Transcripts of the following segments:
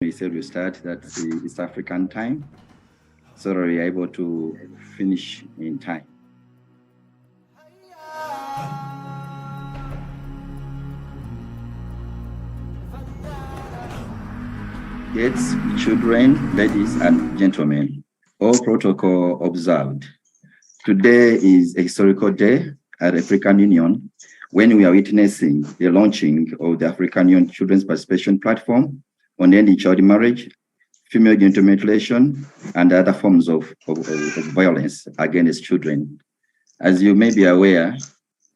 We said we start, that's the East African time, so that we're able to finish in time. Kids, children, ladies and gentlemen, all protocol observed. Today is a historical day at the African Union when we are witnessing the launching of the African Union Children's Participation Platform on ending child marriage, female genital mutilation, and other forms of violence against children. As you may be aware,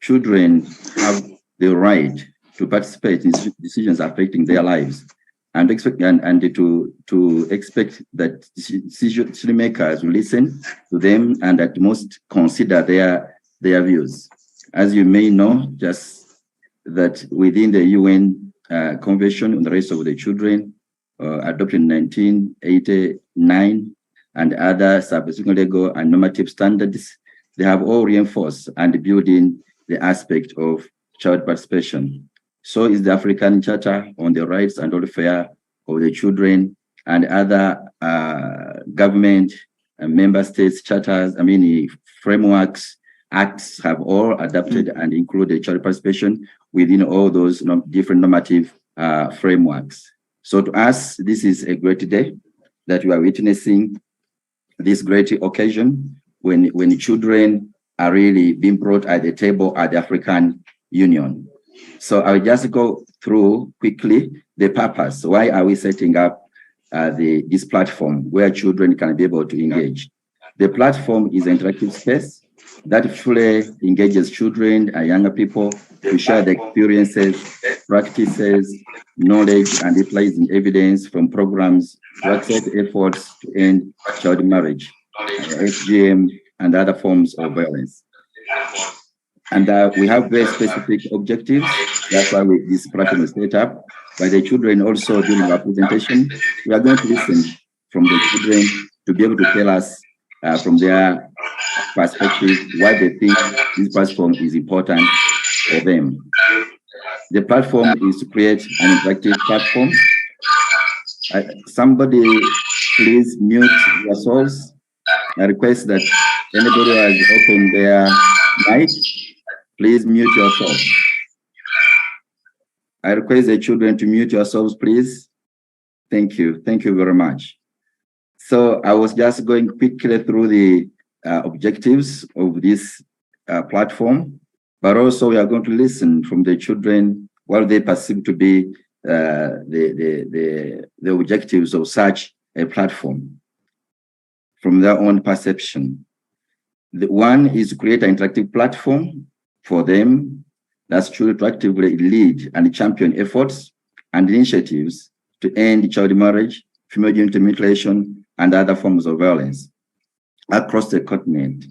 children have the right to participate in decisions affecting their lives and expect to expect that decision makers will listen to them and at most consider their views. As you may know, just that within the UN Convention on the Rights of the Children, adopted in 1989, and other subsequent legal and normative standards, they have all reinforced and built in the aspect of child participation. So is the African Charter on the Rights and Welfare of the Children, and other government and member states charters, frameworks, acts have all adapted and included child participation within all those different normative frameworks. So to us, this is a great day that we are witnessing this great occasion when children are really being brought at the table at the African Union. So I'll just go through quickly the purpose. Why are we setting up this platform where children can be able to engage? The platform is an interactive space that fully engages children and younger people to share their experiences, practices, knowledge, and utilizing evidence from programs to accept efforts to end child marriage, FGM, and other forms of violence. And we have very specific objectives. That's why this platform is set up. By the children also during our presentation, we are going to listen from the children to be able to tell us from their perspective why they think this platform is important for them. The platform is to create an interactive platform. Somebody please mute yourselves. I request that anybody who has opened their mic, please mute yourself. I request the children to mute yourselves, please. Thank you. Thank you very much. So I was just going quickly through the objectives of this platform, but also we are going to listen from the children what they perceive to be the objectives of such a platform from their own perception. The one is to create an interactive platform for them that's truly to actively lead and champion efforts and initiatives to end child marriage, female genital mutilation, and other forms of violence across the continent.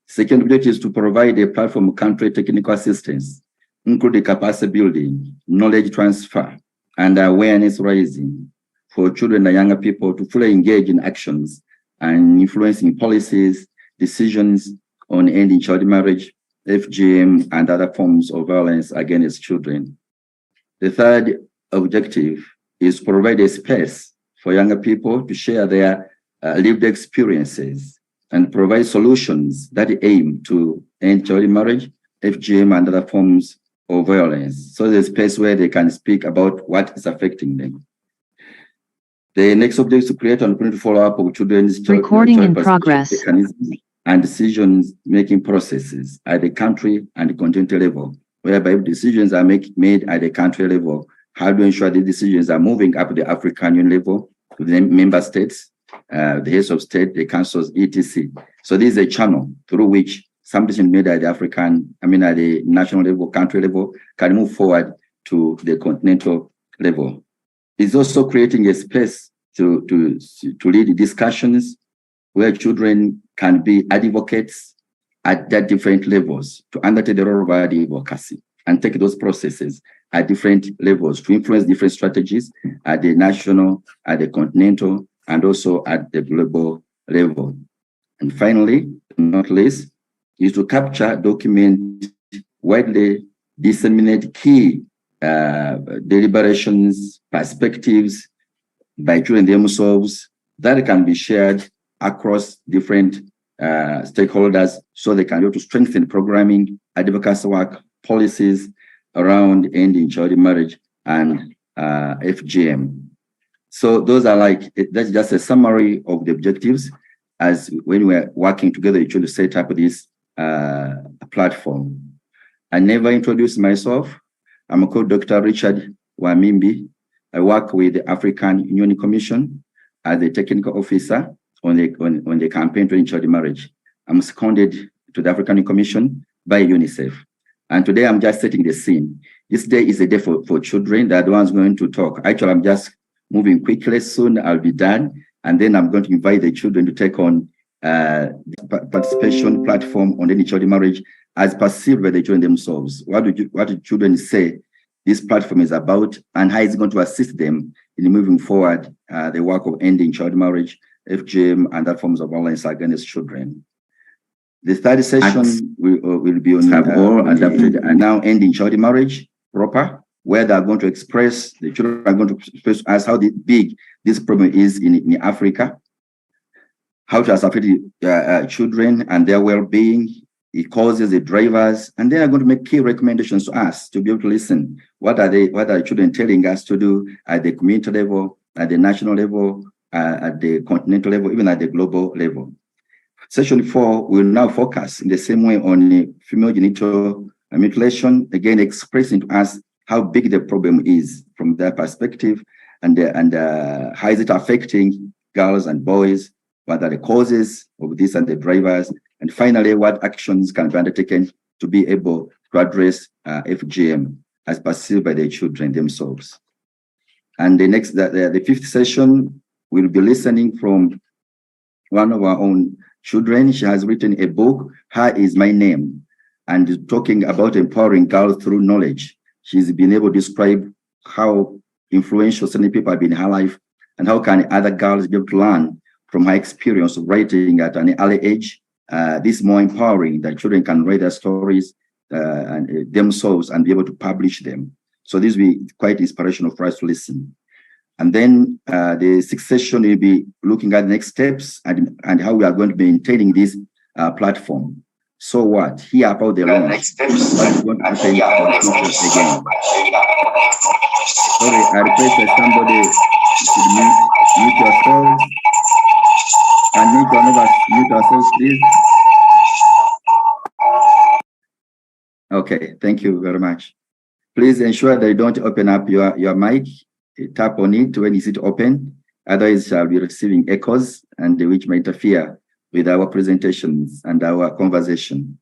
Second objective is to provide a platform of country technical assistance, including capacity building, knowledge transfer, and awareness raising for children and younger people to fully engage in actions and influencing policies, decisions on ending child marriage, FGM, and other forms of violence against children. The third objective is to provide a space for younger people to share their lived experiences and provide solutions that aim to end child marriage, FGM, and other forms of violence. So there's a space where they can speak about what is affecting them. The next objective is to create an opportunity to follow up of children's recording in progress mechanisms and decision-making processes at the country and the continental level, whereby decisions are made at the country level. How do we ensure the decisions are moving up the African Union level to the member states, the heads of state, the councils, etc. So this is a channel through which some decisions made at the at the national level, country level, can move forward to the continental level. It's also creating a space to lead discussions where children can be advocates at their different levels to undertake the role of advocacy and take those processes at different levels to influence different strategies at the national, at the continental, and also at the global level. And finally, not least, is to capture, document, widely disseminate key deliberations, perspectives, by children themselves that can be shared across different stakeholders so they can be able to strengthen programming, advocacy work, policies around ending child marriage and FGM. So those are that's just a summary of the objectives as when we're working together to set up this platform. I never introduced myself. I'm called Dr. Richard Wamimbi. I work with the African Union Commission as the technical officer on the campaign to end child marriage. I'm seconded to the African Union Commission by UNICEF. And today I'm just setting the scene. This day is a day for children. They're the ones going to talk. Actually, I'm just moving quickly. Soon I'll be done. And then I'm going to invite the children to take on participation platform on any child marriage as perceived by the children themselves. What do children say this platform is about and how it's going to assist them in moving forward the work of ending child marriage, FGM, and other forms of violence against children. The third session will be on have all adapted and now ending child marriage proper, where they are going to express, the children are going to express us how big this problem is in Africa, how it has affected children and their well-being, the causes, the drivers, and they are going to make key recommendations to us to be able to listen. What are the children telling us to do at the community level, at the national level, at the continental level, even at the global level? Session 4 will now focus in the same way on the female genital mutilation, again expressing to us how big the problem is from their perspective and how is it affecting girls and boys, what are the causes of this and the drivers, and finally, what actions can be undertaken to be able to address FGM as perceived by the children themselves. And the fifth session, we'll be listening from one of our own children. She has written a book, Her Is My Name, and talking about empowering girls through knowledge. She's been able to describe how influential certain people have been in her life and how can other girls be able to learn from her experience of writing at an early age. This is more empowering that children can write their stories and themselves and be able to publish them. So this will be quite inspirational for us to listen. And then the sixth session will be looking at the next steps and how we are going to be maintaining this platform. So what? Here about the launch. Next steps. What is going to happen again? Sorry, I request that somebody should mute yourselves. And mute one of us, mute ourselves, please. Okay, thank you very much. Please ensure that you don't open up your mic. Tap on it when is it open. Otherwise, I'll be receiving echoes and which may interfere with our presentations and our conversation.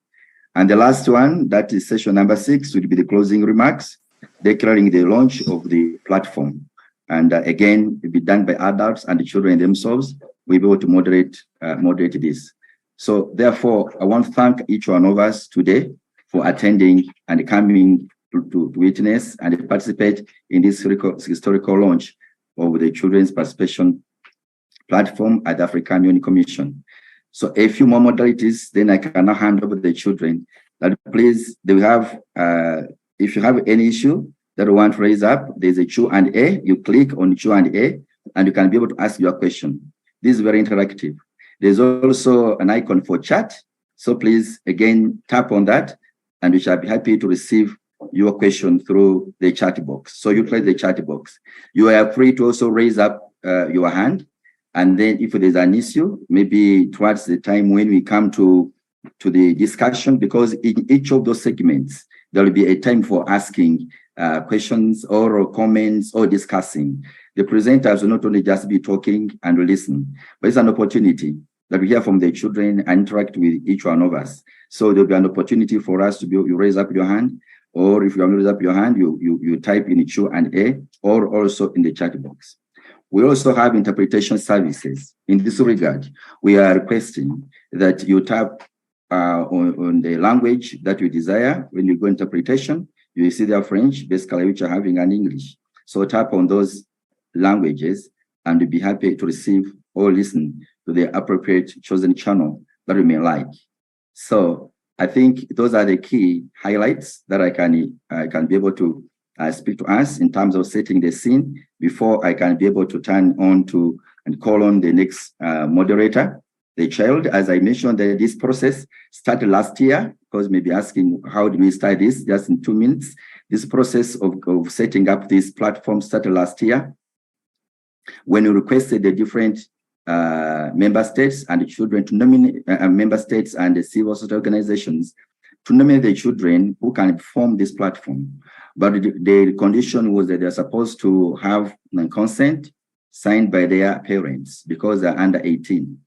And the last one, that is session number 6, will be the closing remarks, declaring the launch of the platform. And again, it will be done by adults and the children themselves. We'll be able to moderate this. So therefore, I want to thank each one of us today for attending and coming to witness and participate in this historical launch of the Children's Participation Platform at the African Union Commission. So a few more modalities, then I can now hand over to the children. That please, they will have, if you have any issue that you want to raise up, there's a Q&A. You click on Q&A and you can be able to ask your question. This is very interactive. There's also an icon for chat. So please, again, tap on that and we shall be happy to receive your question through the chat box. So you click the chat box. You are free to also raise up your hand. And then if there's an issue, maybe towards the time when we come to the discussion, because in each of those segments, there will be a time for asking questions or comments or discussing. The presenters will not only just be talking and listen, but it's an opportunity that we hear from the children and interact with each one of us. So there'll be an opportunity for us to you raise up your hand, or if you want to raise up your hand, you type in Q&A or also in the chat box. We also have interpretation services. In this regard, we are requesting that you tap on the language that you desire. When you go interpretation, you will see there French, basically, which are having an English. So tap on those languages and we'll be happy to receive or listen to the appropriate chosen channel that we may like. So I think those are the key highlights that I can be able to speak to us in terms of setting the scene before I can be able to turn on to and call on the next moderator. The child, as I mentioned, that this process started last year, because maybe asking how did we start this just in 2 minutes. This process of setting up this platform started last year when we requested the different member states and the children to nominate member states and the civil society organizations to nominate the children who can form this platform. But the condition was that they're supposed to have consent signed by their parents because they're under 18.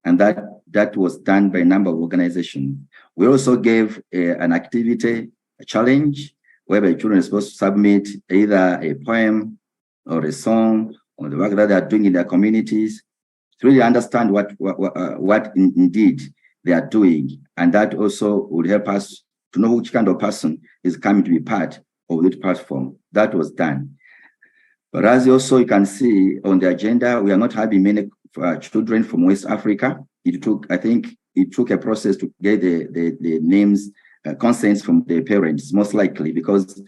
And that was done by a number of organizations. We also gave an activity, a challenge, whereby children are supposed to submit either a poem or a song or the work that they are doing in their communities to really understand what indeed they are doing. And that also would help us to know which kind of person is coming to be part of this platform. That was done. But as also you can see on the agenda, we are not having many children from West Africa. I think it took a process to get the names, consents from the parents, most likely, because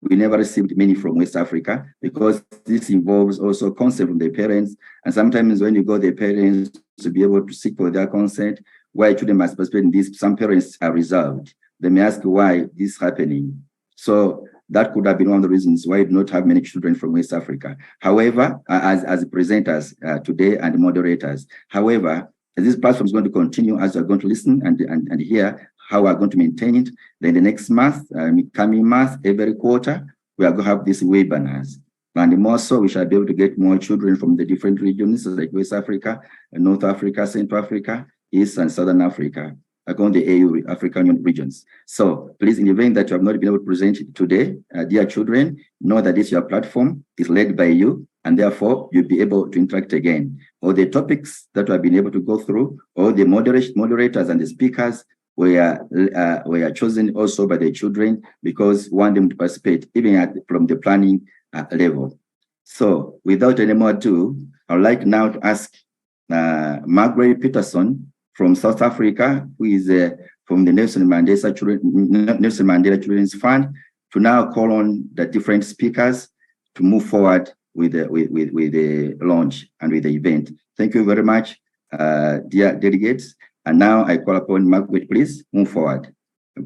we never received many from West Africa, because this involves also consent from the parents. And sometimes when you go the parents to be able to seek for their consent, why children must participate in this, some parents are reserved. They may ask why this is happening. So that could have been one of the reasons why we do not have many children from West Africa. However, as presenters today and moderators, however, this platform is going to continue as we're going to listen and hear how we're going to maintain it. Then the next month, coming month, every quarter, we are going to have these webinars. And more so, we shall be able to get more children from the different regions like West Africa, North Africa, Central Africa, East and Southern Africa, according to the AU African Union regions. So please, in the event that you have not been able to present it today, dear children, know that this your platform is led by you, and therefore you'll be able to interact again. All the topics that we have been able to go through, all the moderators and the speakers were chosen also by the children because we want them to participate even from the planning level. So without any more ado, I would like now to ask Margaret Peterson from South Africa, who is from the Nelson Mandela Children's Fund, to now call on the different speakers to move forward with the launch and with the event. Thank you very much, dear delegates. And now I call upon Margaret, please move forward.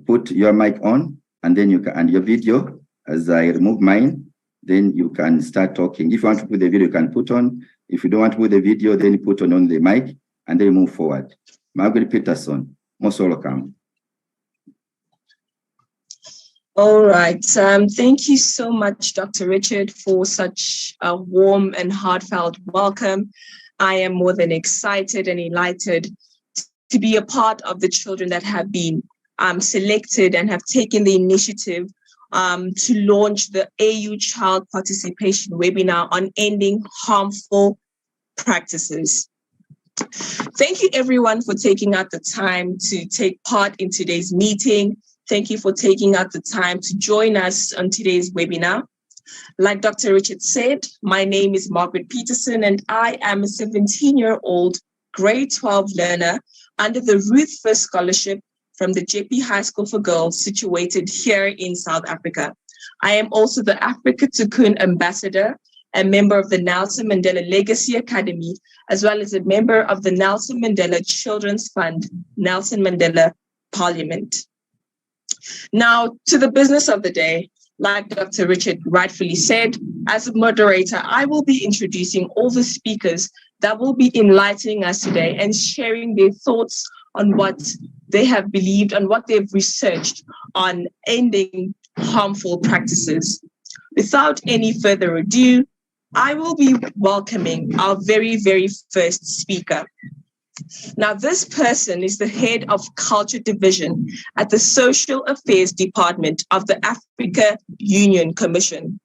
Put your mic on, and then you can, and your video, as I remove mine, then you can start talking. If you want to put the video, you can put on. If you don't want to put the video, then you put on the mic, and then you move forward. Margaret Peterson, most welcome. All right. Thank you so much, Dr. Richard, for such a warm and heartfelt welcome. I am more than excited and elated to be a part of the children that have been selected and have taken the initiative to launch the AU Child Participation webinar on ending harmful practices. Thank you, everyone, for taking out the time to take part in today's meeting. Thank you for taking out the time to join us on today's webinar. Like Dr. Richard said, my name is Margaret Peterson, and I am a 17-year-old grade 12 learner under the Ruth First Scholarship from the JP High School for Girls situated here in South Africa. I am also the Africa Cocoon Ambassador, a member of the Nelson Mandela Legacy Academy, as well as a member of the Nelson Mandela Children's Fund, Nelson Mandela Parliament. Now, to the business of the day, like Dr. Richard rightfully said, as a moderator, I will be introducing all the speakers that will be enlightening us today and sharing their thoughts on what they have believed and what they've researched on ending harmful practices. Without any further ado, I will be welcoming our very, very first speaker. Now, this person is the head of Culture Division at the Social Affairs Department of the Africa Union Commission.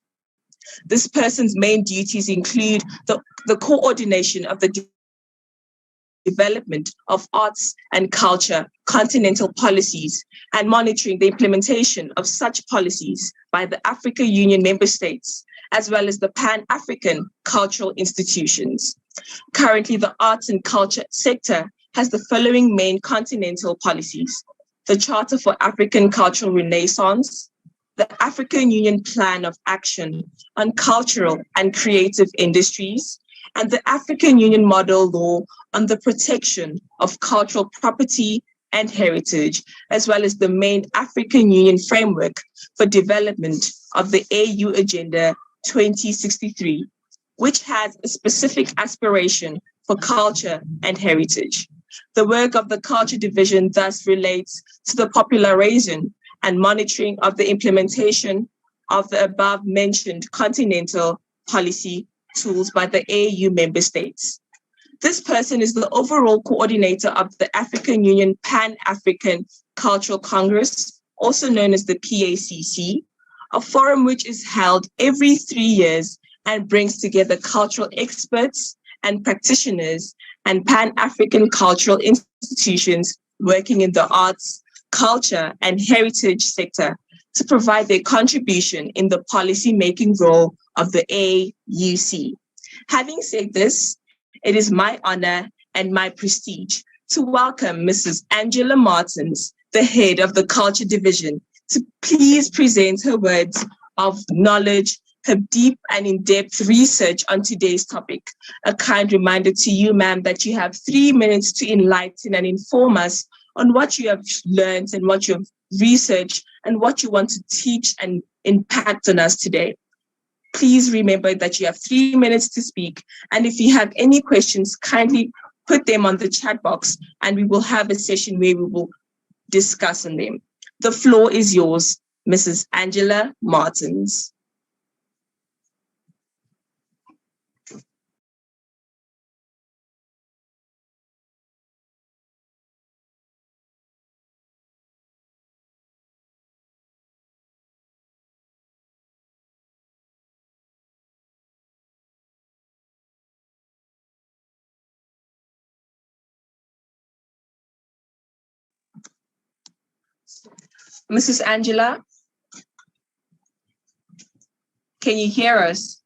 This person's main duties include the coordination of the development of arts and culture, continental policies, and monitoring the implementation of such policies by the Africa Union member states, as well as the Pan-African cultural institutions. Currently, the arts and culture sector has the following main continental policies: the Charter for African Cultural Renaissance, the African Union Plan of Action on Cultural and Creative Industries, and the African Union Model Law on the Protection of Cultural Property and Heritage, as well as the main African Union Framework for Development of the AU Agenda 2063, which has a specific aspiration for culture and heritage. The work of the Culture Division thus relates to the popularization and monitoring of the implementation of the above-mentioned continental policy tools by the AU member states. This person is the overall coordinator of the African Union Pan-African Cultural Congress, also known as the PACC, a forum which is held every 3 years and brings together cultural experts and practitioners and Pan-African cultural institutions working in the arts, culture, and heritage sector to provide their contribution in the policy-making role of the AUC. Having said this, it is my honor and my prestige to welcome Mrs. Angela Martins, the head of the Culture Division, to please present her words of knowledge, her deep and in-depth research on today's topic. A kind reminder to you, ma'am, that you have 3 minutes to enlighten and inform us on what you have learned and what you have researched and what you want to teach and impact on us today. Please remember that you have 3 minutes to speak. And if you have any questions, kindly put them on the chat box and we will have a session where we will discuss on them. The floor is yours, Mrs. Angela Martins. Mrs. Angela, can you hear us?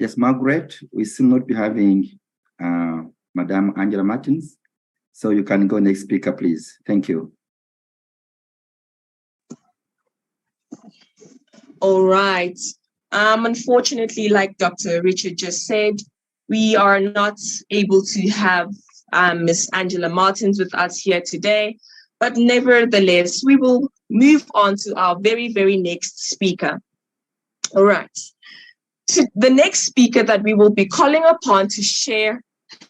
Yes, Margaret, we still not be having Madame Angela Martins. So you can go next speaker, please. Thank you. All right. Unfortunately, like Dr. Richard just said, we are not able to have Ms. Angela Martins with us here today, but nevertheless, we will move on to our very, very next speaker. All right. So the next speaker that we will be calling upon to share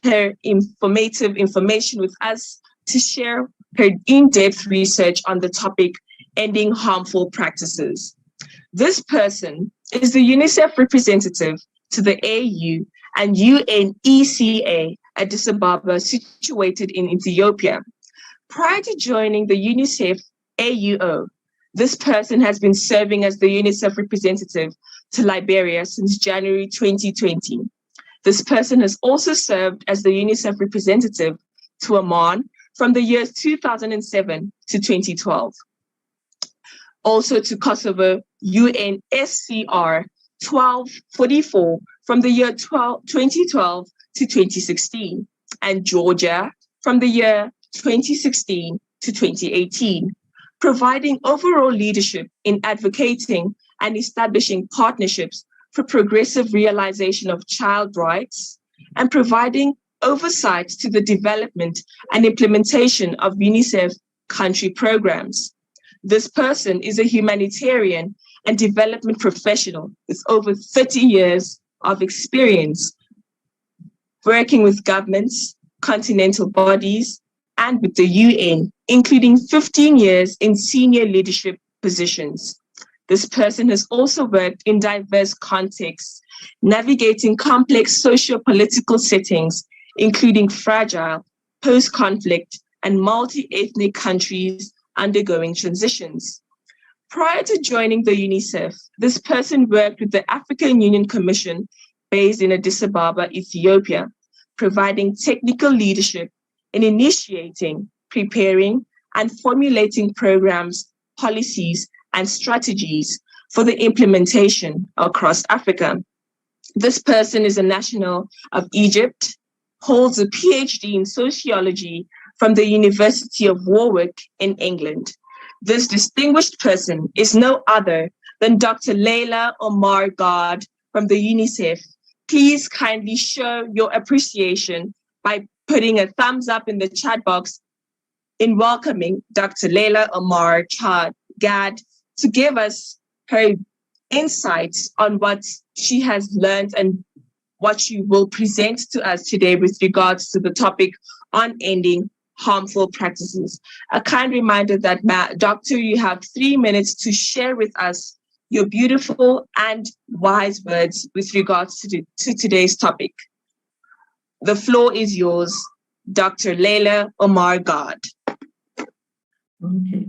her informative information with us, to share her in-depth research on the topic, ending harmful practices. This person is the UNICEF representative to the AU and UNECA at Addis Ababa, situated in Ethiopia. Prior to joining the UNICEF AUO, this person has been serving as the UNICEF representative to Liberia since January 2020. This person has also served as the UNICEF representative to Oman from the years 2007 to 2012. Also to Kosovo, UNSCR 1244 from the year 2012 to 2016, and Georgia from the year 2016 to 2018, providing overall leadership in advocating and establishing partnerships for progressive realization of child rights and providing oversight to the development and implementation of UNICEF country programs. This person is a humanitarian and development professional with over 30 years of experience working with governments, continental bodies, and with the UN, including 15 years in senior leadership positions. This person has also worked in diverse contexts, navigating complex socio-political settings including fragile, post-conflict, and multi-ethnic countries undergoing transitions. Prior to joining the UNICEF, this person worked with the African Union Commission based in Addis Ababa, Ethiopia, providing technical leadership in initiating, preparing, and formulating programs, policies, and strategies for the implementation across Africa. This person is a national of Egypt, holds a PhD in sociology from the University of Warwick in England. This distinguished person is no other than Dr. Leila Omar Gard from the UNICEF. Please kindly show your appreciation by putting a thumbs up in the chat box in welcoming Dr. Leila Omar Gad to give us her insights on what she has learned and what she will present to us today with regards to the topic on ending harmful practices. A kind reminder that, Doctor, you have 3 minutes to share with us your beautiful and wise words with regards to today's topic. The floor is yours, Dr. Leila Omar Gard. Okay.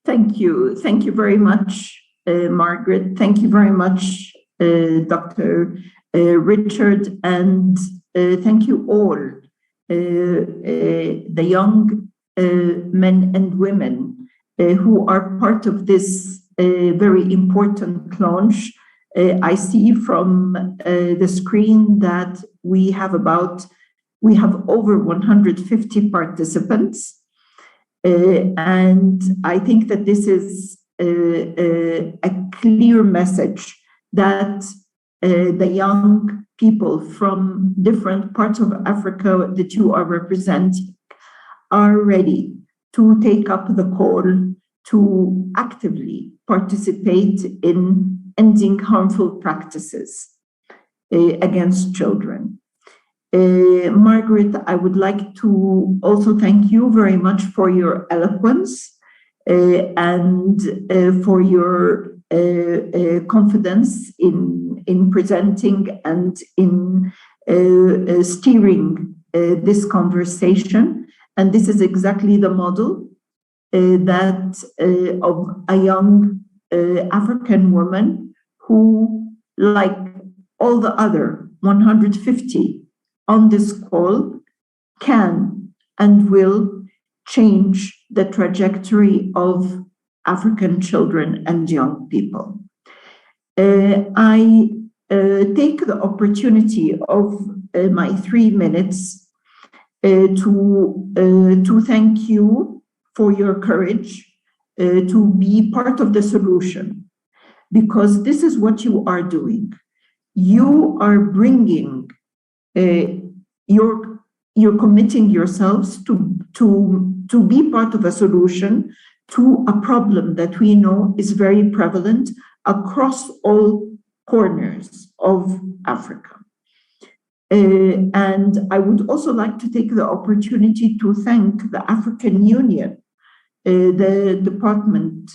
Thank you. Thank you very much, Margaret. Thank you very much, Dr. Richard, and thank you all, the young men and women who are part of this very important launch. I see from the screen that we have over 150 participants. And I think that this is a clear message that the young people from different parts of Africa that you are representing are ready to take up the call to actively participate in ending harmful practices against children. Margaret, I would like to also thank you very much for your eloquence and for your confidence in presenting and in steering this conversation. And this is exactly the model that of a young African woman who, like all the other 150 on this call, can and will change the trajectory of African children and young people. I take the opportunity of my 3 minutes to thank you for your courage to be part of the solution, because this is what you are doing. You are bringing, you're committing yourselves to be part of a solution to a problem that we know is very prevalent across all corners of Africa. And I would also like to take the opportunity to thank the African Union, the Department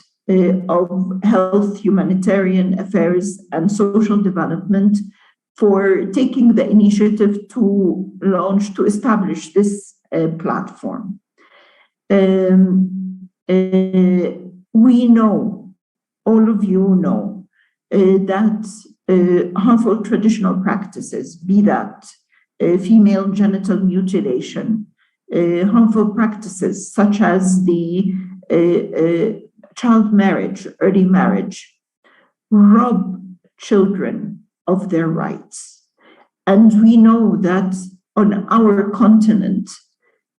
of Health, Humanitarian Affairs and Social Development, for taking the initiative to establish this platform. We know, all of you know, that harmful traditional practices, be that female genital mutilation, harmful practices such as the child marriage, early marriage, rob children of their rights. And we know that on our continent,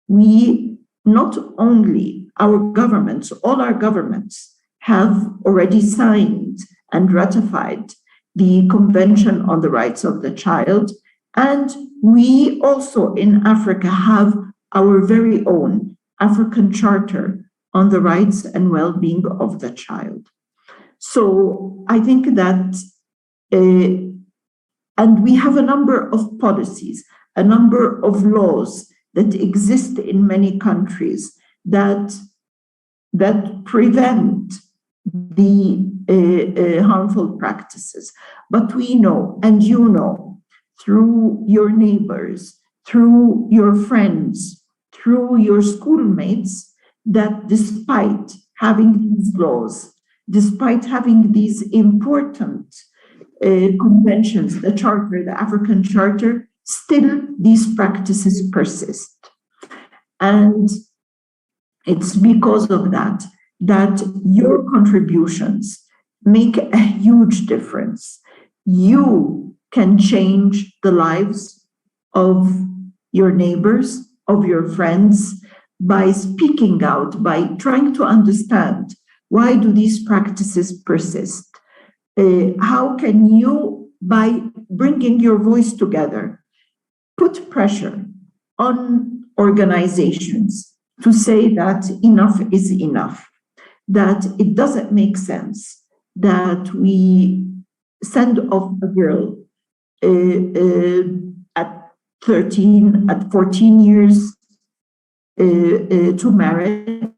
we not only our governments, all our governments have already signed and ratified the Convention on the Rights of the Child, and we also in Africa have our very own African Charter on the rights and well-being of the child. So I think that, and we have a number of policies, a number of laws that exist in many countries that prevent the harmful practices. But we know, and you know, through your neighbors, through your friends, through your schoolmates, that despite having these laws, despite having these important conventions, the Charter, the African Charter, still these practices persist. And it's because of that that your contributions make a huge difference. You can change the lives of your neighbors, of your friends, by speaking out, by trying to understand why do these practices persist. How can you, by bringing your voice together, put pressure on organizations to say that enough is enough, that it doesn't make sense that we send off a girl at 13, at 14 years to marriage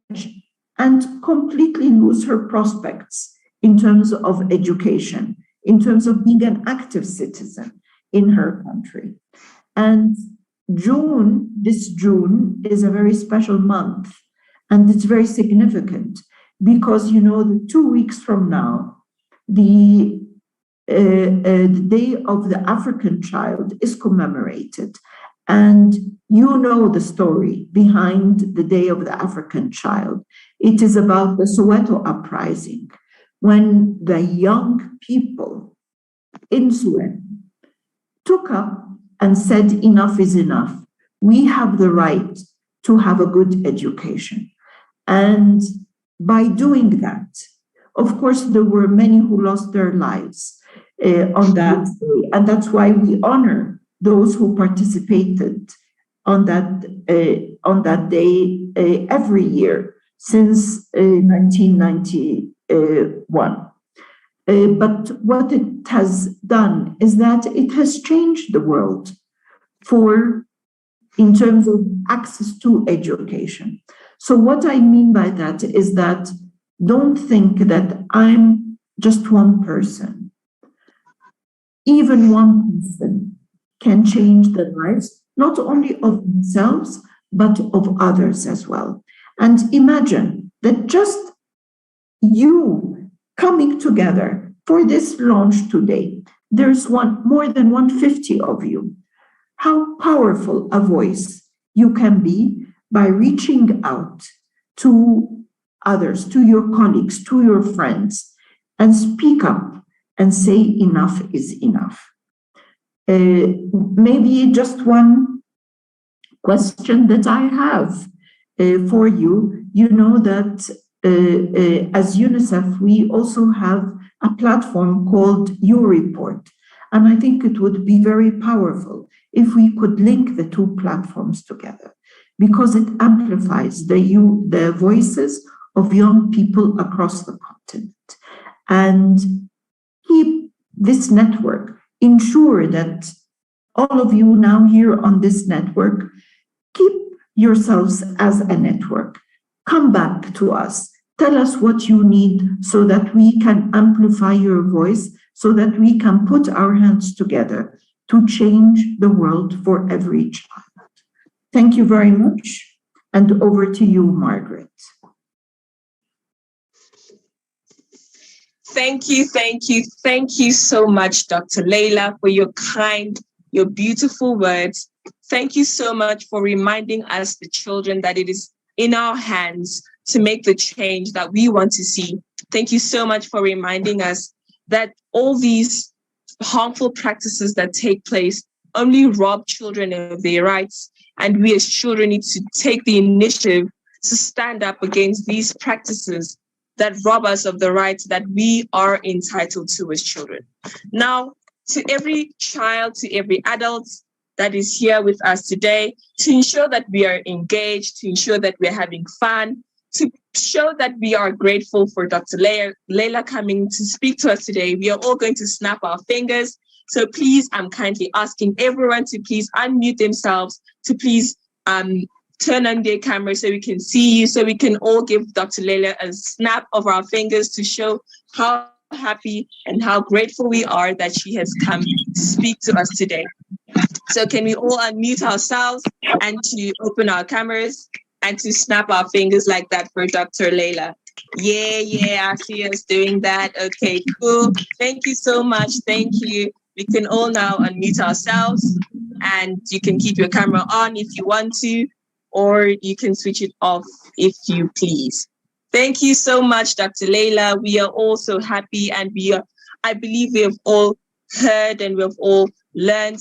and completely lose her prospects in terms of education, in terms of being an active citizen in her country. And this June is a very special month, and it's very significant because, you know, the 2 weeks from now, the Day of the African Child is commemorated. And you know the story behind the Day of the African Child. It is about the Soweto uprising, when the young people in Soweto took up and said, enough is enough. We have the right to have a good education. And by doing that, of course, there were many who lost their lives on that day. And that's why we honor those who participated on that day every year since 1991. But what it has done is that it has changed the world in terms of access to education. So what I mean by that is that don't think that I'm just one person. Even one person can change the lives, not only of themselves, but of others as well. And imagine that just you coming together for this launch today, there's more than 150 of you. How powerful a voice you can be by reaching out to others, to your colleagues, to your friends, and speak up and say enough is enough. Maybe just one question that I have for you. You know that as UNICEF, we also have a platform called You Report. And I think it would be very powerful if we could link the two platforms together, because it amplifies the voices of young people across the continent. And keep this network, ensure that all of you now here on this network, keep yourselves as a network. Come back to us. Tell us what you need so that we can amplify your voice, so that we can put our hands together to change the world for every child. Thank you very much. And over to you, Margaret. Thank you so much, Dr. Leila, for your beautiful words. Thank you so much for reminding us, the children, that it is in our hands to make the change that we want to see. Thank you so much for reminding us that all these harmful practices that take place only rob children of their rights, and we as children need to take the initiative to stand up against these practices that rob us of the rights that we are entitled to as children. Now, to every child, to every adult that is here with us today, to ensure that we are engaged, to ensure that we're having fun, to show that we are grateful for Dr. Leila coming to speak to us today, we are all going to snap our fingers. So please, I'm kindly asking everyone to please unmute themselves, to please turn on their camera so we can see you, so we can all give Dr. Leila a snap of our fingers to show how happy and how grateful we are that she has come to speak to us today. So can we all unmute ourselves and to open our cameras and to snap our fingers like that for Dr. Layla? Yeah, I see us doing that. Okay, cool. Thank you so much. Thank you. We can all now unmute ourselves, and you can keep your camera on if you want to, or you can switch it off if you please. Thank you so much, Dr. Layla. We are all so happy, and I believe we have all heard and we've all learned.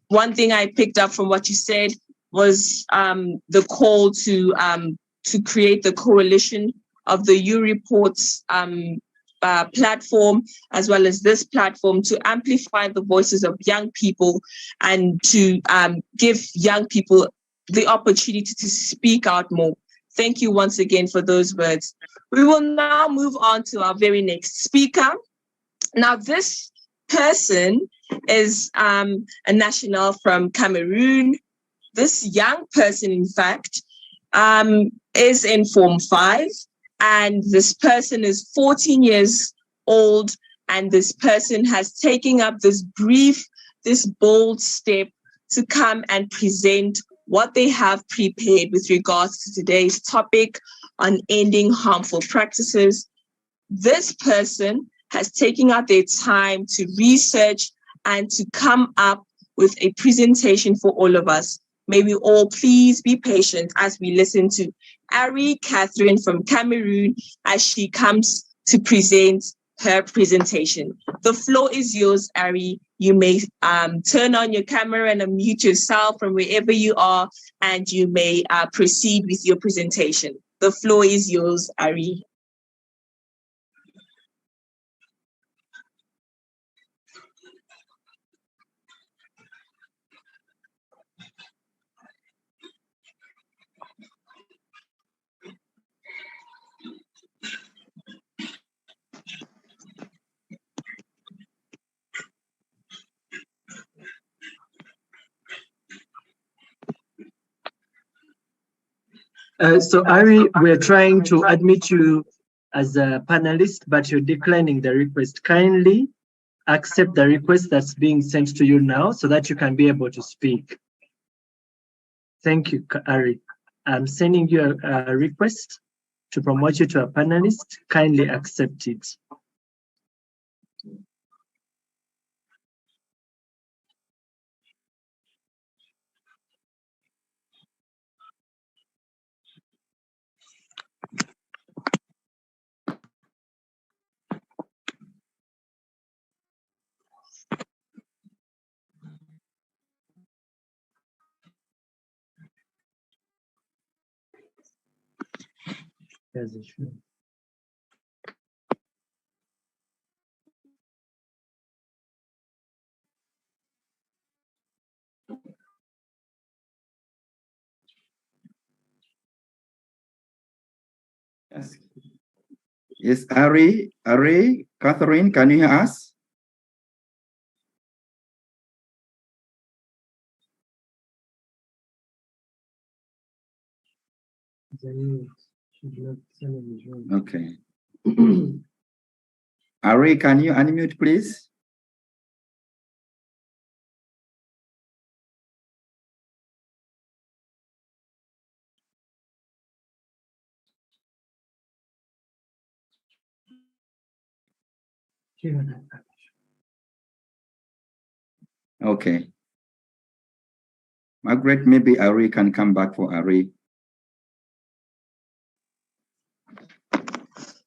One thing I picked up from what you said was the call to create the coalition of the U Reports platform, as well as this platform, to amplify the voices of young people and to give young people the opportunity to speak out more. Thank you once again for those words. We will now move on to our very next speaker. Now, this person is a national from Cameroon. This young person, in fact, is in Form 5, and this person is 14 years old, and this person has taken up this bold step to come and present what they have prepared with regards to today's topic on ending harmful practices. This person has taken out their time to research and to come up with a presentation for all of us. May we all please be patient as we listen to Ari Catherine from Cameroon as she comes to present her presentation. The floor is yours, Ari. You may turn on your camera and unmute yourself from wherever you are, and you may proceed with your presentation. The floor is yours, Ari. So Ari, we're trying to admit you as a panelist, but you're declining the request. Kindly accept the request that's being sent to you now so that you can be able to speak. Thank you, Ari. I'm sending you a request to promote you to a panelist. Kindly accept it. Yes, sure. Yes, Ari, Catherine, can you hear us? Okay. Ari, can you unmute, please? Okay. Margaret, maybe Ari can come back for Ari.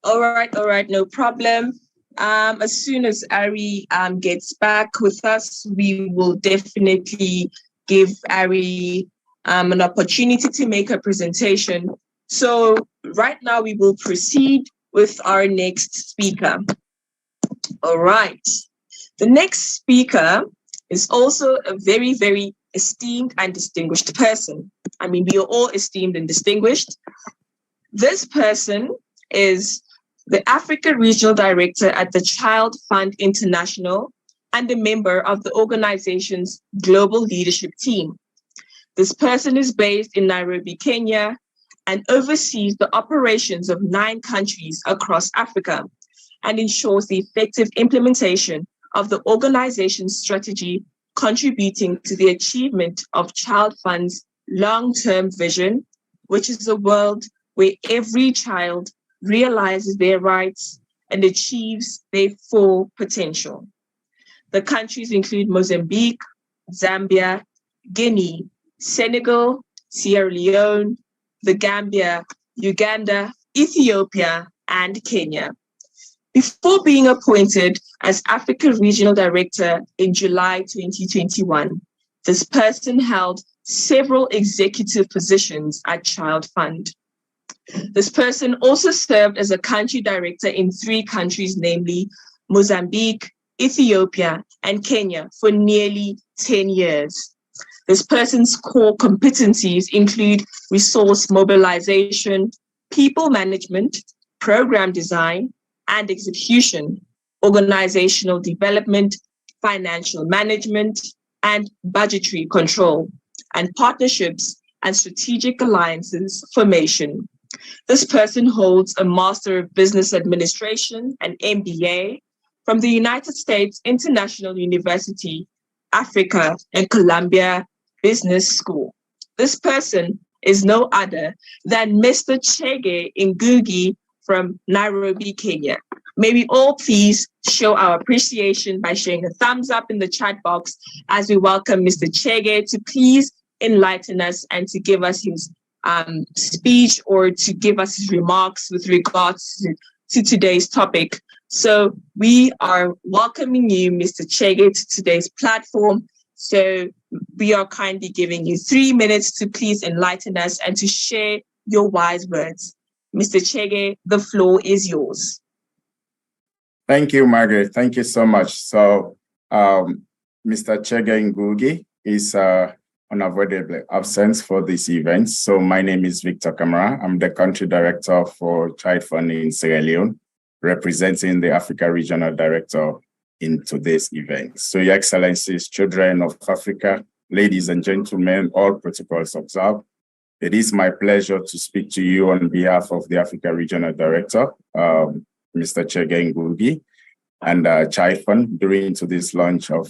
All right, no problem. As soon as Ari gets back with us, we will definitely give Ari an opportunity to make a presentation. So right now we will proceed with our next speaker. All right. The next speaker is also a very, very esteemed and distinguished person. I mean, we are all esteemed and distinguished. This person is the Africa Regional Director at the Child Fund International and a member of the organization's global leadership team. This person is based in Nairobi, Kenya, and oversees the operations of 9 countries across Africa and ensures the effective implementation of the organization's strategy contributing to the achievement of Child Fund's long-term vision, which is a world where every child realizes their rights and achieves their full potential. The countries include Mozambique, Zambia, Guinea, Senegal, Sierra Leone, the Gambia, Uganda, Ethiopia, and Kenya. Before being appointed as Africa Regional Director in July 2021, this person held several executive positions at Child Fund. This person also served as a country director in 3 countries, namely Mozambique, Ethiopia, and Kenya for nearly 10 years. This person's core competencies include resource mobilization, people management, program design and execution, organizational development, financial management, and budgetary control, and partnerships and strategic alliances formation. This person holds a Master of Business Administration, an MBA, from the United States International University, Africa, and Columbia Business School. This person is no other than Mr. Chege Ngugi from Nairobi, Kenya. May we all please show our appreciation by sharing a thumbs up in the chat box as we welcome Mr. Chege to please enlighten us and to give us his speech or to give us his remarks with regards to today's topic. So we are welcoming you, Mr. Chege, to today's platform. So we are kindly giving you 3 minutes to please enlighten us and to share your wise words. Mr. Chege, the floor is yours. Thank you, Margaret. Thank you so much. So Mr. Chege Ngugi is unavoidably absent for this event. So my name is Victor Kamara. I'm the country director for Child Fund in Sierra Leone, representing the Africa Regional Director in today's event. So Your Excellencies, children of Africa, ladies and gentlemen, all protocols observed. It is my pleasure to speak to you on behalf of the Africa Regional Director, Mr. Chege Ngugi, and Child Fund during to this launch of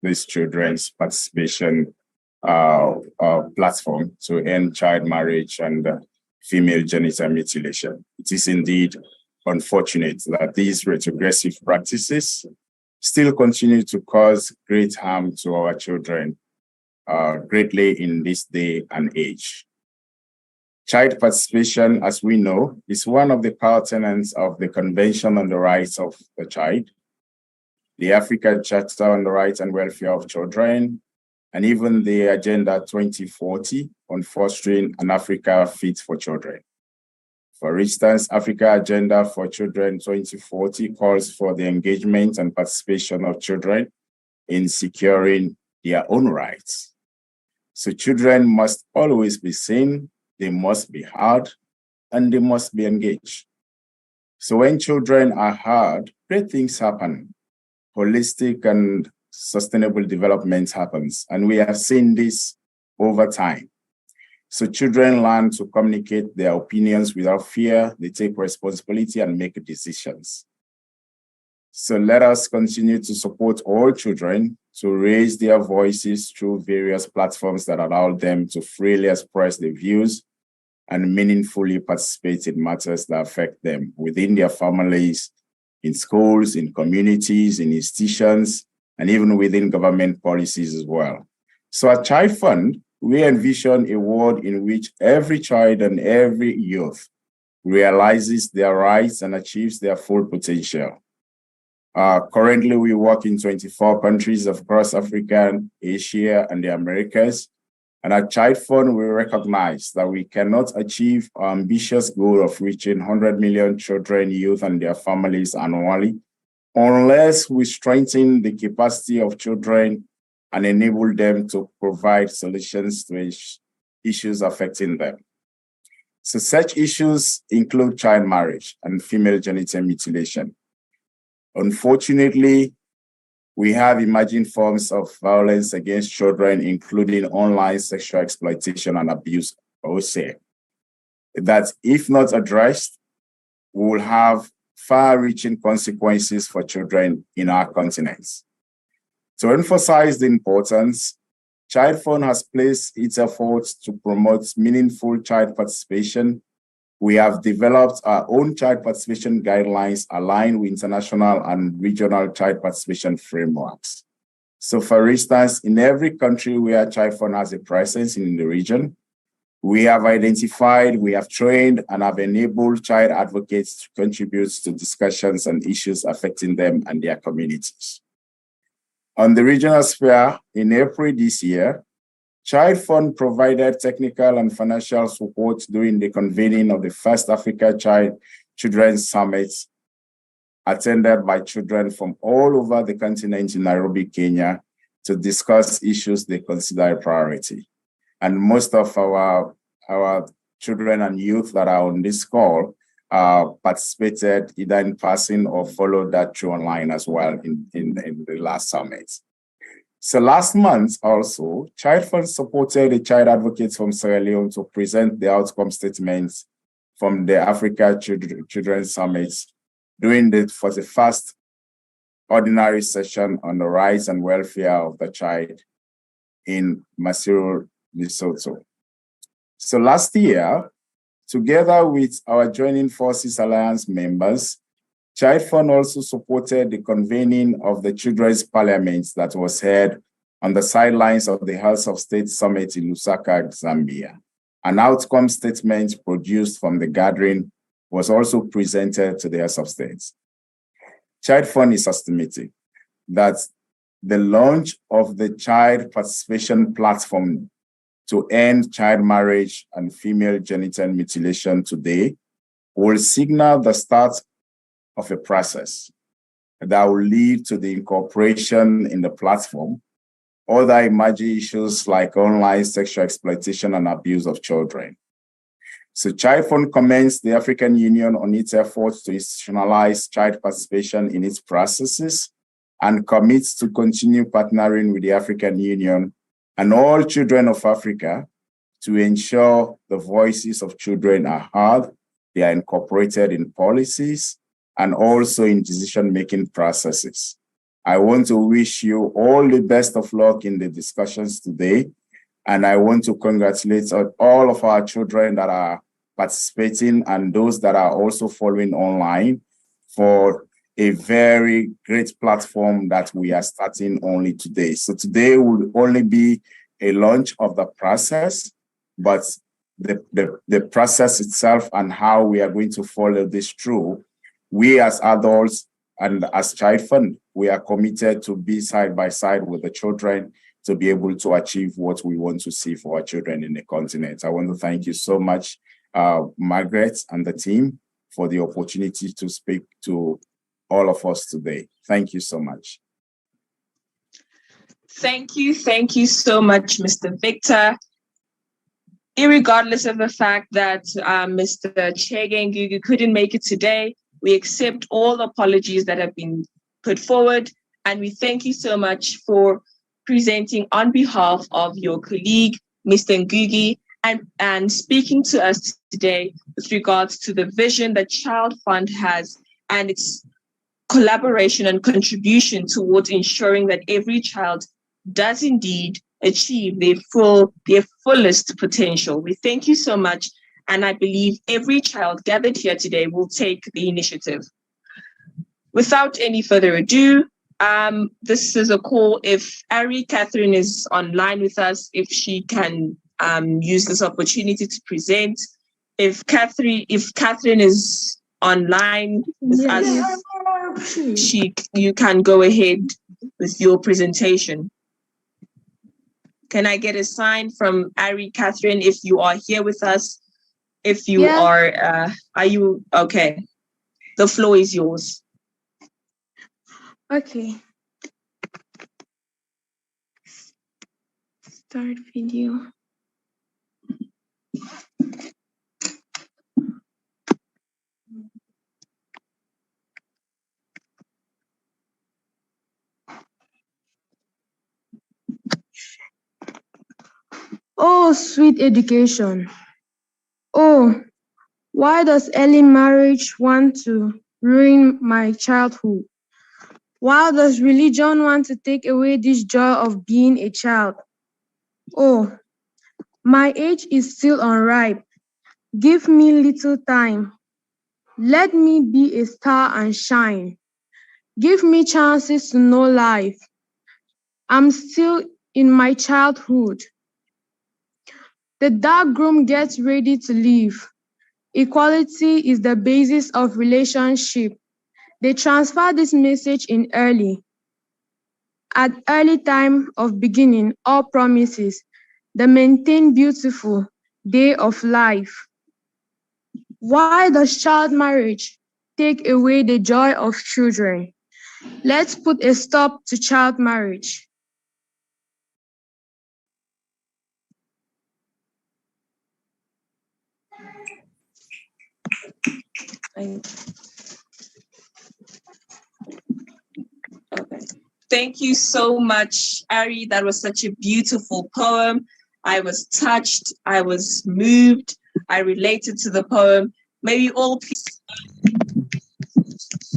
this children's participation platform to end child marriage and female genital mutilation. It is indeed unfortunate that these retrogressive practices still continue to cause great harm to our children, greatly in this day and age. Child participation, as we know, is one of the core tenets of the Convention on the Rights of the Child, the African Charter on the Rights and Welfare of Children, and even the Agenda 2040 on fostering an Africa fit for children. For instance, Africa Agenda for Children 2040 calls for the engagement and participation of children in securing their own rights. So children must always be seen, they must be heard, and they must be engaged. So when children are heard, great things happen. Holistic and sustainable development happens, and we have seen this over time. So children learn to communicate their opinions without fear, they take responsibility and make decisions. So let us continue to support all children to raise their voices through various platforms that allow them to freely express their views and meaningfully participate in matters that affect them within their families, in schools, in communities, in institutions, and even within government policies as well. So at Child Fund, we envision a world in which every child and every youth realizes their rights and achieves their full potential. Currently, we work in 24 countries across Africa, Asia, and the Americas. And at Child Fund, we recognize that we cannot achieve our ambitious goal of reaching 100 million children, youth, and their families annually unless we strengthen the capacity of children and enable them to provide solutions to issues affecting them. So such issues include child marriage and female genital mutilation. Unfortunately, we have emerging forms of violence against children, including online sexual exploitation and abuse, OSA, that if not addressed, will have far-reaching consequences for children in our continents. To emphasize the importance, Child Fund has placed its efforts to promote meaningful child participation. We have developed our own child participation guidelines aligned with international and regional child participation frameworks. So for instance, in every country where Child Fund has a presence in the region, we have identified, we have trained, and have enabled child advocates to contribute to discussions on issues affecting them and their communities. On the regional sphere, in April this year, Child Fund provided technical and financial support during the convening of the first Africa Children's Summit, attended by children from all over the continent in Nairobi, Kenya, to discuss issues they consider a priority. And most of our children and youth that are on this call participated either in person or followed that through online as well in the last summit. So last month also, Child Fund supported the child advocates from Sierra Leone to present the outcome statements from the Africa Children's Summit during the 41st ordinary session on the rights and welfare of the child in Maseru, Lesotho. So last year, together with our Joining Forces Alliance members, Child Fund also supported the convening of the Children's Parliament that was held on the sidelines of the House of State Summit in Lusaka, Zambia. An outcome statement produced from the gathering was also presented to the House of State. Child Fund is estimating that the launch of the child participation platform to end child marriage and female genital mutilation today will signal the start of a process that will lead to the incorporation in the platform other emerging issues like online sexual exploitation and abuse of children. So Child Fund commends the African Union on its efforts to institutionalize child participation in its processes and commits to continue partnering with the African Union and all children of Africa to ensure the voices of children are heard, they are incorporated in policies, and also in decision-making processes. I want to wish you all the best of luck in the discussions today, and I want to congratulate all of our children that are participating and those that are also following online for a very great platform that we are starting only today. So today will only be a launch of the process, but the process itself and how we are going to follow this through, we as adults and as Child Fund, we are committed to be side by side with the children to be able to achieve what we want to see for our children in the continent. I want to thank you so much, Margaret and the team, for the opportunity to speak to all of us today. Thank you so much. Thank you so much, Mr. Victor. Irregardless of the fact that Mr. Chege Ngugi couldn't make it today, we accept all apologies that have been put forward, and we thank you so much for presenting on behalf of your colleague, Mr. Ngugi, and speaking to us today with regards to the vision that Child Fund has and its collaboration and contribution towards ensuring that every child does indeed achieve their fullest potential. We thank you so much, and I believe every child gathered here today will take the initiative. Without any further ado, this is a call. If Ari Catherine is online with us, if she can use this opportunity to present. If Catherine is online with us, you can go ahead with your presentation. Can I get a sign from Ari Catherine if you are here with us? If you are you okay? The floor is yours. Okay. Start video. Oh, sweet education. Oh, why does early marriage want to ruin my childhood? Why does religion want to take away this joy of being a child? Oh, my age is still unripe. Give me little time. Let me be a star and shine. Give me chances to know life. I'm still in my childhood. The dark groom gets ready to leave. Equality is the basis of relationship. They transfer this message in early. At early time of beginning, all promises. The maintain beautiful day of life. Why does child marriage take away the joy of children? Let's put a stop to child marriage. Okay. Thank you so much, Ari. That was such a beautiful poem. I was touched. I was moved. I related to the poem. May we all please.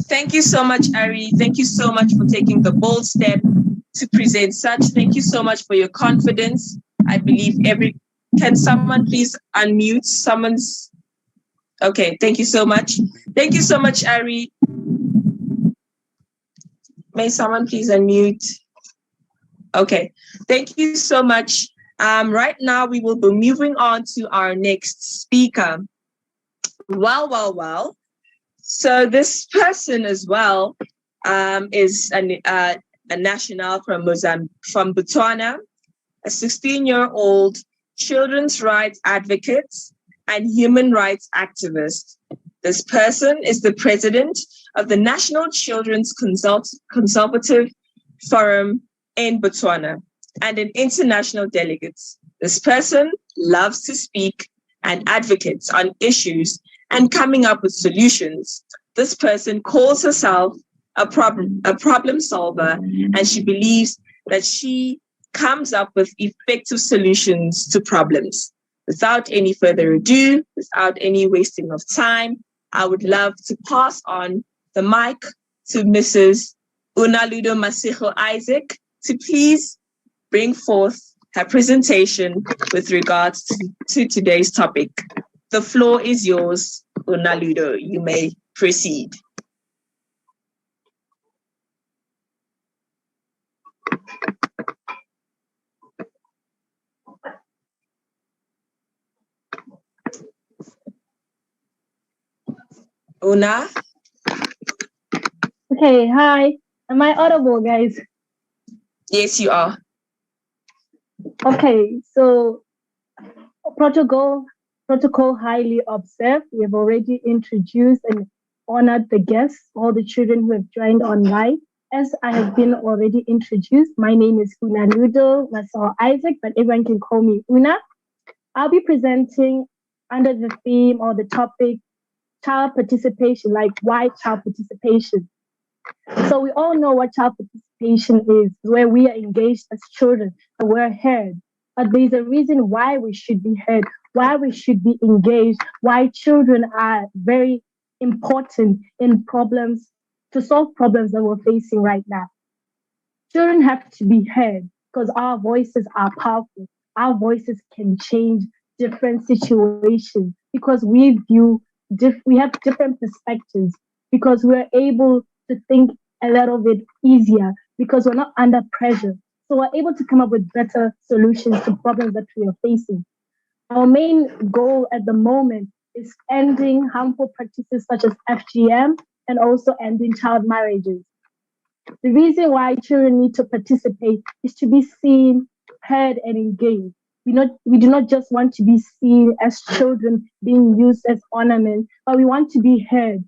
Thank you so much, Ari. Thank you so much for taking the bold step to present such. Thank you so much for your confidence. I believe can someone please unmute someone's? Okay, thank you so much. Thank you so much, Ari. May someone please unmute? Okay, thank you so much. Right now, we will be moving on to our next speaker. Well. So this person as well is a national from Botswana, a 16-year-old children's rights advocate and human rights activist. This person is the president of the National Children's Consultative Forum in Botswana and an international delegate. This person loves to speak and advocates on issues and coming up with solutions. This person calls herself a problem solver, and she believes that she comes up with effective solutions to problems. Without any further ado, without any wasting of time, I would love to pass on the mic to Mrs. Unaludo Masigo Isaac to please bring forth her presentation with regards to today's topic. The floor is yours, Unaludo. You may proceed. Una? Okay, hi. Am I audible, guys? Yes, you are. Okay, so protocol highly observed. We have already introduced and honored the guests, all the children who have joined online. As I have been already introduced, my name is Unaludo Masigo Isaac, but everyone can call me Una. I'll be presenting under the theme or the topic, child participation, like why child participation. So we all know what child participation is, where we are engaged as children and we're heard. But there's a reason why we should be heard, why we should be engaged, why children are very important in problems, to solve problems that we're facing right now. Children have to be heard because our voices are powerful. Our voices can change different situations because we have different perspectives, because we're able to think a little bit easier, because we're not under pressure. So we're able to come up with better solutions to problems that we are facing. Our main goal at the moment is ending harmful practices such as FGM and also ending child marriages. The reason why children need to participate is to be seen, heard, and engaged. We do not just want to be seen as children being used as ornaments, but we want to be heard,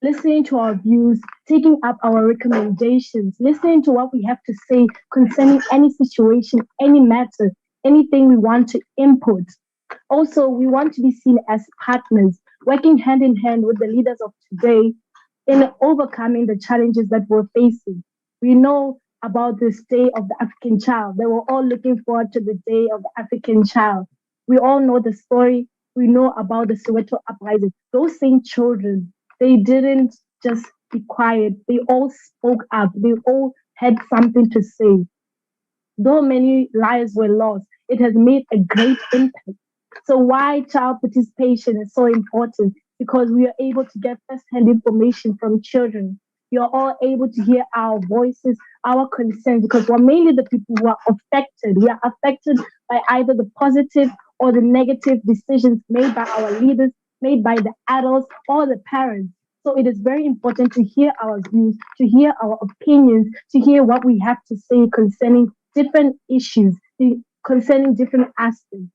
listening to our views, taking up our recommendations, listening to what we have to say concerning any situation, any matter, anything we want to input. Also, we want to be seen as partners, working hand in hand with the leaders of today in overcoming the challenges that we're facing. We know about this Day of the African Child. They were all looking forward to the Day of the African Child. We all know the story. We know about the Soweto uprising. Those same children, they didn't just be quiet. They all spoke up. They all had something to say. Though many lives were lost, it has made a great impact. So why child participation is so important? Because we are able to get first-hand information from children. You're all able to hear our voices, our concerns, because we're mainly the people who are affected. We are affected by either the positive or the negative decisions made by our leaders, made by the adults or the parents. So it is very important to hear our views, to hear our opinions, to hear what we have to say concerning different issues, concerning different aspects.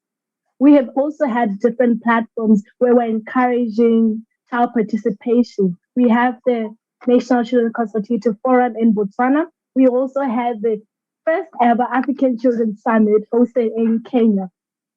We have also had different platforms where we're encouraging child participation. We have the National Children Consultative Forum in Botswana. We also had the first ever African Children Summit hosted in Kenya.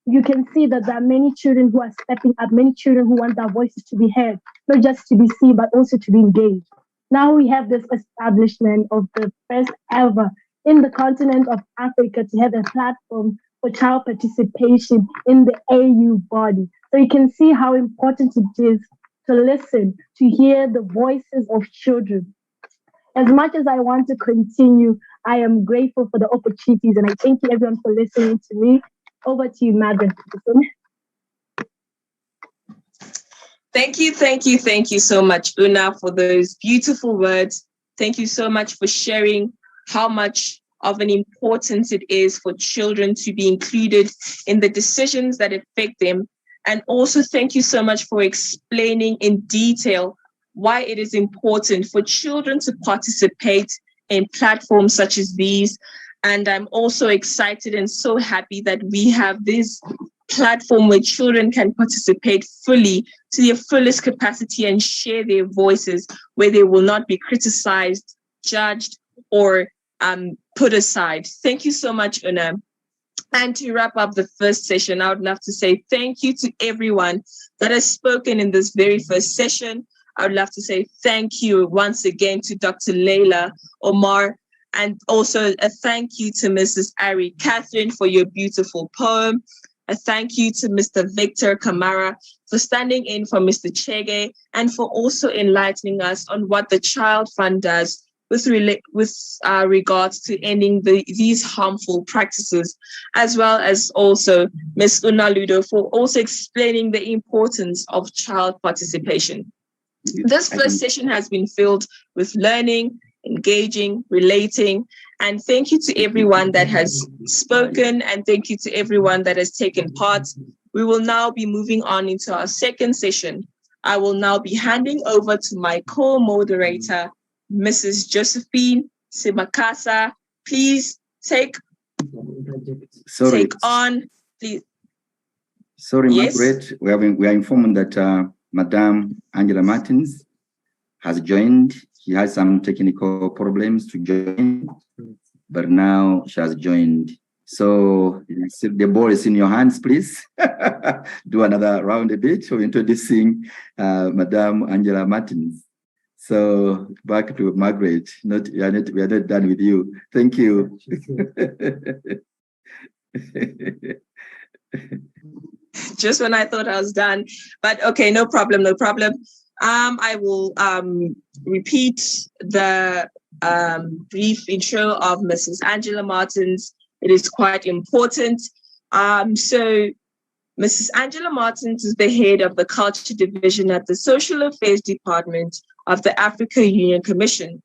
You can see that there are many children who are stepping up, many children who want their voices to be heard, not just to be seen, but also to be engaged. Now we have this establishment of the first ever in the continent of Africa to have a platform for child participation in the AU body. So you can see how important it is to listen, to hear the voices of children. As much as I want to continue, I am grateful for the opportunities, and I thank you everyone for listening to me. Over to you, Margaret. Thank you so much, Una, for those beautiful words. Thank you so much for sharing how much of an importance it is for children to be included in the decisions that affect them. And also thank you so much for explaining in detail why it is important for children to participate in platforms such as these. And I'm also excited and so happy that we have this platform where children can participate fully to their fullest capacity and share their voices, where they will not be criticized, judged, or put aside. Thank you so much, Una. And to wrap up the first session, I would love to say thank you to everyone that has spoken in this very first session. I would love to say thank you once again to Dr. Leila Omar, and also a thank you to Mrs. Ari Catherine for your beautiful poem. A thank you to Mr. Victor Kamara for standing in for Mr. Chege and for also enlightening us on what the Child Fund does with regards to ending these harmful practices, as well as also Ms. Una Ludo for also explaining the importance of child participation. This first session has been filled with learning, engaging, relating, and thank you to everyone that has spoken, and thank you to everyone that has taken part. We will now be moving on into our second session. I will now be handing over to my co-moderator, Mrs. Josephine Simakasa. Please take on. Please. Sorry, Yes. Margaret. We are informed that Madame Angela Martins has joined. She had some technical problems to join, but now she has joined. So the ball is in your hands, please. Do another round a bit of introducing Madame Angela Martins. So back to Margaret. We are not done with you. Thank you. Just when I thought I was done, but okay, no problem. I will repeat the brief intro of Mrs. Angela Martins. It is quite important. So Mrs. Angela Martins is the head of the Culture Division at the Social Affairs Department of the African Union Commission.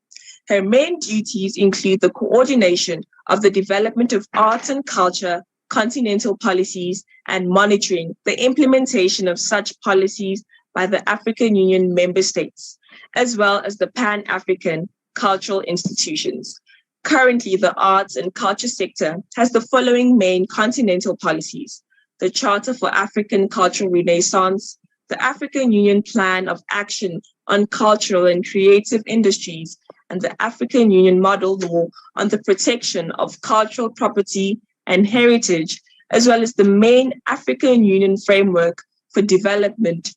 Her main duties include the coordination of the development of arts and culture, continental policies, and monitoring the implementation of such policies by the African Union member states, as well as the Pan-African cultural institutions. Currently, the arts and culture sector has the following main continental policies: the Charter for African Cultural Renaissance, the African Union Plan of Action on Cultural and Creative Industries, and the African Union Model Law on the Protection of Cultural Property and Heritage, as well as the main African Union Framework for Development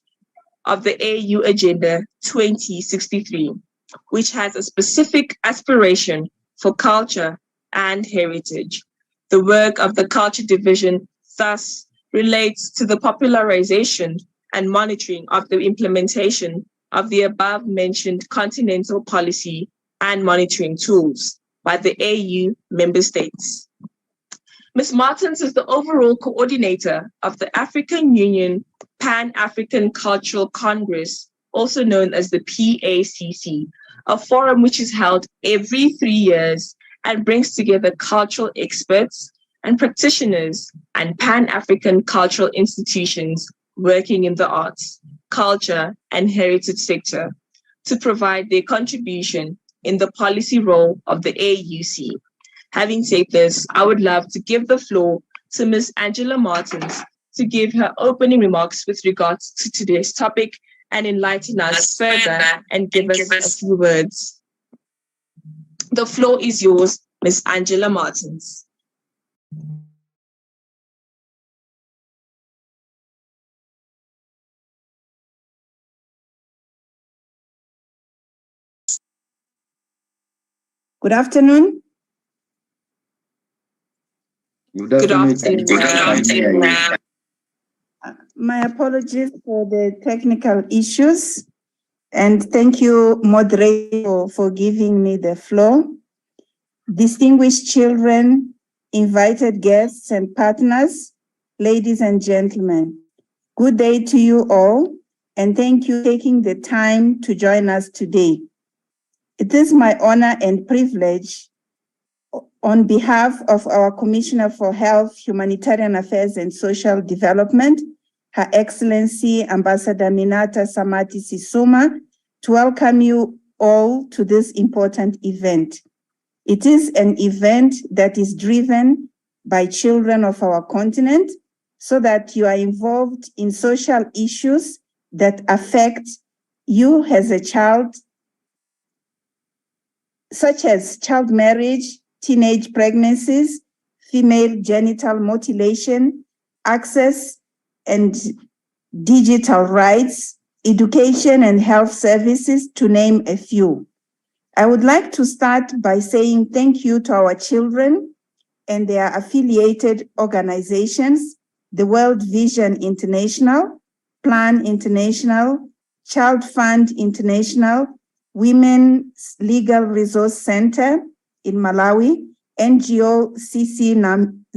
of the AU Agenda 2063, which has a specific aspiration for culture and heritage. The work of the Culture Division thus relates to the popularization and monitoring of the implementation of the above-mentioned continental policy and monitoring tools by the AU member states. Ms. Martins is the overall coordinator of the African Union Pan-African Cultural Congress, also known as the PACC, a forum which is held every 3 years and brings together cultural experts and practitioners and Pan-African cultural institutions working in the arts, culture, and heritage sector to provide their contribution in the policy role of the AUC. Having said this, I would love to give the floor to Ms. Angela Martins to give her opening remarks with regards to today's topic and enlighten us further and give us a few words. The floor is yours, Ms. Angela Martins. Good afternoon. Good afternoon. My apologies for the technical issues, and thank you, moderator, for giving me the floor. Distinguished children, invited guests and partners, ladies and gentlemen, good day to you all, and thank you for taking the time to join us today. It is my honor and privilege on behalf of our Commissioner for Health, Humanitarian Affairs and Social Development, Her Excellency Ambassador Minata Samati Sisuma, to welcome you all to this important event. It is an event that is driven by children of our continent so that you are involved in social issues that affect you as a child, such as child marriage, teenage pregnancies, female genital mutilation, access and digital rights, education and health services, to name a few. I would like to start by saying thank you to our children and their affiliated organizations, the World Vision International, Plan International, Child Fund International, Women's Legal Resource Center in Malawi, NGO CC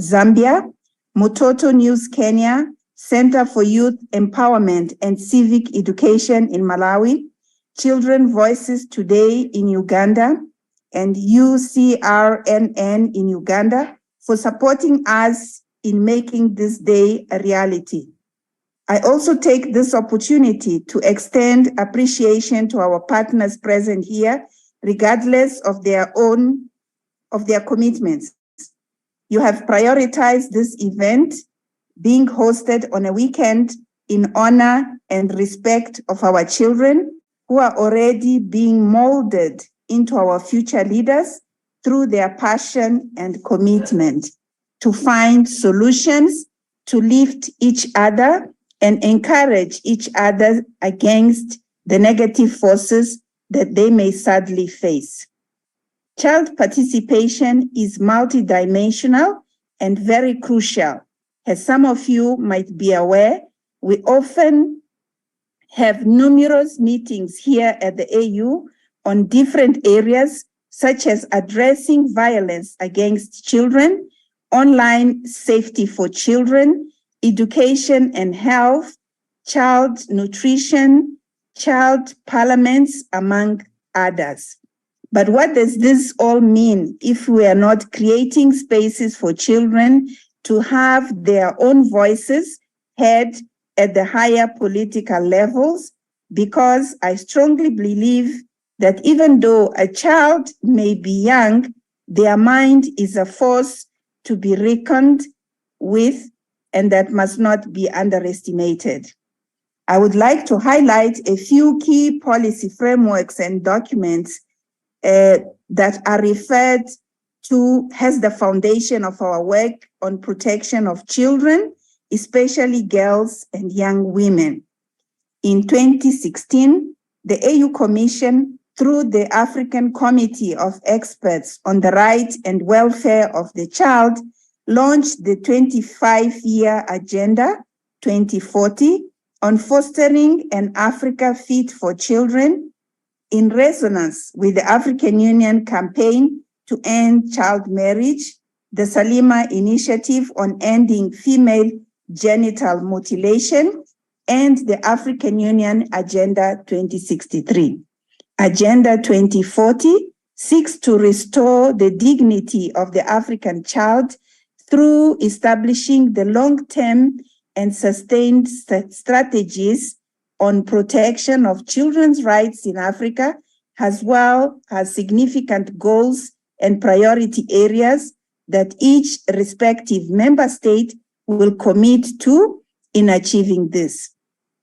Zambia, Mutoto News Kenya, Center for Youth Empowerment and Civic Education in Malawi, Children Voices Today in Uganda, and UCRNN in Uganda for supporting us in making this day a reality. I also take this opportunity to extend appreciation to our partners present here, regardless of their commitments. You have prioritized this event being hosted on a weekend in honor and respect of our children who are already being molded into our future leaders through their passion and commitment to find solutions, to lift each other and encourage each other against the negative forces that they may sadly face. Child participation is multidimensional and very crucial. As some of you might be aware, we often have numerous meetings here at the AU on different areas, such as addressing violence against children, online safety for children, education and health, child nutrition, child parliaments, among others. But what does this all mean if we are not creating spaces for children to have their own voices heard at the higher political levels? Because I strongly believe that even though a child may be young, their mind is a force to be reckoned with, and that must not be underestimated. I would like to highlight a few key policy frameworks and documents that are referred to as the foundation of our work on protection of children, especially girls and young women. In 2016, the AU Commission, through the African Committee of Experts on the Right and Welfare of the Child, launched the 25-year Agenda 2040 on fostering an Africa fit for children in resonance with the African Union campaign to end child marriage, the Salima Initiative on ending female genital mutilation, and the African Union Agenda 2063. Agenda 2040 seeks to restore the dignity of the African child through establishing the long-term and sustained strategies on protection of children's rights in Africa, as well as significant goals and priority areas that each respective member state will commit to in achieving this.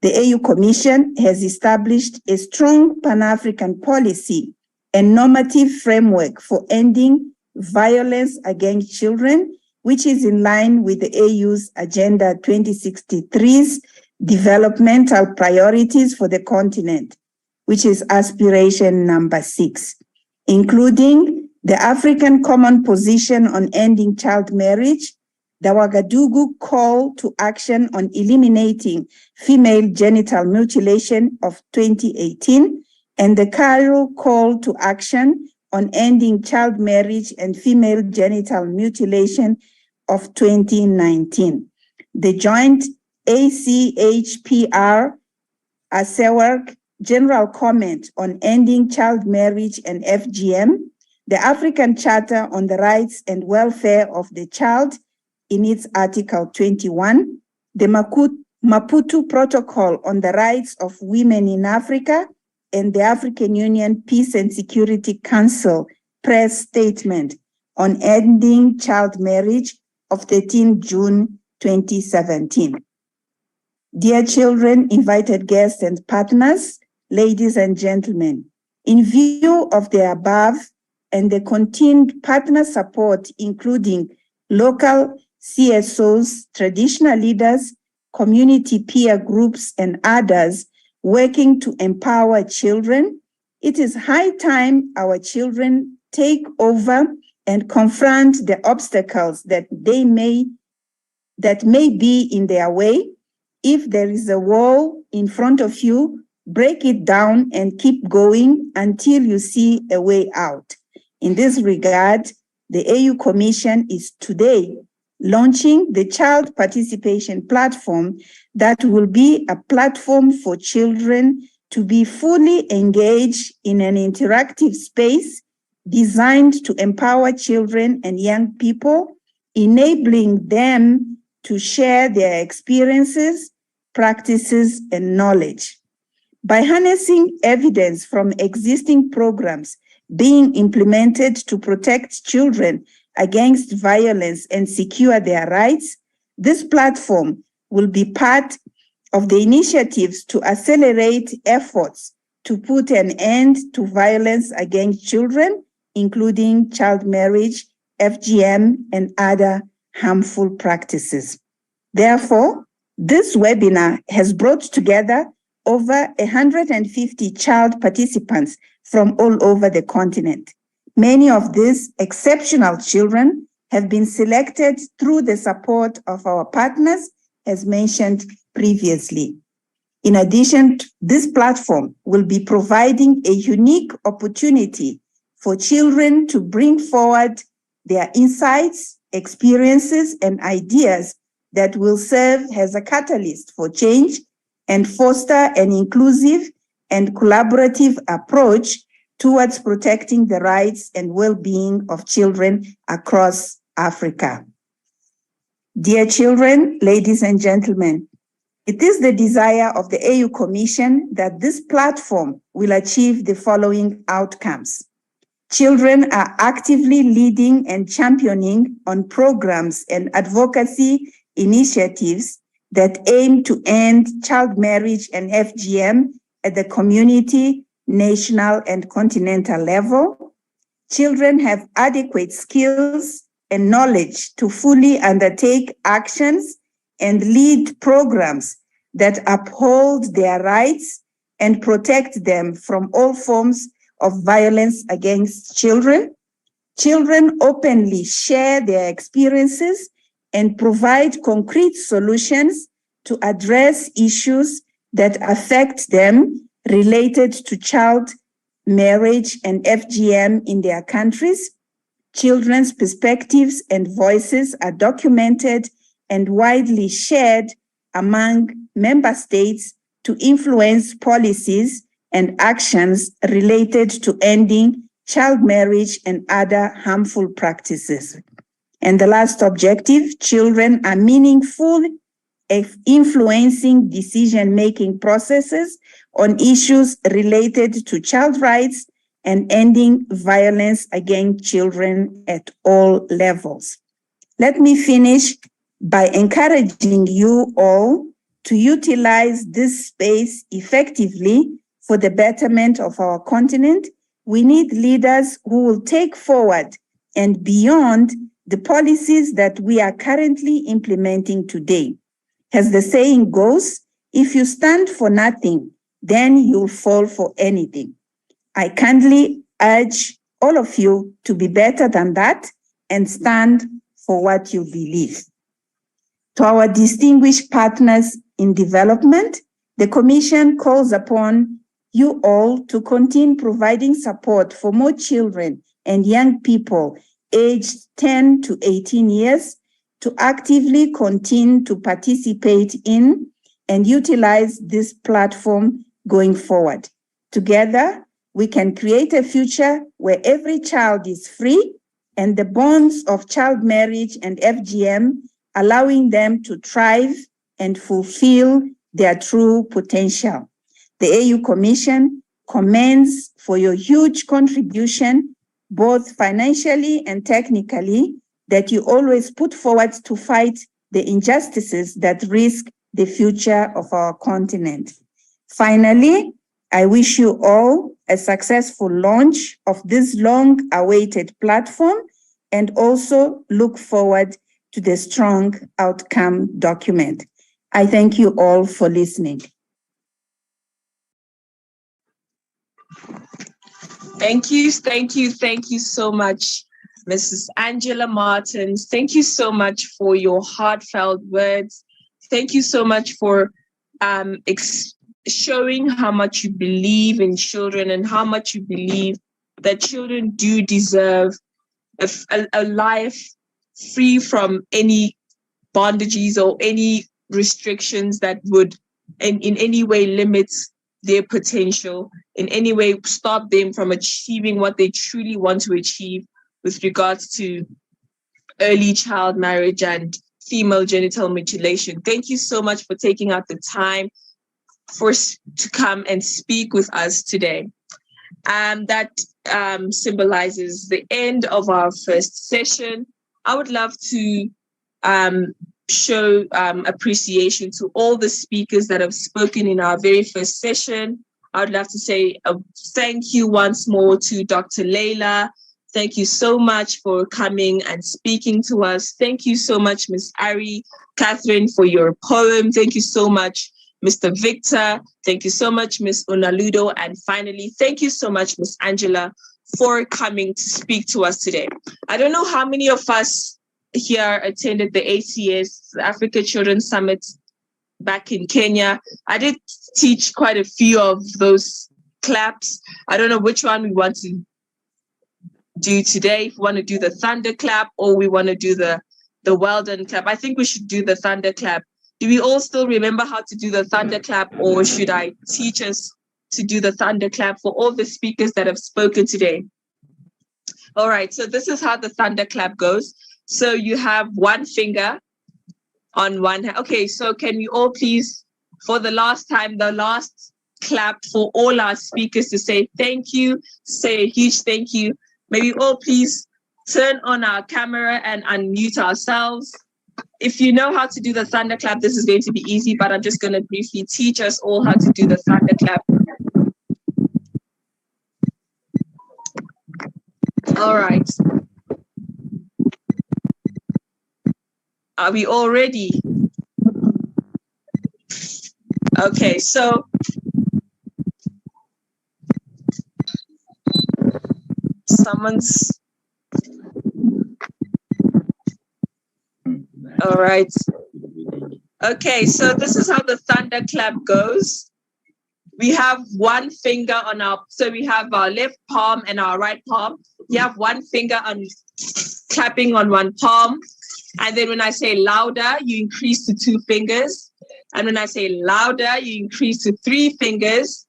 The AU Commission has established a strong Pan-African policy and normative framework for ending violence against children, which is in line with the AU's Agenda 2063's developmental priorities for the continent, which is aspiration number 6, including the African Common Position on Ending Child Marriage, the Ouagadougou Call to Action on Eliminating Female Genital Mutilation of 2018, and the Cairo Call to Action on Ending Child Marriage and Female Genital Mutilation of 2019. The joint ACHPR ASEWARC General Comment on Ending Child Marriage and FGM, the African Charter on the Rights and Welfare of the Child in its Article 21, the Maputo Protocol on the Rights of Women in Africa, and the African Union Peace and Security Council press statement on ending child marriage of 13 June 2017. Dear children, invited guests and partners, ladies and gentlemen, in view of the above and the continued partner support, including local CSOs, traditional leaders, community peer groups, and others working to empower children, it is high time our children take over and confront the obstacles that may be in their way. If there is a wall in front of you, break it down and keep going until you see a way out. In this regard, the AU Commission is today launching the Child Participation Platform that will be a platform for children to be fully engaged in an interactive space designed to empower children and young people, enabling them to share their experiences, practices, and knowledge. By harnessing evidence from existing programs being implemented to protect children against violence and secure their rights, this platform will be part of the initiatives to accelerate efforts to put an end to violence against children, including child marriage, FGM, and other harmful practices. Therefore, this webinar has brought together over 150 child participants from all over the continent. Many of these exceptional children have been selected through the support of our partners, as mentioned previously. In addition, this platform will be providing a unique opportunity for children to bring forward their insights, experiences, and ideas that will serve as a catalyst for change and foster an inclusive and collaborative approach towards protecting the rights and well-being of children across Africa. Dear children, ladies and gentlemen, it is the desire of the AU Commission that this platform will achieve the following outcomes. Children are actively leading and championing on programs and advocacy initiatives that aim to end child marriage and FGM at the community, national, and continental level. Children have adequate skills and knowledge to fully undertake actions and lead programs that uphold their rights and protect them from all forms of violence against children. Children openly share their experiences and provide concrete solutions to address issues that affect them related to child marriage and FGM in their countries. Children's perspectives and voices are documented and widely shared among member states to influence policies and actions related to ending child marriage and other harmful practices. And the last objective, children are meaningful, influencing decision-making processes on issues related to child rights and ending violence against children at all levels. Let me finish by encouraging you all to utilize this space effectively for the betterment of our continent. We need leaders who will take forward and beyond the policies that we are currently implementing today. As the saying goes, if you stand for nothing, then you'll fall for anything. I kindly urge all of you to be better than that and stand for what you believe. To our distinguished partners in development, the Commission calls upon you all to continue providing support for more children and young people aged 10 to 18 years to actively continue to participate in and utilize this platform going forward. Together, we can create a future where every child is free and the bonds of child marriage and FGM, allowing them to thrive and fulfill their true potential. The AU Commission commends for your huge contribution, both financially and technically, that you always put forward to fight the injustices that risk the future of our continent. Finally, I wish you all a successful launch of this long-awaited platform and also look forward to the strong outcome document. I thank you all for listening. Thank you so much, Mrs. Angela Martins. Thank you so much for your heartfelt words. Thank you so much for showing how much you believe in children and how much you believe that children do deserve a life free from any bondages or any restrictions that would in any way limit their potential, in any way stop them from achieving what they truly want to achieve with regards to early child marriage and female genital mutilation. Thank you so much for taking out the time to come and speak with us today. That symbolizes the end of our first session. I would love to show appreciation to all the speakers that have spoken in our very first session. I would love to say a thank you once more to Dr. Leila. Thank you so much for coming and speaking to us. Thank you so much, Ms. Ari Catherine, for your poem. Thank you so much, Mr. Victor. Thank you so much, Ms. Unaludo. And finally, thank you so much, Ms. Angela, for coming to speak to us today. I don't know how many of us here attended the ACS, Africa Children's Summit, back in Kenya. I did teach quite a few of those claps. I don't know which one we want to do today. If we want to do the thunder clap or we want to do the well done clap. I think we should do the thunder clap. Do we all still remember how to do the thunder clap, or should I teach us to do the thunder clap for all the speakers that have spoken today? All right, so this is how the thunder clap goes. So you have one finger on one hand. Okay, so can we all please, for the last time, the last clap for all our speakers to say thank you, say a huge thank you. May we all please turn on our camera and unmute ourselves. If you know how to do the thunder clap, this is going to be easy, but I'm just going to briefly teach us all how to do the thunder clap. All right. Are we all ready? Okay, so someone's... All right. Okay, so this is how the thunderclap goes. We have one finger on so we have our left palm and our right palm. You have one finger on clapping on one palm. And then when I say louder, you increase to 2 fingers. And when I say louder, you increase to 3 fingers.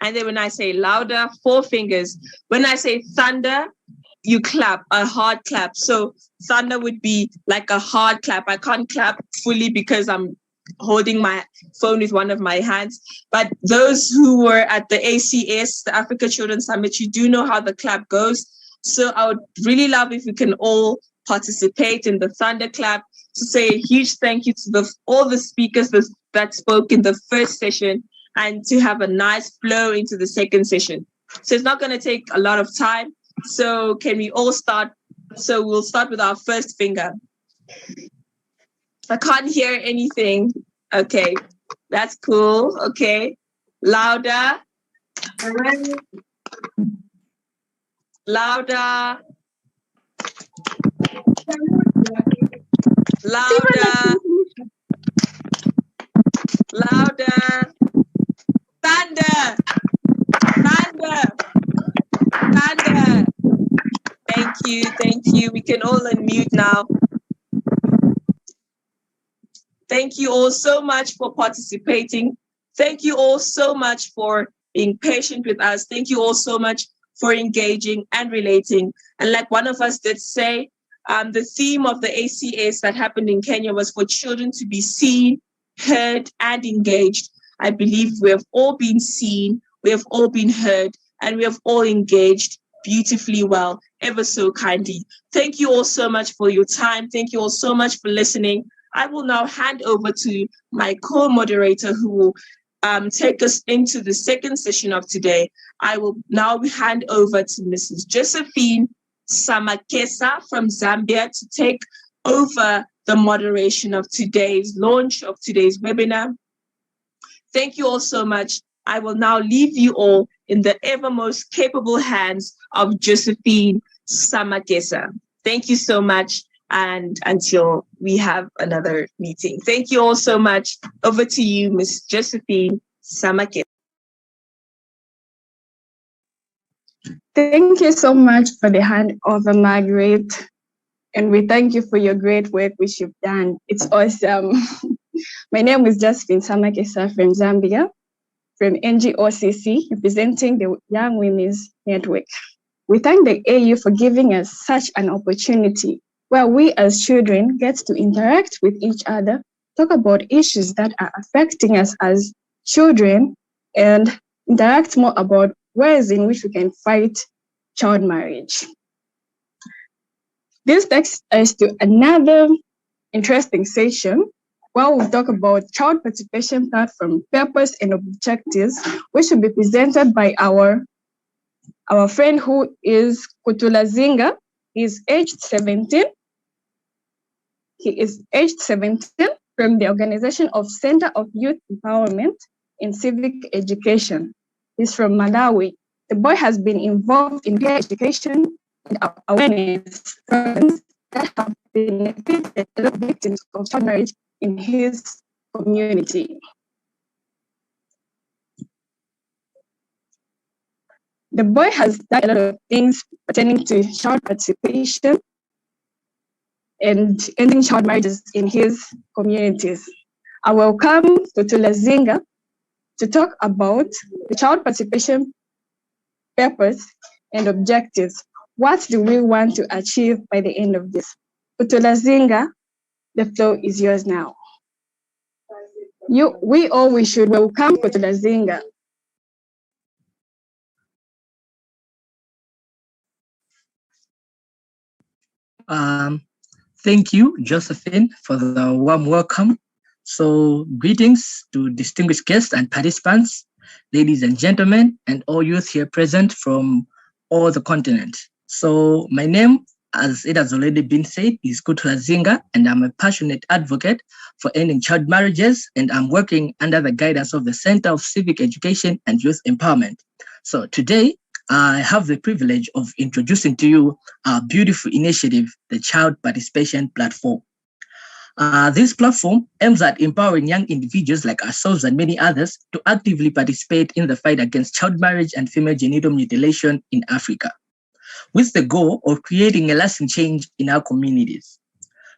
And then when I say louder, 4 fingers. When I say thunder, you clap, a hard clap. So thunder would be like a hard clap. I can't clap fully because I'm holding my phone with one of my hands. But those who were at the ACS, the Africa Children's Summit, you do know how the clap goes. So I would really love if we can all participate in the thunder clap, to say a huge thank you to all the speakers that spoke in the first session, and to have a nice flow into the second session. So it's not going to take a lot of time. So can we all start? So we'll start with our first finger. I can't hear anything. Okay, that's cool. Okay, louder. Louder. Louder. Louder. Thunder. Thunder. Thunder. Thank you. Thank you. We can all unmute now. Thank you all so much for participating. Thank you all so much for being patient with us. Thank you all so much for engaging and relating. And like one of us did say, the theme of the ACS that happened in Kenya was for children to be seen, heard, and engaged. I believe we have all been seen, we have all been heard, and we have all engaged beautifully well, ever so kindly. Thank you all so much for your time. Thank you all so much for listening. I will now hand over to my co-moderator who will take us into the second session of today. I will now hand over to Mrs. Josephine Samakesa from Zambia to take over the moderation of today's launch of today's webinar. Thank you all so much. I will now leave you all in the ever most capable hands of Josephine Samakesa. Thank you so much, and until we have another meeting. Thank you all so much. Over to you, Ms. Josephine Samakesa. Thank you so much for the handover, Margaret. And we thank you for your great work which you've done. It's awesome. My name is Josephine Samakesa from Zambia, from NGOCC, representing the Young Women's Network. We thank the AU for giving us such an opportunity where we as children get to interact with each other, talk about issues that are affecting us as children, and interact more about ways in which we can fight child marriage. This takes us to another interesting session where we'll talk about child participation platform, purpose and objectives, which will be presented by our friend who is Kutulazinga. He's aged 17. He is aged 17 from the organization of Center of Youth Empowerment in Civic Education. He's from Malawi. The boy has been involved in peer education and awareness programs that have benefited a lot of victims of child marriage in his community. The boy has done a lot of things pertaining to child participation and ending child marriages in his communities. I welcome Kutulazinga to talk about the child participation purpose and objectives. What do we want to achieve by the end of this? Kutulazinga, the floor is yours now. We should welcome Kutulazinga. Thank you, Josephine, for the warm welcome. So greetings to distinguished guests and participants, ladies and gentlemen, and all youth here present from all the continents. So my name, as it has already been said, is Kutulazinga, and I'm a passionate advocate for ending child marriages, and I'm working under the guidance of the Center of Civic Education and Youth Empowerment. So today, I have the privilege of introducing to you our beautiful initiative, the Child Participation Platform. This platform aims at empowering young individuals like ourselves and many others to actively participate in the fight against child marriage and female genital mutilation in Africa, with the goal of creating a lasting change in our communities.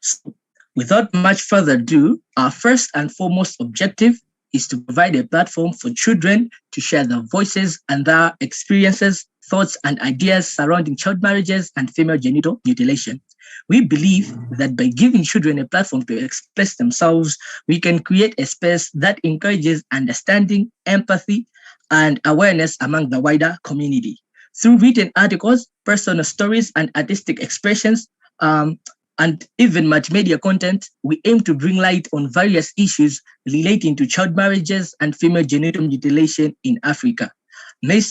So, without much further ado, our first and foremost objective is to provide a platform for children to share their voices and their experiences, thoughts, and ideas surrounding child marriages and female genital mutilation. We believe that by giving children a platform to express themselves, we can create a space that encourages understanding, empathy, and awareness among the wider community. Through written articles, personal stories, and artistic expressions, and even multimedia content, we aim to bring light on various issues relating to child marriages and female genital mutilation in Africa,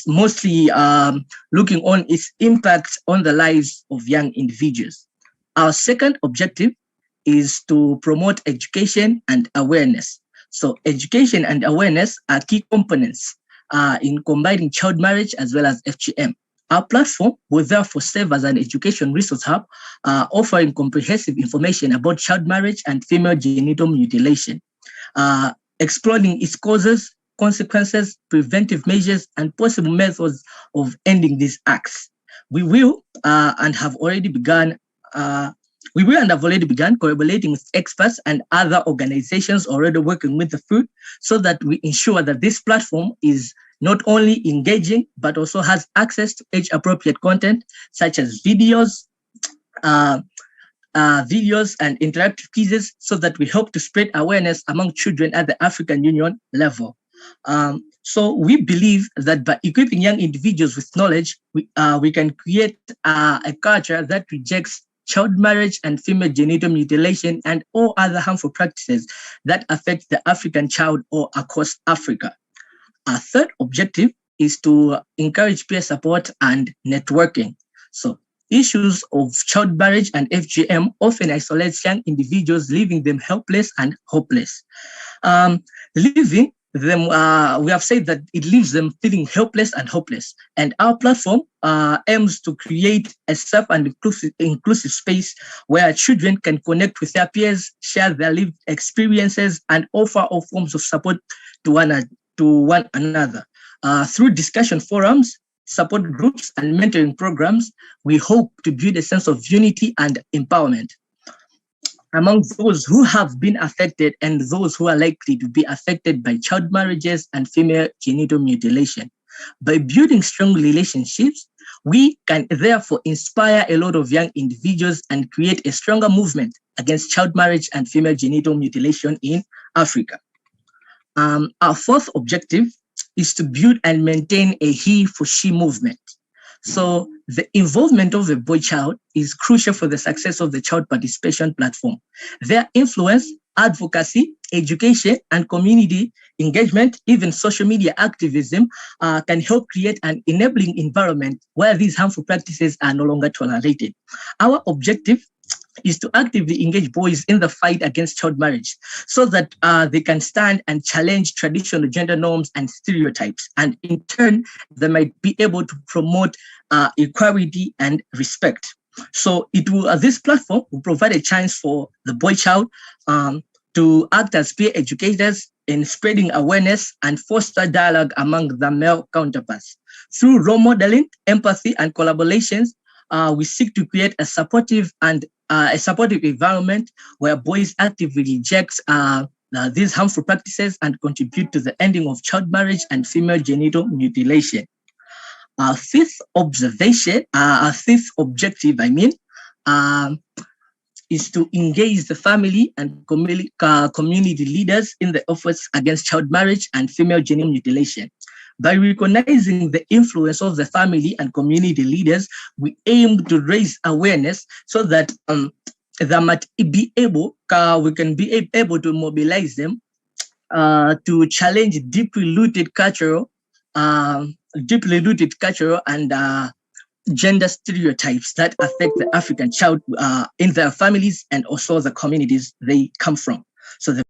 mostly looking on its impact on the lives of young individuals. Our second objective is to promote education and awareness. So education and awareness are key components in combating child marriage as well as FGM. Our platform will therefore serve as an education resource hub, offering comprehensive information about child marriage and female genital mutilation, exploring its causes, consequences, preventive measures, and possible methods of ending these acts. We will and have already begun collaborating with experts and other organizations already working with the food, so that we ensure that this platform is not only engaging, but also has access to age-appropriate content, such as videos and interactive quizzes, so that we help to spread awareness among children at the African Union level. So we believe that by equipping young individuals with knowledge, we can create a culture that rejects child marriage and female genital mutilation and all other harmful practices that affect the African child or across Africa. Our third objective is to encourage peer support and networking. So issues of child marriage and FGM often isolates young individuals, leaving them helpless and hopeless. We have said that it leaves them feeling helpless and hopeless. And our platform aims to create a safe and inclusive space where children can connect with their peers, share their lived experiences, and offer all forms of support to one another. Through discussion forums, support groups, and mentoring programs, we hope to build a sense of unity and empowerment among those who have been affected and those who are likely to be affected by child marriages and female genital mutilation. By building strong relationships, we can therefore inspire a lot of young individuals and create a stronger movement against child marriage and female genital mutilation in Africa. Our fourth objective is to build and maintain a he for she movement. So the involvement of a boy child is crucial for the success of the child participation platform. Their influence, advocacy, education, and community engagement, even social media activism, can help create an enabling environment where these harmful practices are no longer tolerated. Our objective is to actively engage boys in the fight against child marriage so that they can stand and challenge traditional gender norms and stereotypes. And in turn, they might be able to promote equality and respect. So this platform will provide a chance for the boy child to act as peer educators in spreading awareness and foster dialogue among the male counterparts. Through role modeling, empathy, and collaborations, we seek to create a supportive environment where boys actively reject these harmful practices and contribute to the ending of child marriage and female genital mutilation. Our fifth objective, is to engage the family and community leaders in the efforts against child marriage and female genital mutilation. By recognizing the influence of the family and community leaders, we aim to raise awareness so that we can be able to mobilize them to challenge deeply rooted cultural and gender stereotypes that affect the African child in their families and also the communities they come from. So the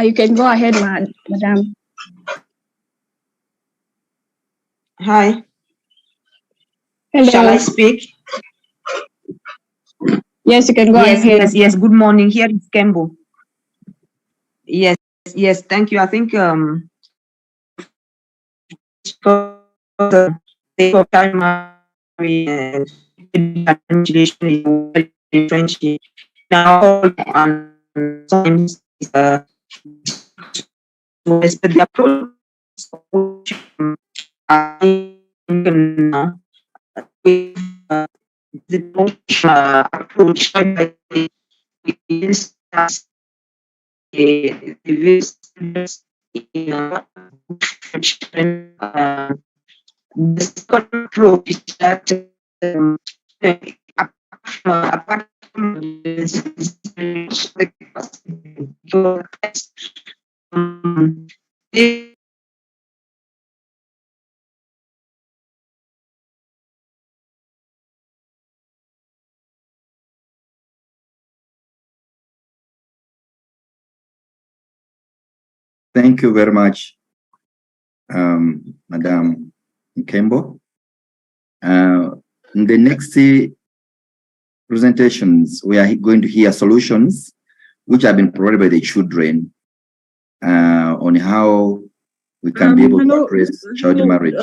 You can go ahead, madam. Hi. Hello. Shall I speak? Yes, you can go ahead. Yes. Good morning. Here is Kembo. Yes. Thank you. I think the primary mutilation is well entrenched now, and sometimes to expect the approach with the approach is the second approach is that apart from Thank you very much, Madam Nkembo. In the next presentations, we are going to hear solutions which have been provided by the children on how we can be able to address child marriage.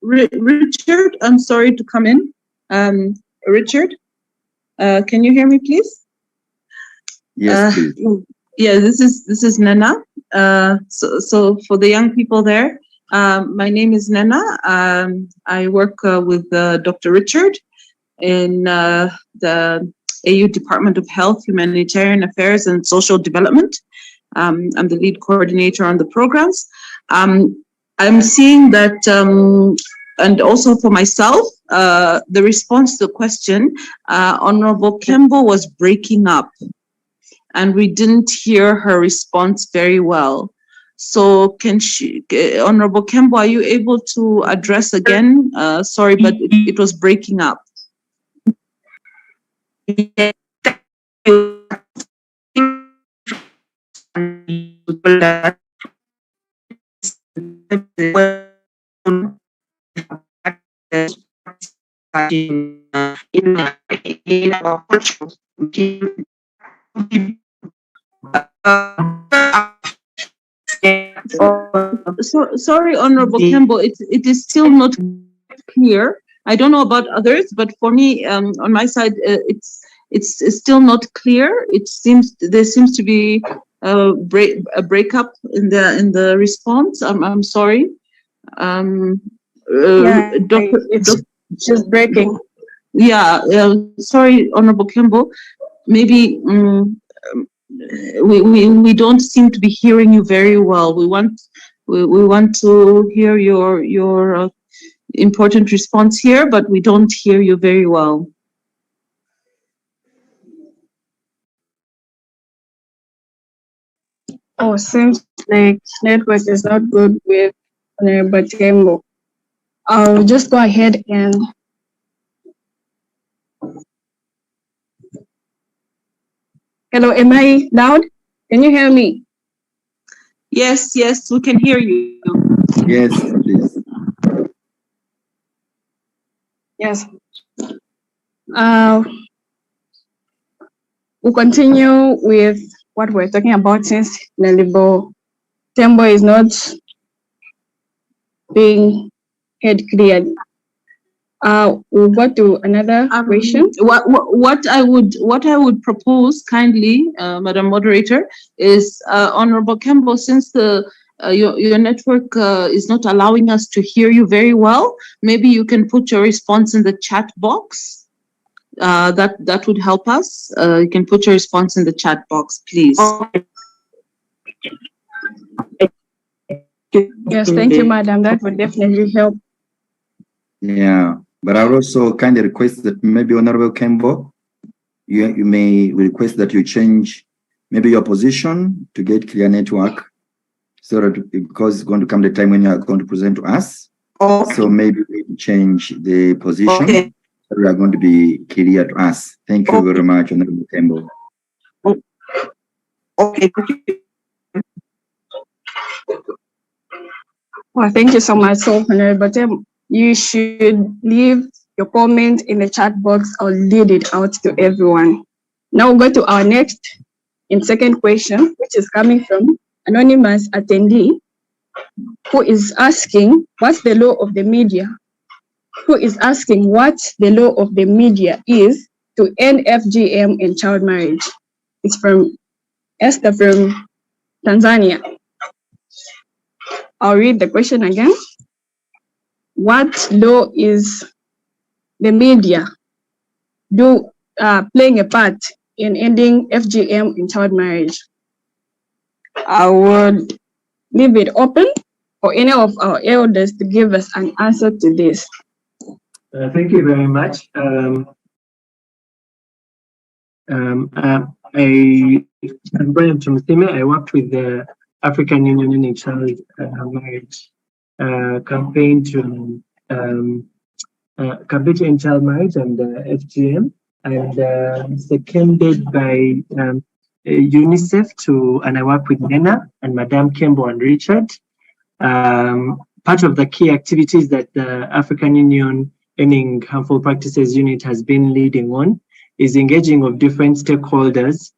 Richard, I'm sorry to come in. Richard, can you hear me, please? Yes, please. Yeah, this is Nana. So for the young people there, my name is Nana. I work with Dr. Richard in the AU Department of Health, Humanitarian Affairs and Social Development. I'm the lead coordinator on the programs. I'm seeing that, and also for myself, the response to the question, Honorable Kembo was breaking up, and we didn't hear her response very well. So can she, Honorable Kembo, are you able to address again? Sorry, but it was breaking up. In our culture, So sorry, Honorable Kembo, it is still not clear. I don't know about others, but for me, on my side, it's still not clear. It seems there seems to be a breakup in the response. I'm sorry. It's just breaking. Yeah, sorry, Honorable Kembo. Maybe we don't seem to be hearing you very well. We want to hear your important response here, but we don't hear you very well. Oh, seems like network is not good with Batembo. I'll just go ahead and hello, am I loud? Can you hear me? Yes, we can hear you. Yes, please. Yes. We'll continue with what we're talking about since Nalibo Tembo is not being heard clearly. We'll go to another question. What I would propose kindly, Madam Moderator, is Honorable Kembo, since your network is not allowing us to hear you very well, maybe you can put your response in the chat box. That would help us. You can put your response in the chat box, please. Yes, thank you, Madam. That would definitely help. Yeah, but I would also kindly request that maybe Honorable Kembo, you may request that you change maybe your position to get clear network, so that because it's going to come the time when you are going to present to us. Okay. So maybe we change the position. Okay. So we are going to be clear to us. Thank you very much, Honorable Kembo. Okay, thank you. Well, thank you so much. So, Honorable Tem, you should leave your comment in the chat box. I'll read it out to everyone. Now we'll go to our next and second question, which is coming from anonymous attendee, who is asking, what's the law of the media? Who is asking what the law of the media is to end FGM and child marriage? It's from Esther from Tanzania. I'll read the question again. What law is the media playing a part in ending FGM and child marriage? I would leave it open for any of our elders to give us an answer to this. Thank you very much. I'm Brian Tumusime. I worked with the African Union in Child Marriage campaign to end child marriage and FGM, and seconded by UNICEF and I work with Nena and Madame Kembo and Richard. Part of the key activities that the African Union Ending Harmful Practices Unit has been leading on is engaging of different stakeholders,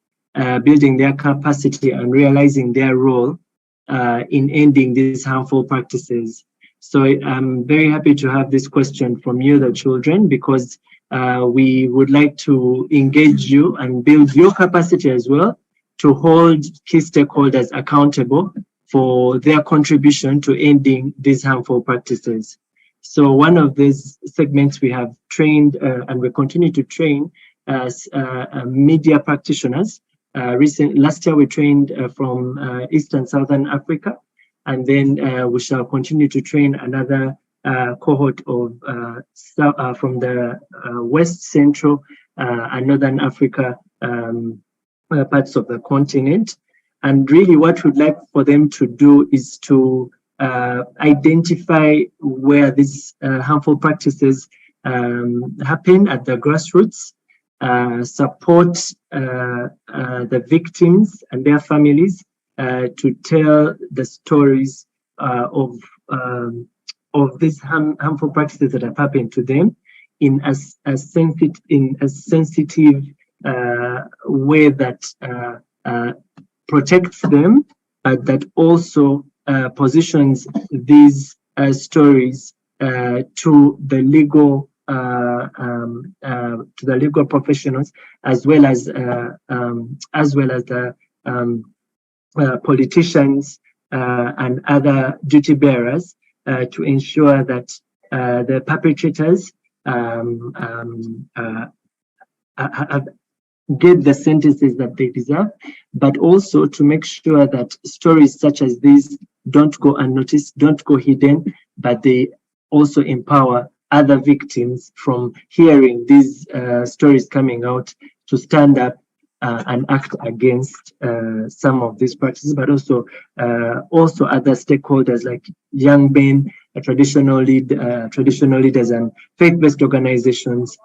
building their capacity and realizing their role in ending these harmful practices. So I'm very happy to have this question from you, the children, because we would like to engage you and build your capacity as well to hold key stakeholders accountable for their contribution to ending these harmful practices. So one of these segments we have trained and we continue to train as media practitioners. Last year we trained from East and Southern Africa, and then we shall continue to train another cohort of from the West Central and Northern Africa parts of the continent. And really what we'd like for them to do is to identify where these harmful practices happen at the grassroots, support the victims and their families to tell the stories of these harmful practices that have happened to them in a sensitive way that protects them, but that also positions these stories to the legal professionals, as well as the politicians and other duty bearers to ensure that the perpetrators get the sentences that they deserve, but also to make sure that stories such as these don't go unnoticed, don't go hidden, but they also empower other victims from hearing these stories coming out to stand up and act against some of these practices, but also other stakeholders like young men, traditional leaders and faith-based organizations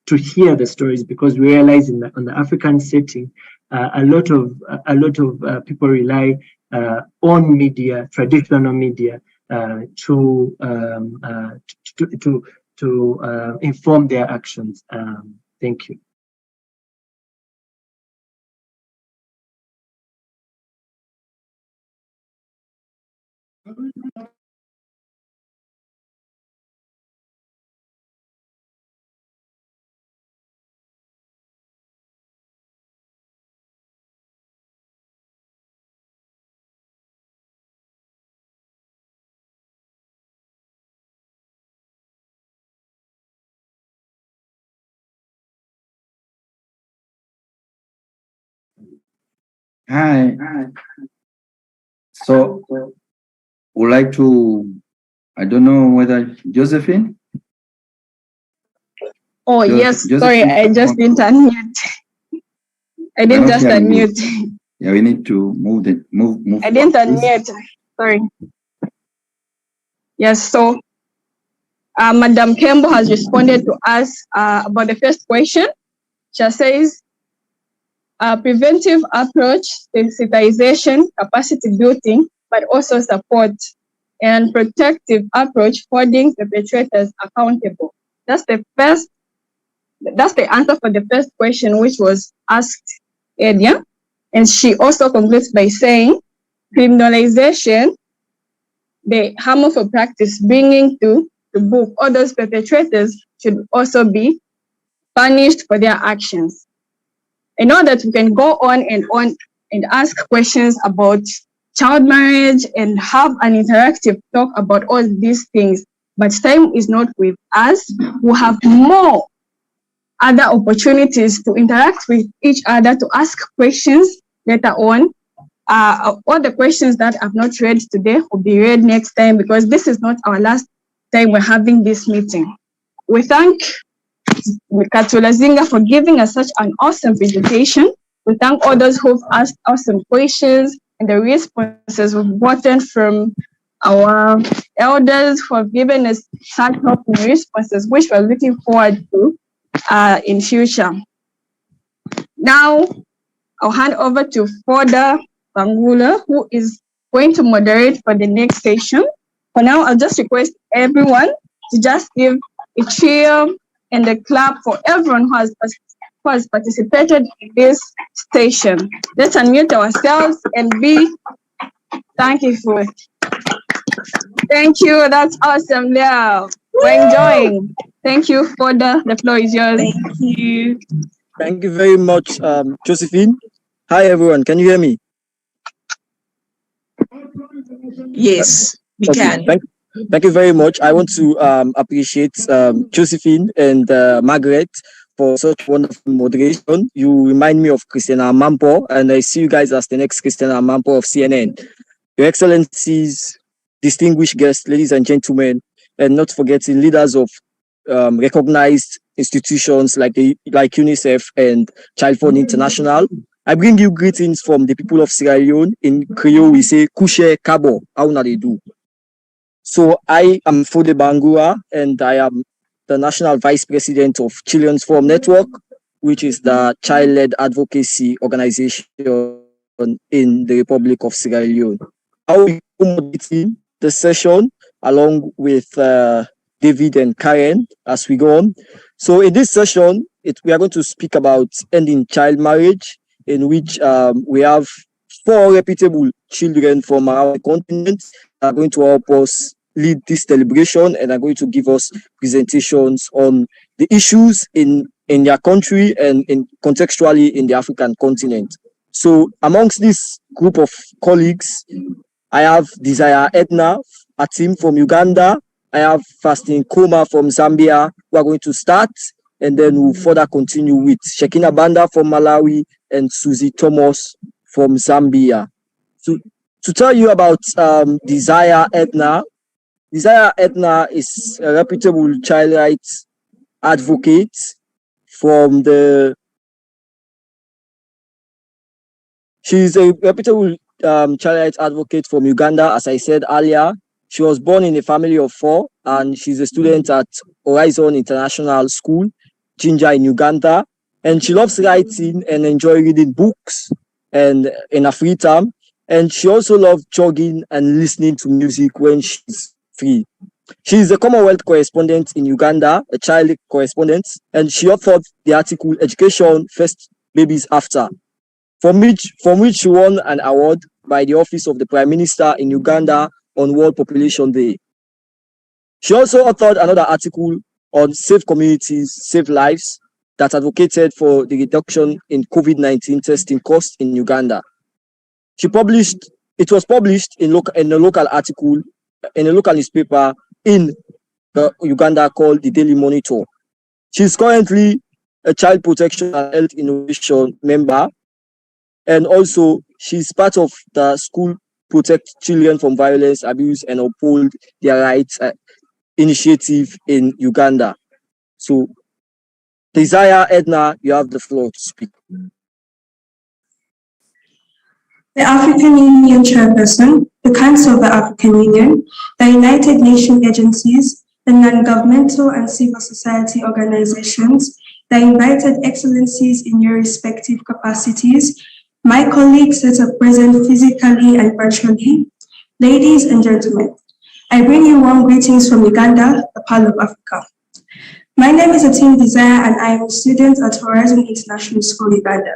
to hear the stories, because we realize on the African setting, a lot of people rely on media, traditional media, to inform their actions. Thank you. Hi. So, would like to, I don't know whether Josephine? Oh, yes, sorry, I just didn't unmute. I didn't just unmute. Yeah, we need to move. I didn't unmute, sorry. Yes, so Madam Kembo has responded to us about the first question. She says, preventive approach, sensitization, capacity building, but also support, and protective approach, holding perpetrators accountable. That's the answer for the first question, which was asked earlier. And she also concludes by saying, criminalization, the harmful practice, bringing to book all those perpetrators should also be punished for their actions. I know that we can go on and ask questions about child marriage and have an interactive talk about all these things, but time is not with us. We have more other opportunities to interact with each other, to ask questions later on. All the questions that I've not read today will be read next time, because this is not our last time we're having this meeting. We thank Katula Zinga for giving us such an awesome presentation. We thank all those who've asked awesome questions and the responses we've gotten from our elders who have given us such helpful responses, which we're looking forward to in future. Now, I'll hand over to Foda Bangula, who is going to moderate for the next session. For now, I'll just request everyone to just give a cheer and a clap for everyone who has participated in this session. Let's unmute ourselves and be thankful. Thank you. That's awesome, Leo. We're enjoying. Thank you, Foda. The floor is yours. Thank you. Thank you very much, Josephine. Hi, everyone. Can you hear me? Yes, we can. Thank you very much. I want to appreciate Josephine and Margaret for such wonderful moderation. You remind me of Christina Mampo, and I see you guys as the next Christina Mampo of CNN. Your Excellencies, distinguished guests, ladies and gentlemen, and not forgetting leaders of recognized institutions like UNICEF and Child Fund International. I bring you greetings from the people of Sierra Leone. In Creole, we say Kushe Kabo. How na they do? So I am Fode Bangura, and I am the National Vice President of Children's Forum Network, which is the child-led advocacy organization in the Republic of Sierra Leone. I will be moderating the session along with David and Karen as we go on. So in this session, we are going to speak about ending child marriage, in which we have 4 reputable children from our continent that are going to help us lead this deliberation and are going to give us presentations on the issues in their country and contextually in the African continent. So amongst this group of colleagues, I have Desire Edna Atim from Uganda. I have Fasting Koma from Zambia, who are going to start, and then we'll further continue with Shekina Banda from Malawi and Susie Thomas from Zambia. So to tell you about Desire Edna is a reputable child rights advocate from she's a reputable child rights advocate from Uganda, as I said earlier. She was born in a family of 4, and she's a student at Horizon International School, Jinja in Uganda. And she loves writing and enjoy reading books and in her free time. And she also loves jogging and listening to music when she's free. She is a Commonwealth correspondent in Uganda, a child correspondent, and she authored the article Education First, Babies After, from which she won an award by the Office of the Prime Minister in Uganda on World Population Day. She also authored another article on Safe Communities, Save Lives, that advocated for the reduction in COVID-19 testing costs in Uganda. It was published in a local article, in a local newspaper in Uganda called the Daily Monitor. She's currently a Child Protection and Health Innovation member, and also she's part of the School Protect Children from Violence, Abuse, and Uphold Their Rights initiative in Uganda. So, Desire Edna, you have the floor to speak. The African Union Chairperson, the Council of the African Union, the United Nations agencies, the non-governmental and civil society organizations, the invited excellencies in your respective capacities, my colleagues that are present physically and virtually, ladies and gentlemen, I bring you warm greetings from Uganda, the Pearl of Africa. My name is Atim Desire and I am a student at Horizon International School, Uganda.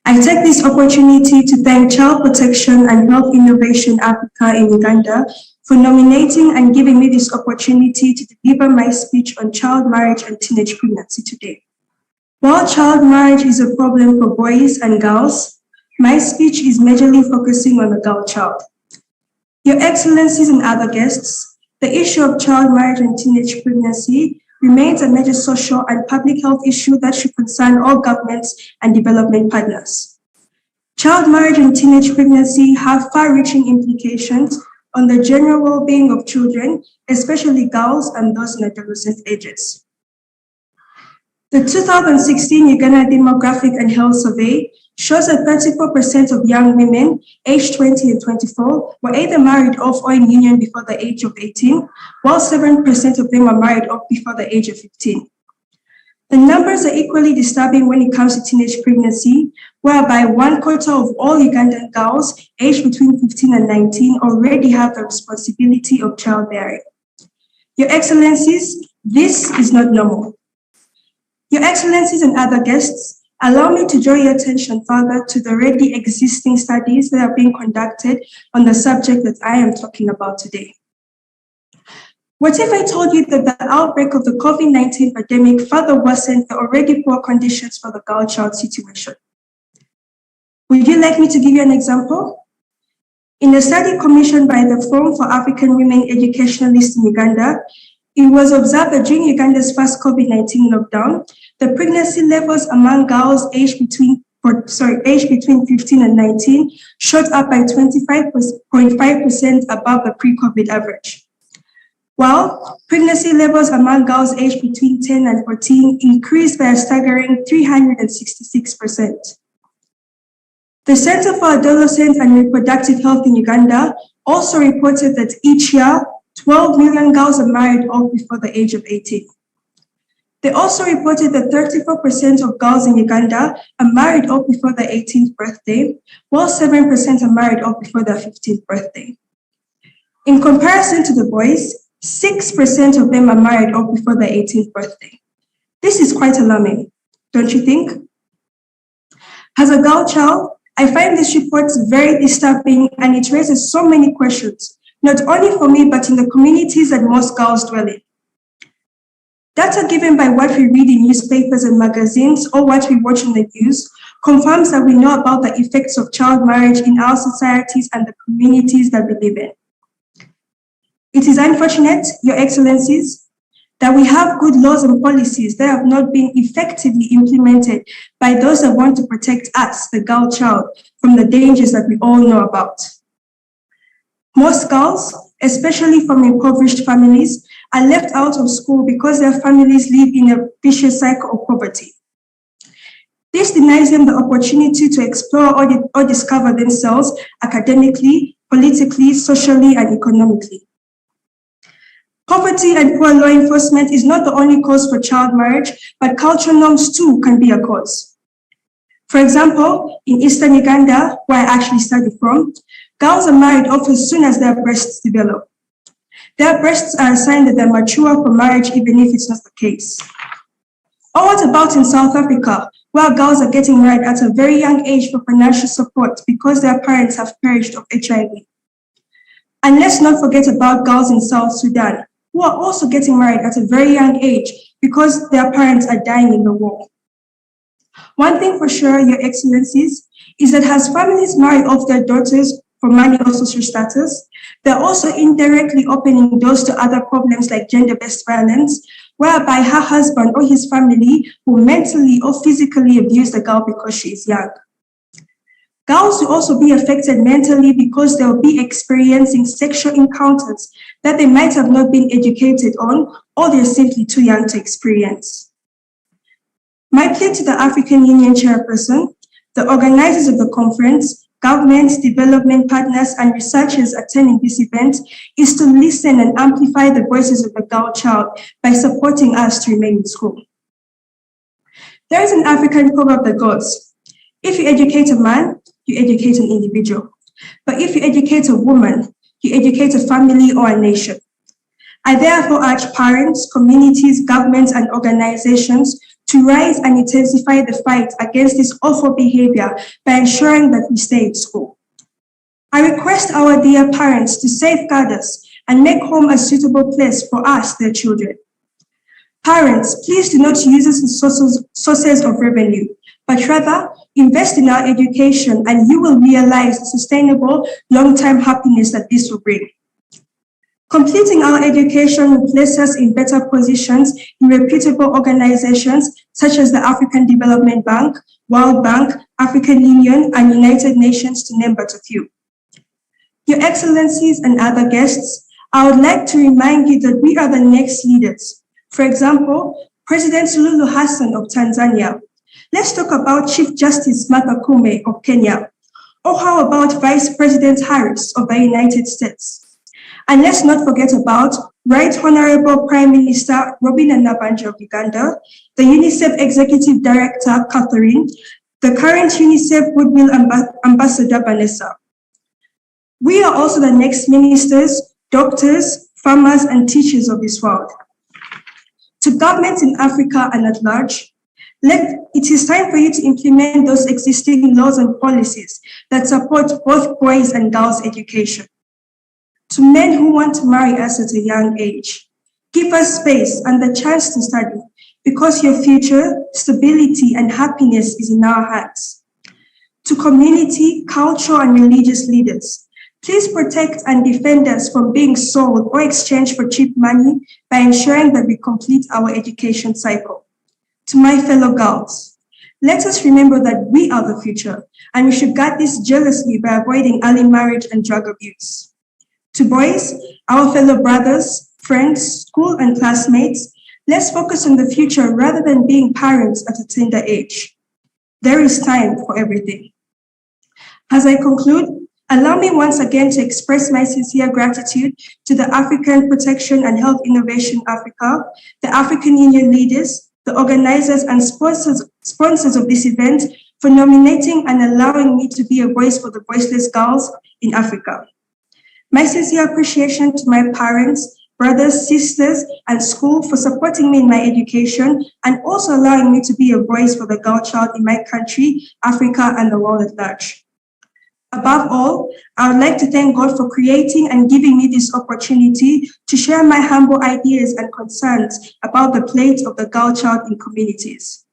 I take this opportunity to thank Child Protection and Health Innovation Africa in Uganda for nominating and giving me this opportunity to deliver my speech on child marriage and teenage pregnancy today. While child marriage is a problem for boys and girls, my speech is majorly focusing on the girl child. Your Excellencies and other guests, the issue of child marriage and teenage pregnancy remains a major social and public health issue that should concern all governments and development partners. Child marriage and teenage pregnancy have far-reaching implications on the general well-being of children, especially girls and those in adolescent ages. The 2016 Uganda Demographic and Health Survey shows that 34% of young women aged 20 and 24 were either married off or in union before the age of 18, while 7% of them are married off before the age of 15. The numbers are equally disturbing when it comes to teenage pregnancy, whereby 1/4 of all Ugandan girls aged between 15 and 19 already have the responsibility of childbearing. Your Excellencies, this is not normal. Your Excellencies and other guests, allow me to draw your attention further to the already existing studies that are being conducted on the subject that I am talking about today. What if I told you that the outbreak of the COVID-19 pandemic further worsened the already poor conditions for the girl child situation? Would you like me to give you an example? In a study commissioned by the Forum for African Women Educationalists in Uganda, it was observed that during Uganda's first COVID-19 lockdown, the pregnancy levels among girls aged between 15 and 19 shot up by 25.5% above the pre-COVID average. While pregnancy levels among girls aged between 10 and 14 increased by a staggering 366%. The Center for Adolescent and Reproductive Health in Uganda also reported that each year, 12 million girls are married off before the age of 18. They also reported that 34% of girls in Uganda are married off before their 18th birthday, while 7% are married off before their 15th birthday. In comparison to the boys, 6% of them are married off before their 18th birthday. This is quite alarming, don't you think? As a girl child, I find these reports very disturbing and it raises so many questions, not only for me, but in the communities that most girls dwell in. Data given by what we read in newspapers and magazines or what we watch on the news confirms that we know about the effects of child marriage in our societies and the communities that we live in. It is unfortunate, Your Excellencies, that we have good laws and policies that have not been effectively implemented by those that want to protect us, the girl child, from the dangers that we all know about. Most girls, especially from impoverished families, are left out of school because their families live in a vicious cycle of poverty. This denies them the opportunity to explore or discover themselves academically, politically, socially, and economically. Poverty and poor law enforcement is not the only cause for child marriage, but cultural norms too can be a cause. For example, in Eastern Uganda, where I actually studied from, girls are married off as soon as their breasts develop. Their breasts are a sign that they're mature for marriage, even if it's not the case. Or what about in South Africa, where girls are getting married at a very young age for financial support because their parents have perished of HIV? And let's not forget about girls in South Sudan, who are also getting married at a very young age because their parents are dying in the war. One thing for sure, Your Excellencies, is that as families marry off their daughters for money or social status, they're also indirectly opening doors to other problems like gender-based violence, whereby her husband or his family will mentally or physically abuse the girl because she is young. Girls will also be affected mentally because they'll be experiencing sexual encounters that they might have not been educated on, or they're simply too young to experience. My plea to the African Union Chairperson, the organizers of the conference, governments, development partners, and researchers attending this event is to listen and amplify the voices of the girl child by supporting us to remain in school. There is an African proverb that goes, if you educate a man, you educate an individual. But if you educate a woman, you educate a family or a nation. I therefore urge parents, communities, governments, and organizations to rise and intensify the fight against this awful behavior by ensuring that we stay in school. I request our dear parents to safeguard us and make home a suitable place for us, their children. Parents, please do not use us as sources of revenue, but rather invest in our education and you will realize the sustainable long-term happiness that this will bring. Completing our education will place us in better positions in reputable organizations such as the African Development Bank, World Bank, African Union, and United Nations, to name but a few. Your Excellencies and other guests, I would like to remind you that we are the next leaders. For example, President Suluhu Hassan of Tanzania. Let's talk about Chief Justice Martha Koome of Kenya. Or how about Vice President Harris of the United States? And let's not forget about Right Honorable Prime Minister Robin Nabanja of Uganda, the UNICEF Executive Director Catherine, the current UNICEF Goodwill Ambassador Vanessa. We are also the next ministers, doctors, farmers, and teachers of this world. To governments in Africa and at large, it is time for you to implement those existing laws and policies that support both boys and girls' education. To men who want to marry us at a young age, give us space and the chance to study, because your future, stability, and happiness is in our hands. To community, cultural, and religious leaders, please protect and defend us from being sold or exchanged for cheap money by ensuring that we complete our education cycle. To my fellow girls, let us remember that we are the future, and we should guard this jealously by avoiding early marriage and drug abuse. To boys, our fellow brothers, friends, school and classmates, let's focus on the future rather than being parents at a tender age. There is time for everything. As I conclude, allow me once again to express my sincere gratitude to the African Protection and Health Innovation Africa, the African Union leaders, the organizers and sponsors of this event for nominating and allowing me to be a voice for the voiceless girls in Africa. My sincere appreciation to my parents, brothers, sisters, and school for supporting me in my education and also allowing me to be a voice for the girl child in my country, Africa, and the world at large. Above all, I would like to thank God for creating and giving me this opportunity to share my humble ideas and concerns about the plight of the girl child in communities.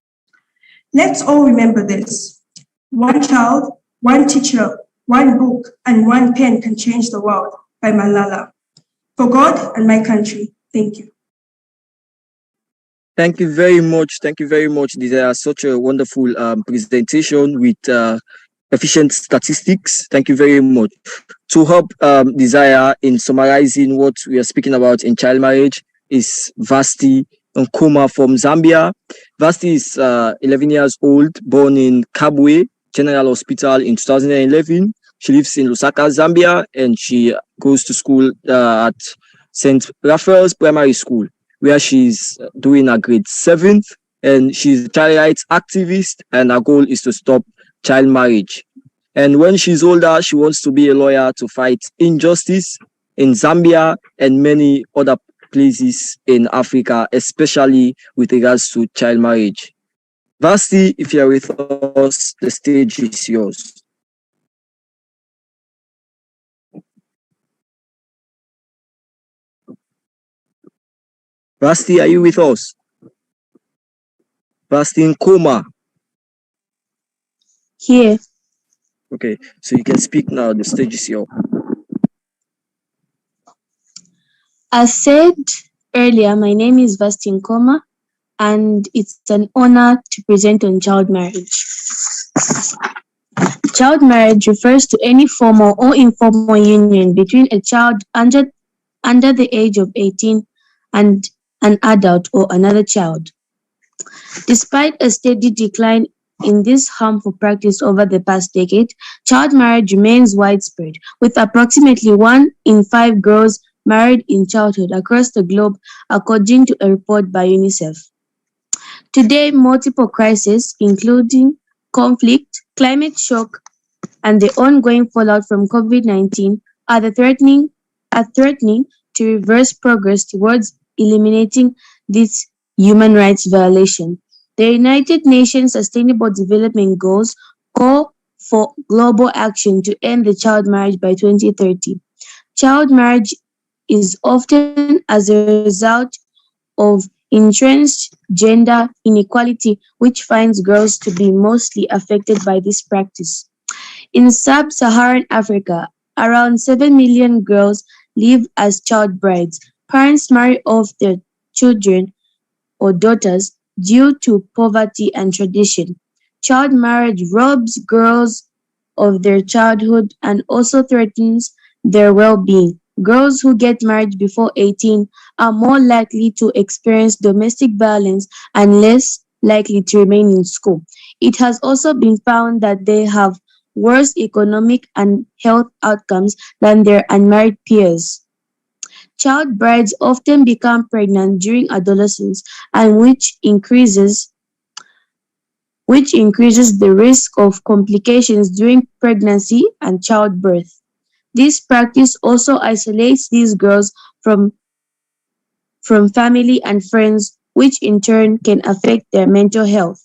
Let's all remember this. One child, one teacher, one book, and one pen can change the world, by Malala. For God and my country, thank you. Thank you very much. Thank you very much. These are such a wonderful presentation with efficient statistics. Thank you very much. To help Desire in summarizing what we are speaking about in child marriage is Vasti Nkoma from Zambia. Vasti is 11 years old, born in Kabwe General Hospital in 2011. She lives in Lusaka, Zambia, and she goes to school at St. Raphael's Primary School, where she's doing her grade 7th, and she's a child rights activist, and her goal is to stop child marriage. And when she's older, she wants to be a lawyer to fight injustice in Zambia and many other places in Africa, especially with regards to child marriage. Vasti, if you're with us, the stage is yours. Vasti, are you with us? Vasti Nkoma. Here. Okay, so you can speak now. The stage is yours. As said earlier, my name is Vasti Nkoma, and it's an honor to present on child marriage. Child marriage refers to any formal or informal union between a child under the age of 18 and an adult or another child. Despite a steady decline in this harmful practice over the past decade, child marriage remains widespread, with approximately 1 in 5 girls married in childhood across the globe, according to a report by UNICEF. Today, multiple crises, including conflict, climate shock, and the ongoing fallout from COVID-19, are threatening to reverse progress towards eliminating this human rights violation. The United Nations Sustainable Development Goals call for global action to end the child marriage by 2030. Child marriage is often as a result of entrenched gender inequality, which finds girls to be mostly affected by this practice. In sub-Saharan Africa, around 7 million girls live as child brides. Parents marry off their children or daughters due to poverty and tradition. Child marriage robs girls of their childhood and also threatens their well-being. Girls who get married before 18 are more likely to experience domestic violence and less likely to remain in school. It has also been found that they have worse economic and health outcomes than their unmarried peers. Child brides often become pregnant during adolescence, and which increases the risk of complications during pregnancy and childbirth. This practice also isolates these girls from family and friends, which in turn can affect their mental health.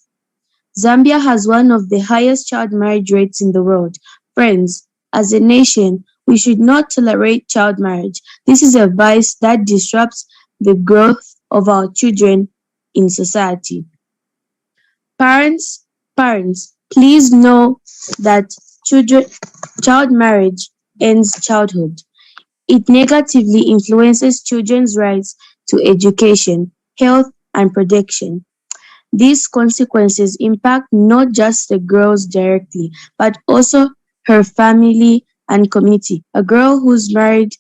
Zambia has one of the highest child marriage rates in the world. Friends, as a nation, we should not tolerate child marriage. This is a vice that disrupts the growth of our children in society. Parents, please know that child marriage ends childhood. It negatively influences children's rights to education, health, and protection. These consequences impact not just the girls directly, but also her family and community. A girl who's married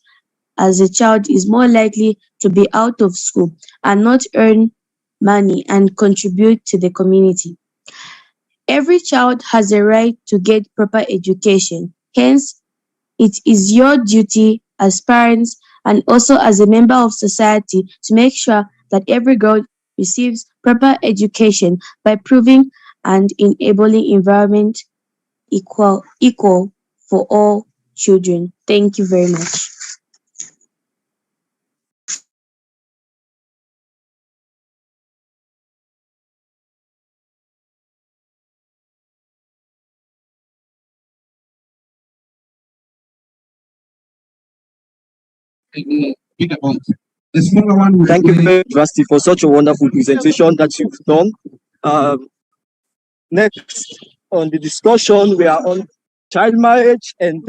as a child is more likely to be out of school and not earn money and contribute to the community. Every child has a right to get proper education. Hence, it is your duty as parents and also as a member of society to make sure that every girl receives proper education by proving and enabling environment equal for all children. Thank you very much. Thank you very much, Rusty, for such a wonderful presentation that you've done. Next on the discussion, we are on child marriage, and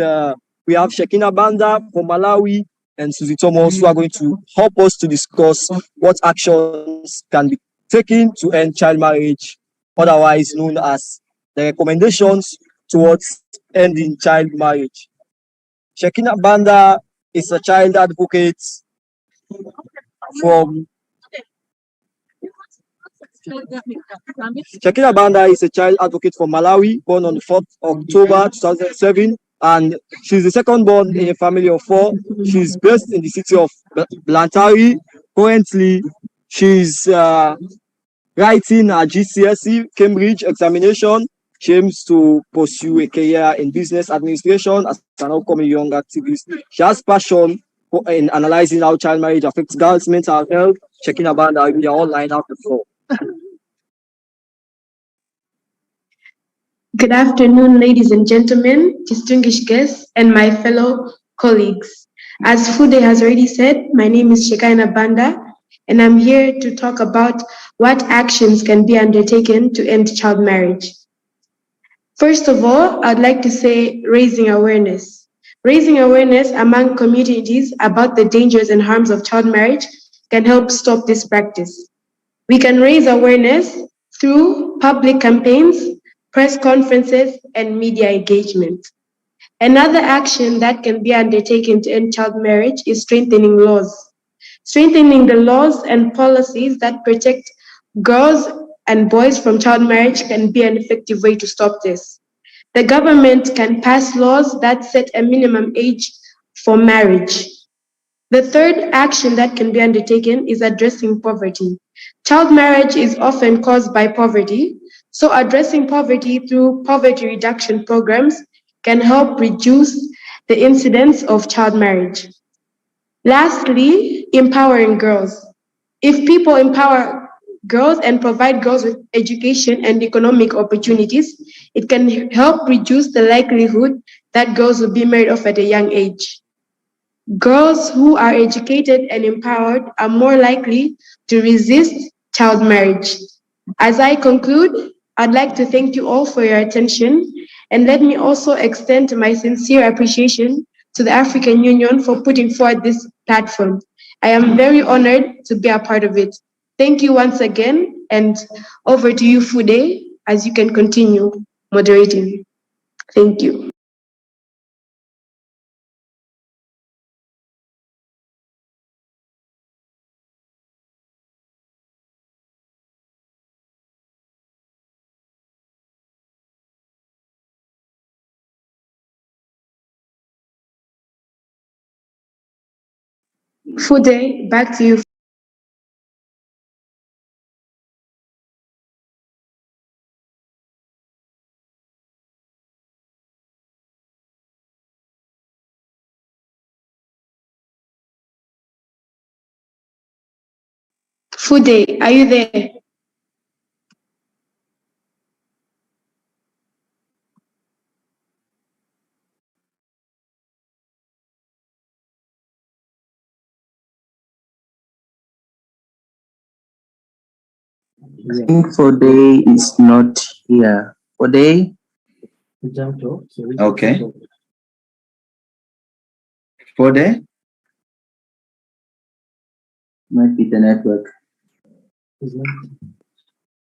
we have Shekina Banda from Malawi and Susie Thomas who are going to help us to discuss what actions can be taken to end child marriage, otherwise known as the recommendations towards ending child marriage. Shekina Banda is a child advocate from Shakira Banda is a child advocate from Malawi, born on the 4th October 2007, and she's the second born in a family of 4. She's based in the city of Blantyre. Currently, she's writing a GCSE Cambridge examination. She aims to pursue a career in business administration as an upcoming young activist. She has passion in analyzing how child marriage affects girls' mental health. Shekina Banda, we are online out the floor. Good afternoon, ladies and gentlemen, distinguished guests, and my fellow colleagues. As Fude has already said, my name is Shekina Banda, and I'm here to talk about what actions can be undertaken to end child marriage. First of all, I'd like to say raising awareness. Raising awareness among communities about the dangers and harms of child marriage can help stop this practice. We can raise awareness through public campaigns, press conferences, and media engagement. Another action that can be undertaken to end child marriage is strengthening laws. Strengthening the laws and policies that protect girls and boys from child marriage can be an effective way to stop this. The government can pass laws that set a minimum age for marriage. The third action that can be undertaken is addressing poverty. Child marriage is often caused by poverty, so addressing poverty through poverty reduction programs can help reduce the incidence of child marriage. Lastly, empowering girls. If people empower girls and provide girls with education and economic opportunities, it can help reduce the likelihood that girls will be married off at a young age. Girls who are educated and empowered are more likely to resist child marriage. As I conclude, I'd like to thank you all for your attention, and let me also extend my sincere appreciation to the African Union for putting forward this platform. I am very honored to be a part of it. Thank you once again, and over to you, Fude, as you can continue moderating. Thank you. Fude, back to you. Fude, are you there? I think Fode is not here. Fode? Okay. Fode? Might be the network.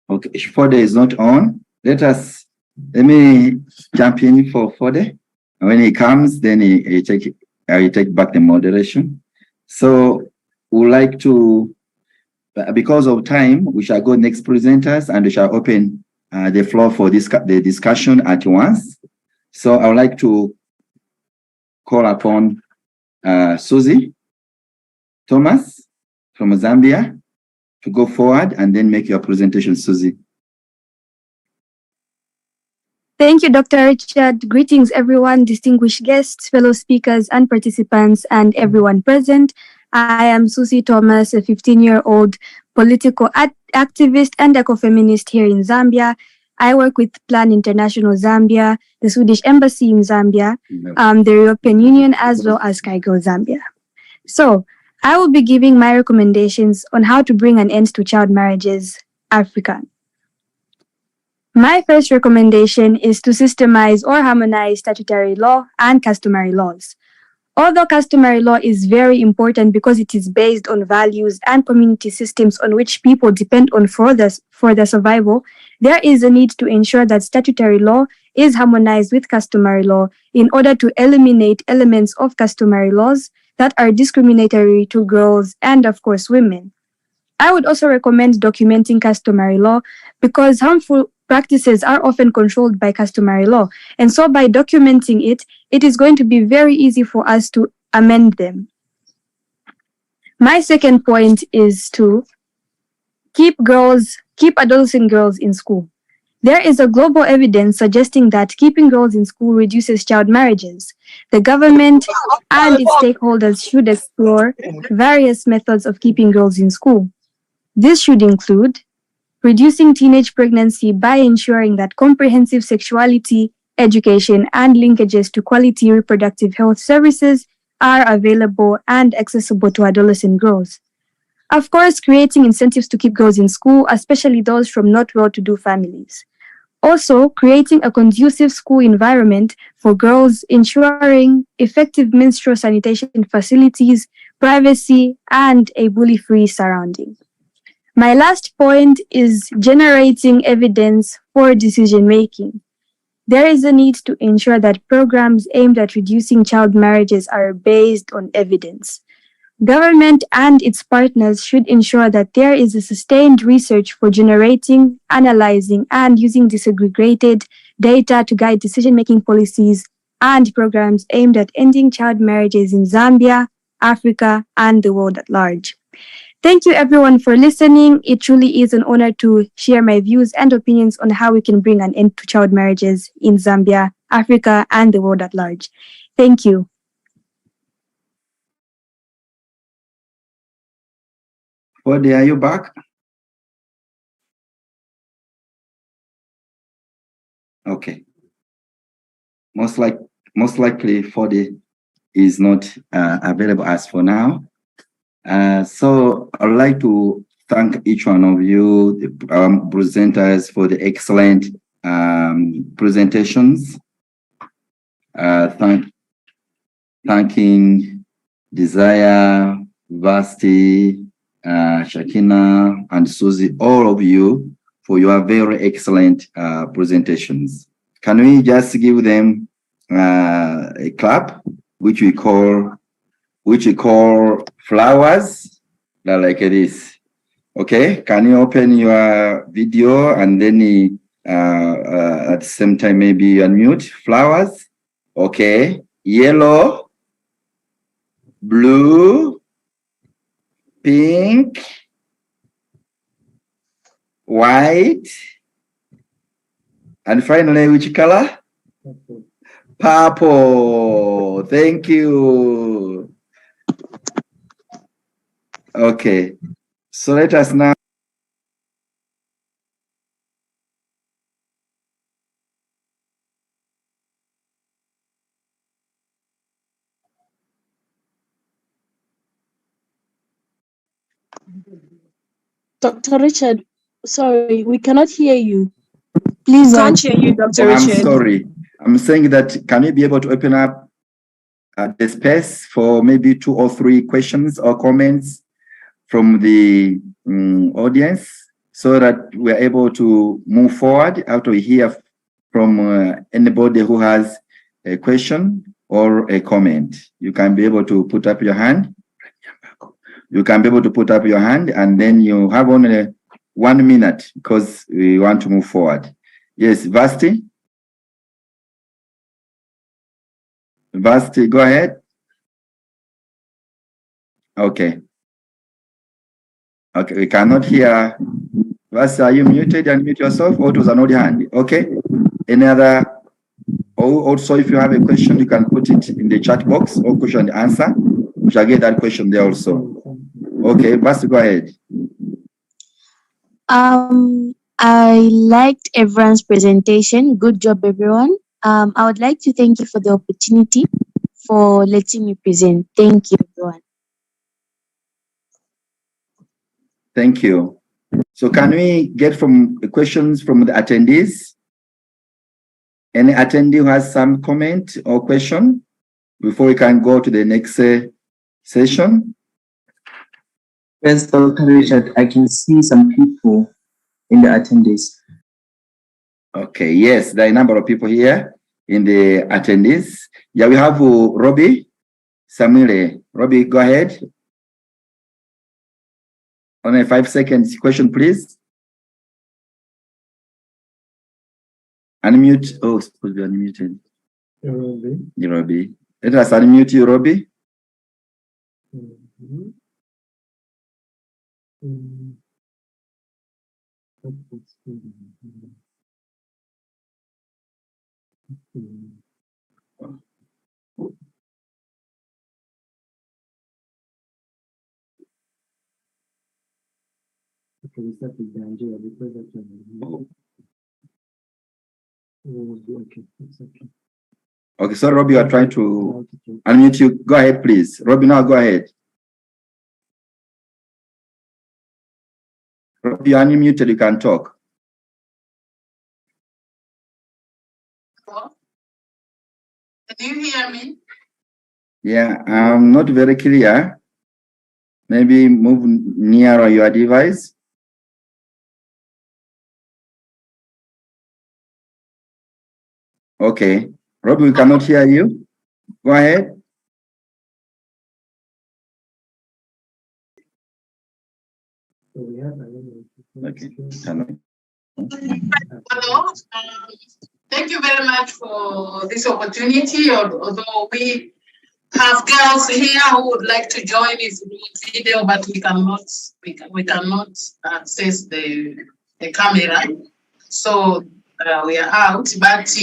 Okay, Fode is not on. Let me jump in for Fode. When he comes, then I take back the moderation. So we would like to, because of time, we shall go next presenters and we shall open the floor for the discussion at once. So I would like to call upon Susie Thomas from Zambia to go forward and then make your presentation, Susie. Thank you, Dr. Richard. Greetings, everyone, distinguished guests, fellow speakers, and participants, and everyone present. I am Susie Thomas, a 15-year-old political activist and ecofeminist here in Zambia. I work with Plan International Zambia, the Swedish Embassy in Zambia, the European Union, as well as Kaigo Zambia. So, I will be giving my recommendations on how to bring an end to child marriages, Africa. My first recommendation is to systemize or harmonize statutory law and customary laws. Although customary law is very important because it is based on values and community systems on which people depend on for their survival, there is a need to ensure that statutory law is harmonized with customary law in order to eliminate elements of customary laws that are discriminatory to girls and, of course, women. I would also recommend documenting customary law because harmful practices are often controlled by customary law. And so by documenting it, it is going to be very easy for us to amend them. My second point is to keep adolescent girls in school. There is a global evidence suggesting that keeping girls in school reduces child marriages. The government and its stakeholders should explore various methods of keeping girls in school. This should include reducing teenage pregnancy by ensuring that comprehensive sexuality, education, and linkages to quality reproductive health services are available and accessible to adolescent girls. Of course, creating incentives to keep girls in school, especially those from not well-to-do families. Also, creating a conducive school environment for girls, ensuring effective menstrual sanitation facilities, privacy, and a bully-free surrounding. My last point is generating evidence for decision-making. There is a need to ensure that programs aimed at reducing child marriages are based on evidence. Government and its partners should ensure that there is a sustained research for generating, analyzing, and using disaggregated data to guide decision-making policies and programs aimed at ending child marriages in Zambia, Africa, and the world at large. Thank you everyone for listening. It truly is an honor to share my views and opinions on how we can bring an end to child marriages in Zambia, Africa, and the world at large. Thank you. Fode, are you back? Okay. Most likely Fode is not available as for now. So I'd like to thank each one of you, the presenters, for the excellent presentations. Thanking Desire, Vasti, Shakina, and Susie, all of you, for your very excellent presentations. Can we just give them a clap, which we call flowers, like this? Okay, can you open your video and then at the same time maybe unmute? Flowers. Okay, yellow, blue, pink, white, and finally, which color? Purple. Thank you. Okay, so let us now. Dr. Richard, sorry, we cannot hear you. Please. Can't hear you, Dr. I'm Richard. sorry. I'm saying that can we be able to open up the space for maybe 2 or 3 questions or comments from the audience so that we're able to move forward after we hear from anybody who has a question or a comment. You can be able to put up your hand. You can be able to put up your hand, and then you have only 1 minute because we want to move forward. Yes, Vasti? Vasti, go ahead. Okay. Okay, we cannot hear. Vasti, are you muted? Unmute yourself, or it was an audio hand? Okay. Any other? Also, if you have a question, you can put it in the chat box or question and answer. We shall get that question there also. Okay, Vasti, go ahead. I liked everyone's presentation. Good job, everyone. I would like to thank you for the opportunity for letting me present. Thank you, everyone. Thank you. So can we get from the questions from the attendees? Any attendee who has some comment or question before we can go to the next session? Yes, Dr. Richard, I can see some people in the attendees. Okay, yes, there are a number of people here in the attendees. Yeah, we have Robbie Samuele. Robbie, go ahead. Only 5 seconds. Question, please. Unmute. Oh, supposed to be unmuted. Robbie. Let us unmute you, Robbie. Okay, so Robbie, you are trying to unmute you. Go ahead, please. Robbie, now go ahead. Robbie, you are unmuted, you can talk. Can you hear me? Yeah, not very clear. Maybe move nearer your device. Okay. Robbie, we cannot hear you. Go ahead. Okay. Hello. Thank you very much for this opportunity. Although we have girls here who would like to join this video, but we cannot access the camera. So we are out, but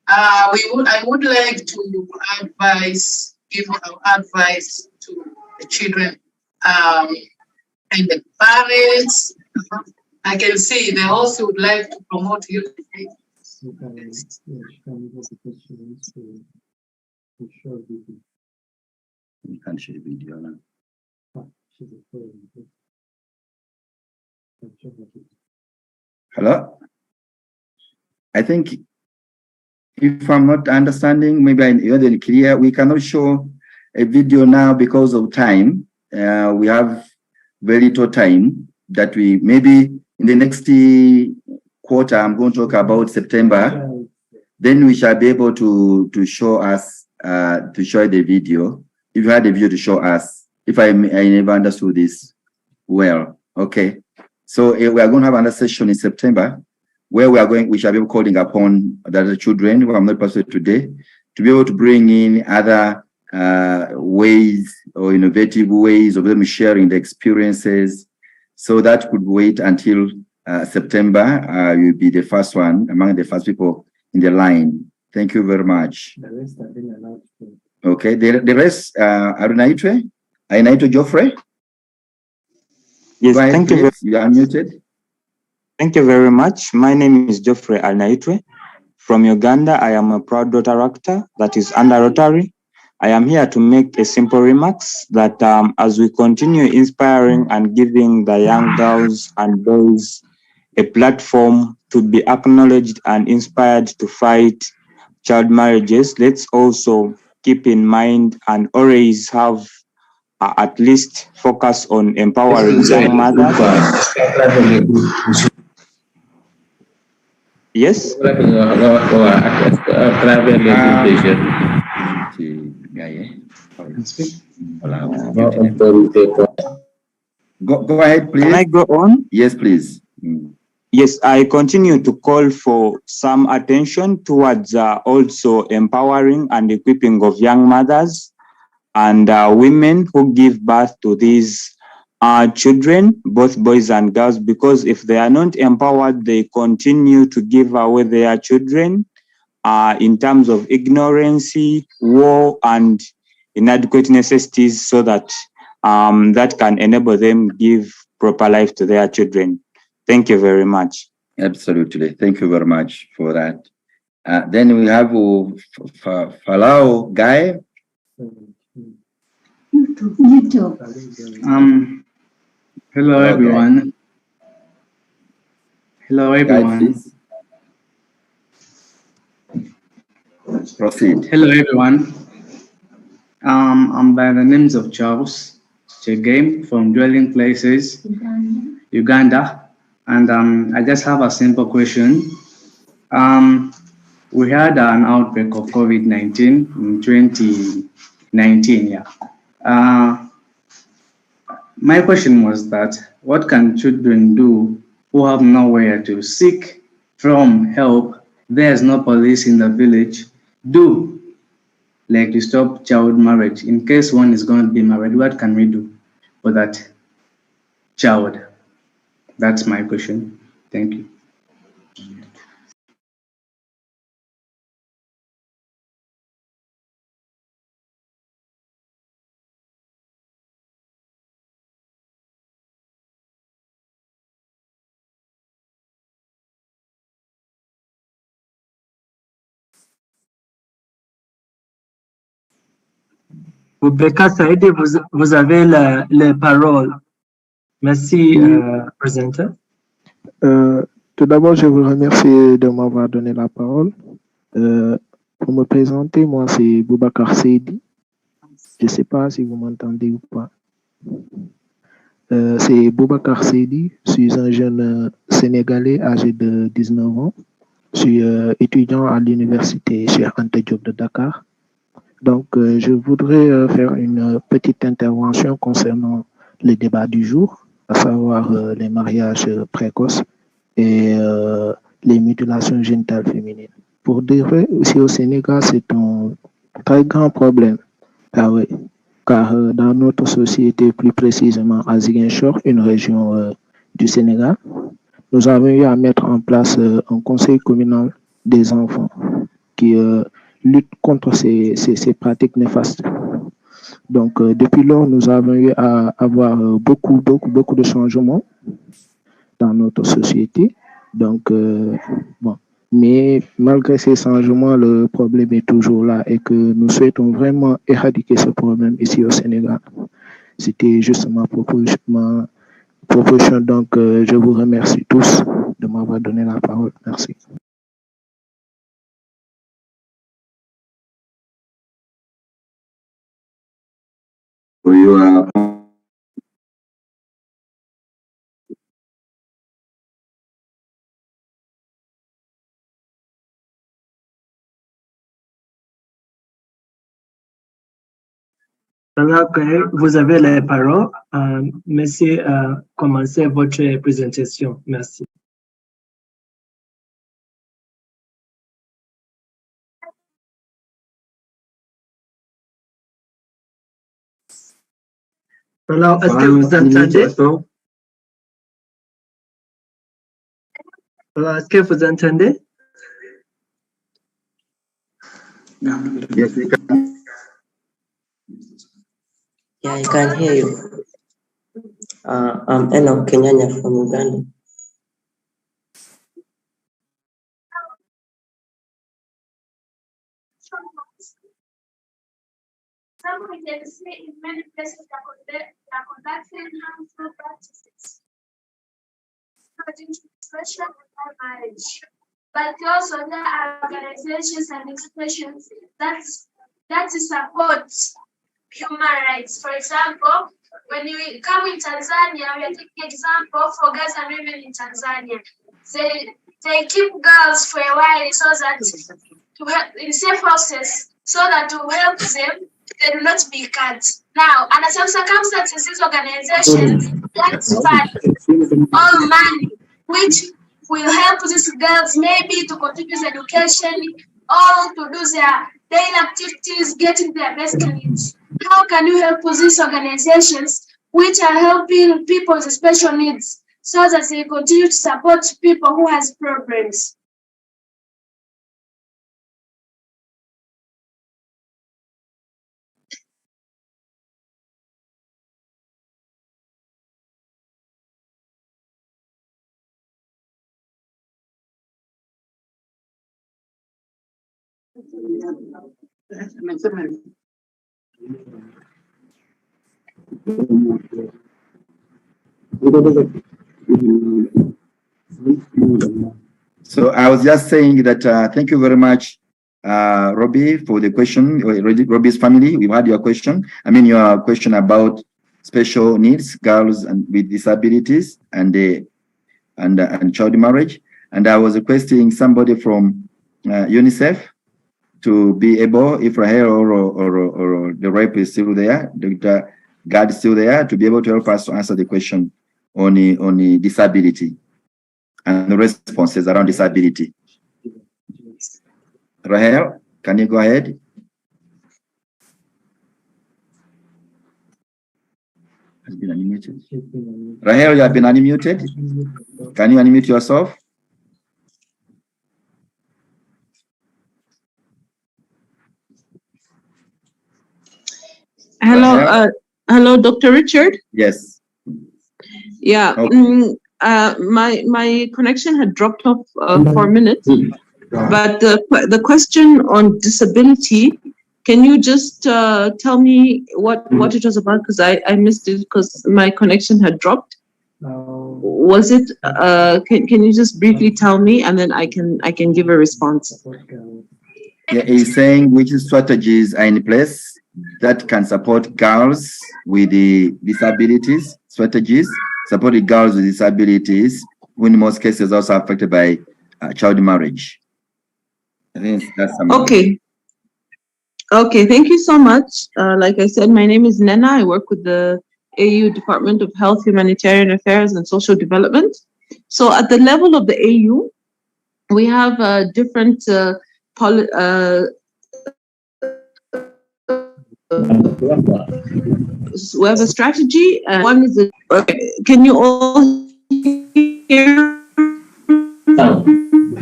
I would like to give our advice to the children and the parents. I can see they also would like to promote you. You can share video now. Hello? I think if I'm not understanding, maybe you're not clear. We cannot show a video now because of time. We have very little time that we maybe in the next quarter, I'm going to talk about September. Then we shall be able to show us, to show the video. If you had a video to show us, if I never understood this well, okay. So we are going to have another session in September where we shall be calling upon the other children who are not present today to be able to bring in other ways or innovative ways of them sharing the experiences. So that could wait until September. You'll be the first one among the first people in the line. Thank you very much. The rest have been allowed to. Okay, the rest, Ainaitwe Geoffrey? Yes, ahead, thank you. You are unmuted. Thank you very much. My name is Geoffrey Alnaitwe. From Uganda, I am a proud daughter actor that is under Rotary. I am here to make a simple remarks that as we continue inspiring and giving the young girls and boys a platform to be acknowledged and inspired to fight child marriages, let's also keep in mind and always have at least focus on empowering young mothers. Yes? Go ahead, please. Can I go on? Yes, please. Yes, I continue to call for some attention towards also empowering and equipping of young mothers and women who give birth to these children, both boys and girls, because if they are not empowered, they continue to give away their children in terms of ignorance, war, and inadequate necessities, so that that can enable them give proper life to their children. Thank you very much. Absolutely. Thank you very much for that. Then we have Falau Guy. Hello everyone. Hello everyone. Proceed. Hello everyone. I'm by the names of Charles Chegame from Dwelling Places, Uganda. And I just have a simple question. We had an outbreak of COVID-19 in 2019. Yeah. My question was that what can children do who have nowhere to seek from help? There's no police in the village. Do like to stop child marriage in case one is going to be married? What can we do for that child? That's my question. Thank you. Rebecca Saïdi, vous avez la parole. Merci, présentateur. Tout d'abord, je vous remercie de m'avoir donné la parole. Pour me présenter, moi, c'est Boubacar Seydi. Je ne sais pas si vous m'entendez ou pas. C'est Boubacar Seydi. Je suis un jeune Sénégalais âgé de 19 ans. Je suis étudiant à l'université Cheikh Anta Diop de Dakar. Donc, je voudrais faire une petite intervention concernant le débat du jour, à savoir les mariages précoces et les mutilations génitales féminines. Pour dire vrai, aussi au Sénégal, c'est un très grand problème. Ah oui, car dans notre société, plus précisément à Ziguinchor, une région du Sénégal, nous avons eu à mettre en place un conseil communal des enfants qui lutte contre ces pratiques néfastes. Donc, depuis lors, nous avons eu à avoir beaucoup de changements dans notre société. Donc, bon. Mais malgré ces changements, le problème est toujours là et que nous souhaitons vraiment éradiquer ce problème ici au Sénégal. C'était juste ma proposition. Donc, je vous remercie tous de m'avoir donné la parole. Merci. Alors que vous avez les paroles, monsieur, commencez votre présentation. Merci. Alors, est-ce que vous entendez? Alors, est-ce que vous entendez? Yes, we can. Yeah, I can hear you. I'm Enoch Kenyanya from Uganda. Some agency in many places are conducting harmful practices, according to expression and marriage. But also there are organizations and expressions that support human rights. For example, when we come in Tanzania, we are taking example for girls and women in Tanzania. They keep girls for a while so that to help in safe houses, so that to help them they do not be cut. Now, under some circumstances, these organizations fund all money, which will help these girls maybe to continue their education or to do their daily activities, getting their basic needs. How can you help these organizations which are helping people with special needs so that they continue to support people who has problems? So I was just saying that thank you very much, Robbie, for the question. Robbie's family, we've had your question. I mean, your question about special needs, girls and with disabilities and child marriage. And I was requesting somebody from UNICEF to be able, if Rahel or the rep is still there, Dr. Gad is still there, to be able to help us to answer the question on the disability and the responses around disability. Rahel, can you go ahead? Has been unmuted. Rahel, you have been unmuted. Can you unmute yourself? Hello, hello, Dr. Richard. Yes. Yeah. Okay. My connection had dropped off for a minute, but the question on disability, can you just tell me what it was about? Because I missed it because my connection had dropped. Was it? Can you just briefly tell me, and then I can give a response. Yeah, he's saying which strategies are in place that can support girls with the disabilities, strategies supporting girls with disabilities, who in most cases also affected by child marriage. I think that's something. Okay. Okay, thank you so much. Like I said, my name is Nena. I work with the AU Department of Health, Humanitarian Affairs, and Social Development. So at the level of the AU, we have different we have a strategy. One is can you all hear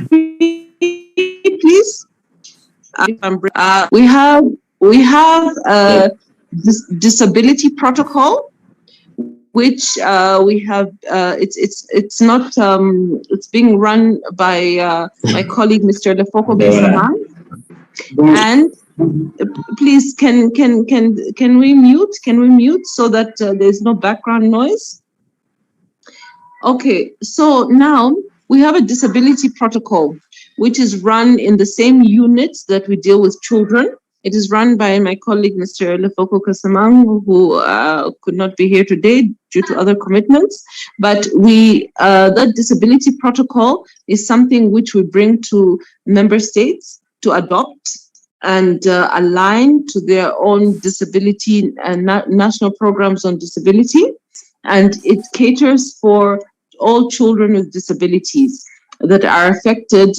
me, please? We have a disability protocol, which we have. It's not. It's being run by my colleague, Mr. Lefoko Bisaman. And please, can we mute? Can we mute so that there's no background noise? Okay, so now we have a disability protocol, which is run in the same units that we deal with children. It is run by my colleague, Mr. Lefoko Kasamang, who could not be here today due to other commitments. But that disability protocol is something which we bring to member states to adopt and align to their own disability and national programs on disability. And it caters for all children with disabilities that are affected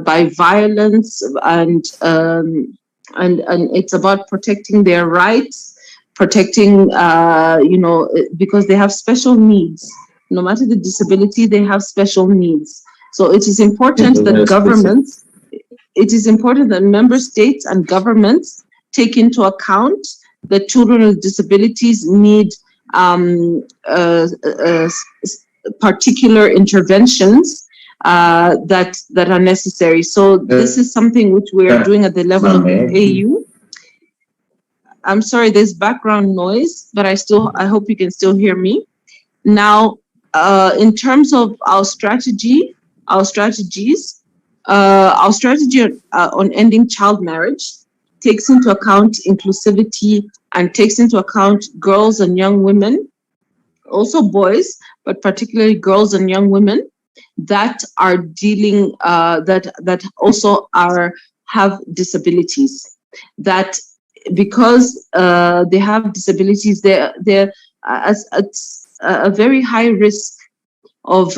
by violence, and it's about protecting their rights, protecting, because they have special needs. No matter the disability, they have special needs. So it is important that governments, it is important that member states and governments take into account that children with disabilities need particular interventions that are necessary. So this is something which we are doing at the level of the AU. I'm sorry, there's background noise, but I hope you can still hear me. Now, in terms of our strategy on ending child marriage takes into account inclusivity and takes into account girls and young women, also boys, but particularly girls and young women that are dealing, that also have disabilities. That because they have disabilities, they're at a very high risk of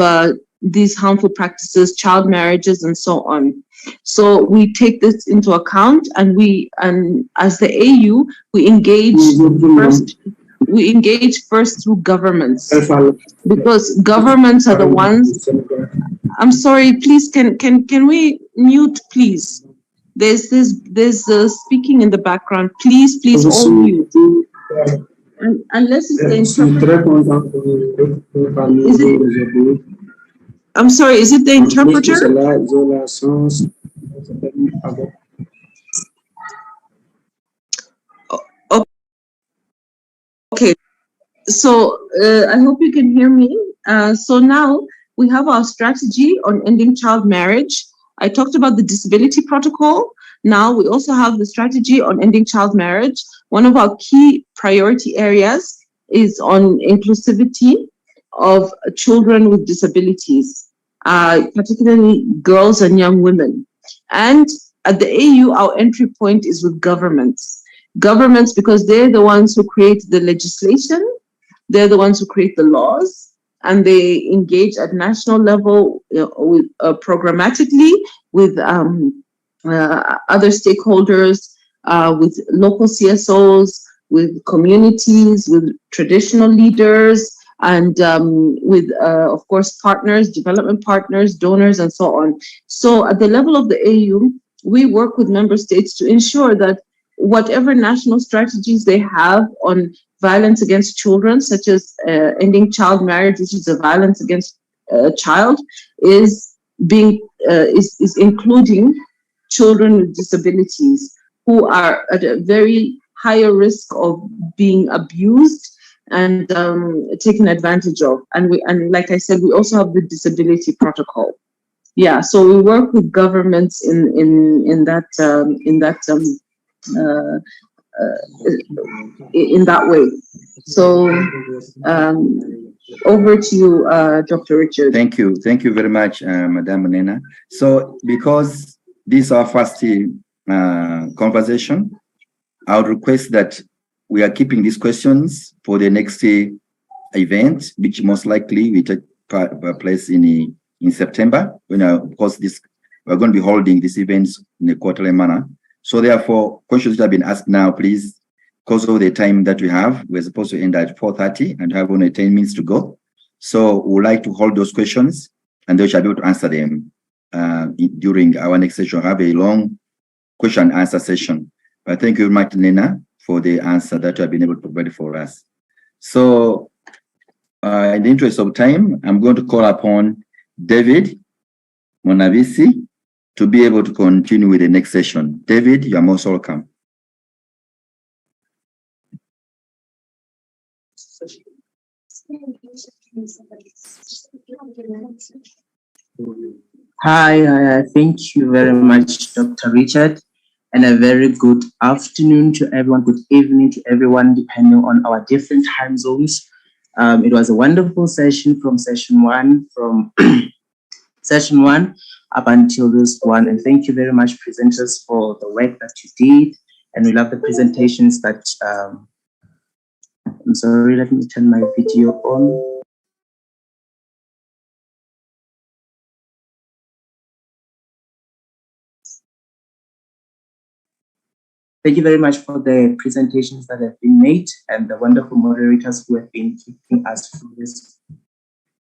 these harmful practices, child marriages, and so on. So we take this into account, and as the AU, we engage first. We engage first through governments, because governments are the ones. I'm sorry, please, can we mute, please? There's speaking in the background. Please all mute. Unless it's the interpreter. I'm sorry, is it the interpreter? Okay, so I hope you can hear me. So now we have our strategy on ending child marriage. I talked about the disability protocol. Now we also have the strategy on ending child marriage. One of our key priority areas is on inclusivity of children with disabilities, particularly girls and young women. And at the AU, our entry point is with governments. Governments, because they're the ones who create the legislation, they're the ones who create the laws, and they engage at national level with, programmatically with other stakeholders, with local CSOs, with communities, with traditional leaders, and with, of course, partners, development partners, donors, and so on. So at the level of the AU, we work with member states to ensure that whatever national strategies they have on violence against children, such as ending child marriage, which is a violence against a child, is including children with disabilities who are at a very higher risk of being abused and taken advantage of. And like I said, we also have the disability protocol. Yeah, so we work with governments in that way. So over to you, Dr. Richard. Thank you very much, Madam Nena. So because this is our first conversation, I would request that we are keeping these questions for the next event, which most likely will take place in September, when of course we're going to be holding these events in a quarterly manner. So therefore, questions that have been asked now, please because of the time that we have, we're supposed to end at 4:30 and have only 10 minutes to go. So we would like to hold those questions and they shall be able to answer them during our next session. We'll have a long question and answer session. But thank you very much, Nena, for the answer that you have been able to provide for us. So in the interest of time, I'm going to call upon David Monavisi to be able to continue with the next session. David, you are most welcome. Hi, thank you very much, Dr. Richard, and a very good afternoon to everyone, good evening to everyone, depending on our different time zones. It was a wonderful session from session one, up until this one, and thank you very much, presenters, for the work that you did, and we love the presentations that, I'm sorry, let me turn my video on. Thank you very much for the presentations that have been made and the wonderful moderators who have been keeping us through this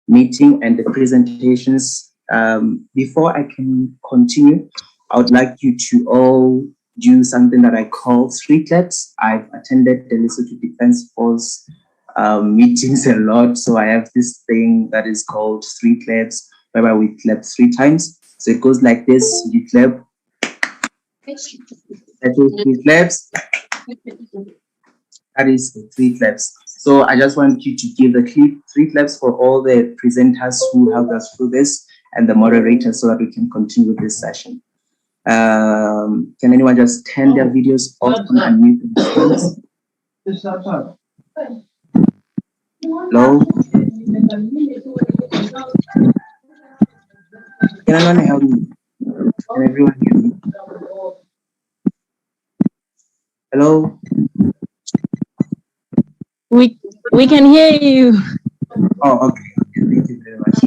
meeting and the presentations. Before I can continue, I would like you to all do something that I call 3 claps. I've attended the Lesotho Defense Force meetings a lot, so I have this thing that is called 3 claps, whereby we clap 3 times. So it goes like this: you clap, that is 3 claps. That is 3 claps. So I just want you to give the 3 claps for all the presenters who helped us through this and the moderators so that we can continue with this session. Can anyone just turn their videos off and mute themselves? Hello? Can anyone help me? Can everyone hear me? Hello? We can hear you. Oh, okay. Thank you very much.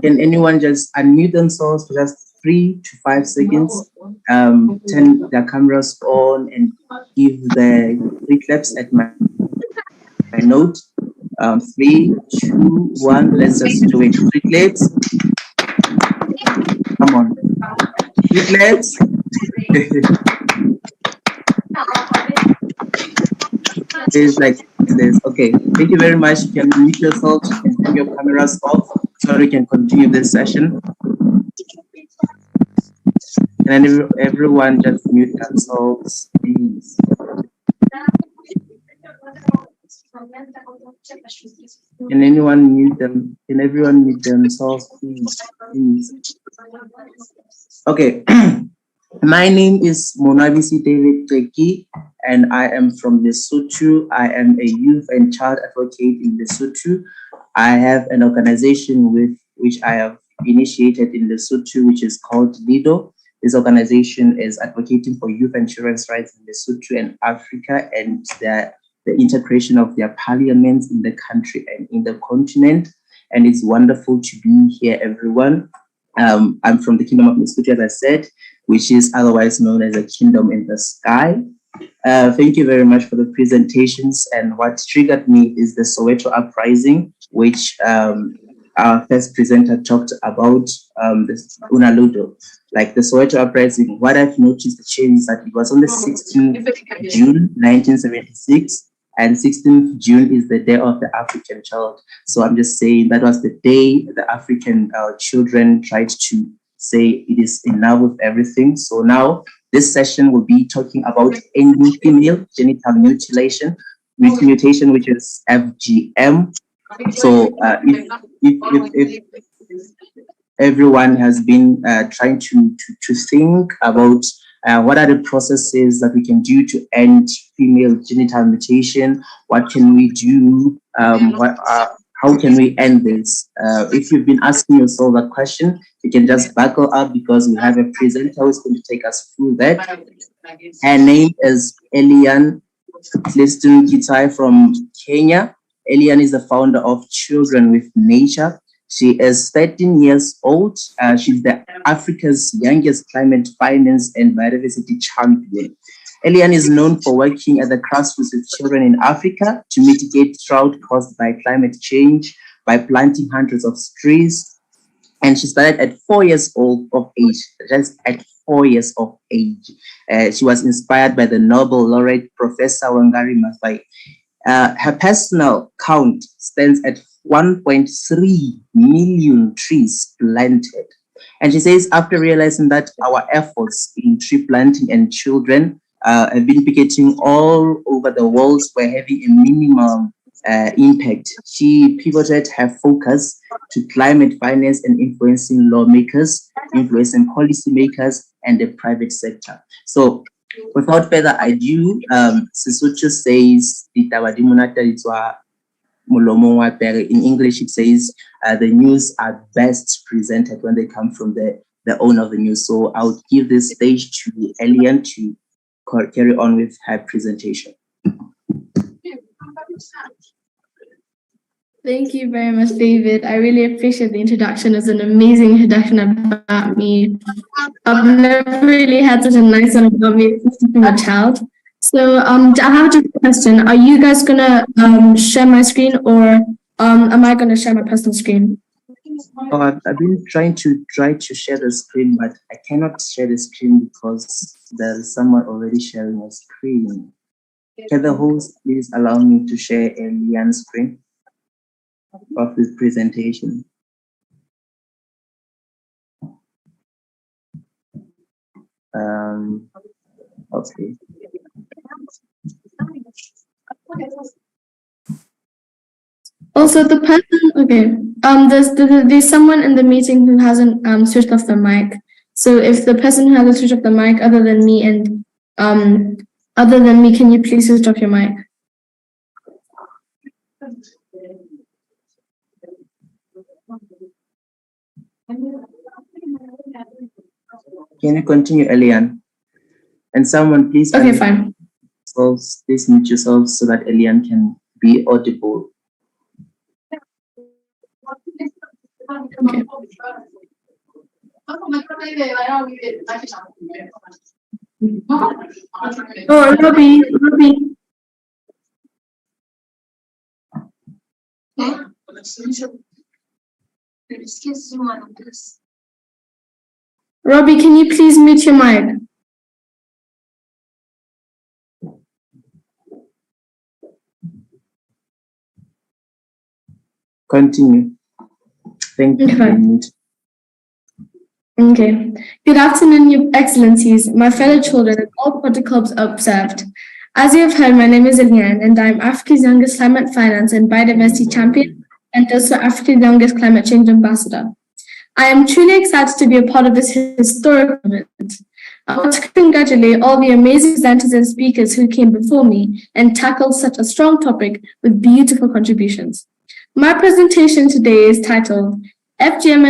Can anyone just unmute themselves for just 3 to 5 seconds? Turn their cameras on and give the 3 claps at my note. 3, 2, 1. Let's just do it. 3 claps. Come on. 3 claps. It's like this. Okay, thank you very much. You can mute yourself, you can turn your cameras off so we can continue this session. And everyone just mute themselves, please. Can anyone mute them? Can everyone mute themselves, please? Please. Okay. My name is Monavisi David Teki, and I am from Lesotho. I am a youth and child advocate in Lesotho. I have an organization which I have initiated in Lesotho, which is called LIDO. This organization is advocating for youth and children's rights in Lesotho and Africa, and the integration of their parliaments in the country and in the continent. And it's wonderful to be here, everyone. I'm from the Kingdom of Lesotho, as I said, which is otherwise known as a kingdom in the sky. Thank you very much for the presentations. And what triggered me is the Soweto uprising, which our first presenter talked about, this Unaludo. Like the Soweto uprising, what I've noticed the change is that it was on the 16th June 1976, and 16th June is the Day of the African Child. So I'm just saying that was the day the African children tried to say it is enough with everything. So now this session will be talking about ending female genital mutilation, which is FGM. So if everyone has been trying to think about what are the processes that we can do to end female genital mutilation, what can we do, how can we end this? If you've been asking yourself that question, you can just buckle up because we have a presenter who's going to take us through that. Her name is Elian Cliston Kitai from Kenya. Elian is the founder of Children with Nature. She is 13 years old. She's the Africa's youngest climate finance and biodiversity champion. Eliane is known for working at the grassroots with children in Africa to mitigate drought caused by climate change by planting hundreds of trees. And she started at 4 years old of age, just at 4 years of age. She was inspired by the Nobel laureate Professor Wangari Maathai. Her personal count stands at 1.3 million trees planted. And she says, after realizing that our efforts in tree planting and children have been picketing all over the world were having a minimum impact, she pivoted her focus to climate finance and influencing lawmakers, influencing policymakers, and the private sector. So without further ado, Sesotho says, in English, it says the news are best presented when they come from the owner of the news. So I would give this stage to Eliane to carry on with her presentation. Thank you very much, David. I really appreciate the introduction. It's an amazing introduction about me. I've never really had such a nice one about me from a child. So I have just a question. Are you guys gonna share my screen, or am I gonna share my personal screen? Oh, I've been trying to share the screen, but I cannot share the screen because there is someone already sharing a screen. Can the host please allow me to share Eliane's screen of this presentation? Okay. Also, the person, okay, there's someone in the meeting who hasn't switched off the mic. So if the person who hasn't switched off the mic, other than me, can you please switch off your mic? Can you continue, Eliane? And someone please. Okay, fine. Please mute yourself so that Eliane can be audible. Okay. Oh, Robbie. Robbie, can you please mute your mic? Continue. Thank you. Okay. Good afternoon, Your Excellencies, my fellow children, and all protocols observed. As you have heard, my name is Eliane, and I'm Africa's youngest climate finance and biodiversity champion, and also Africa's youngest climate change ambassador. I am truly excited to be a part of this historic event. I want to congratulate all the amazing presenters and speakers who came before me and tackled such a strong topic with beautiful contributions. My presentation today is titled FGM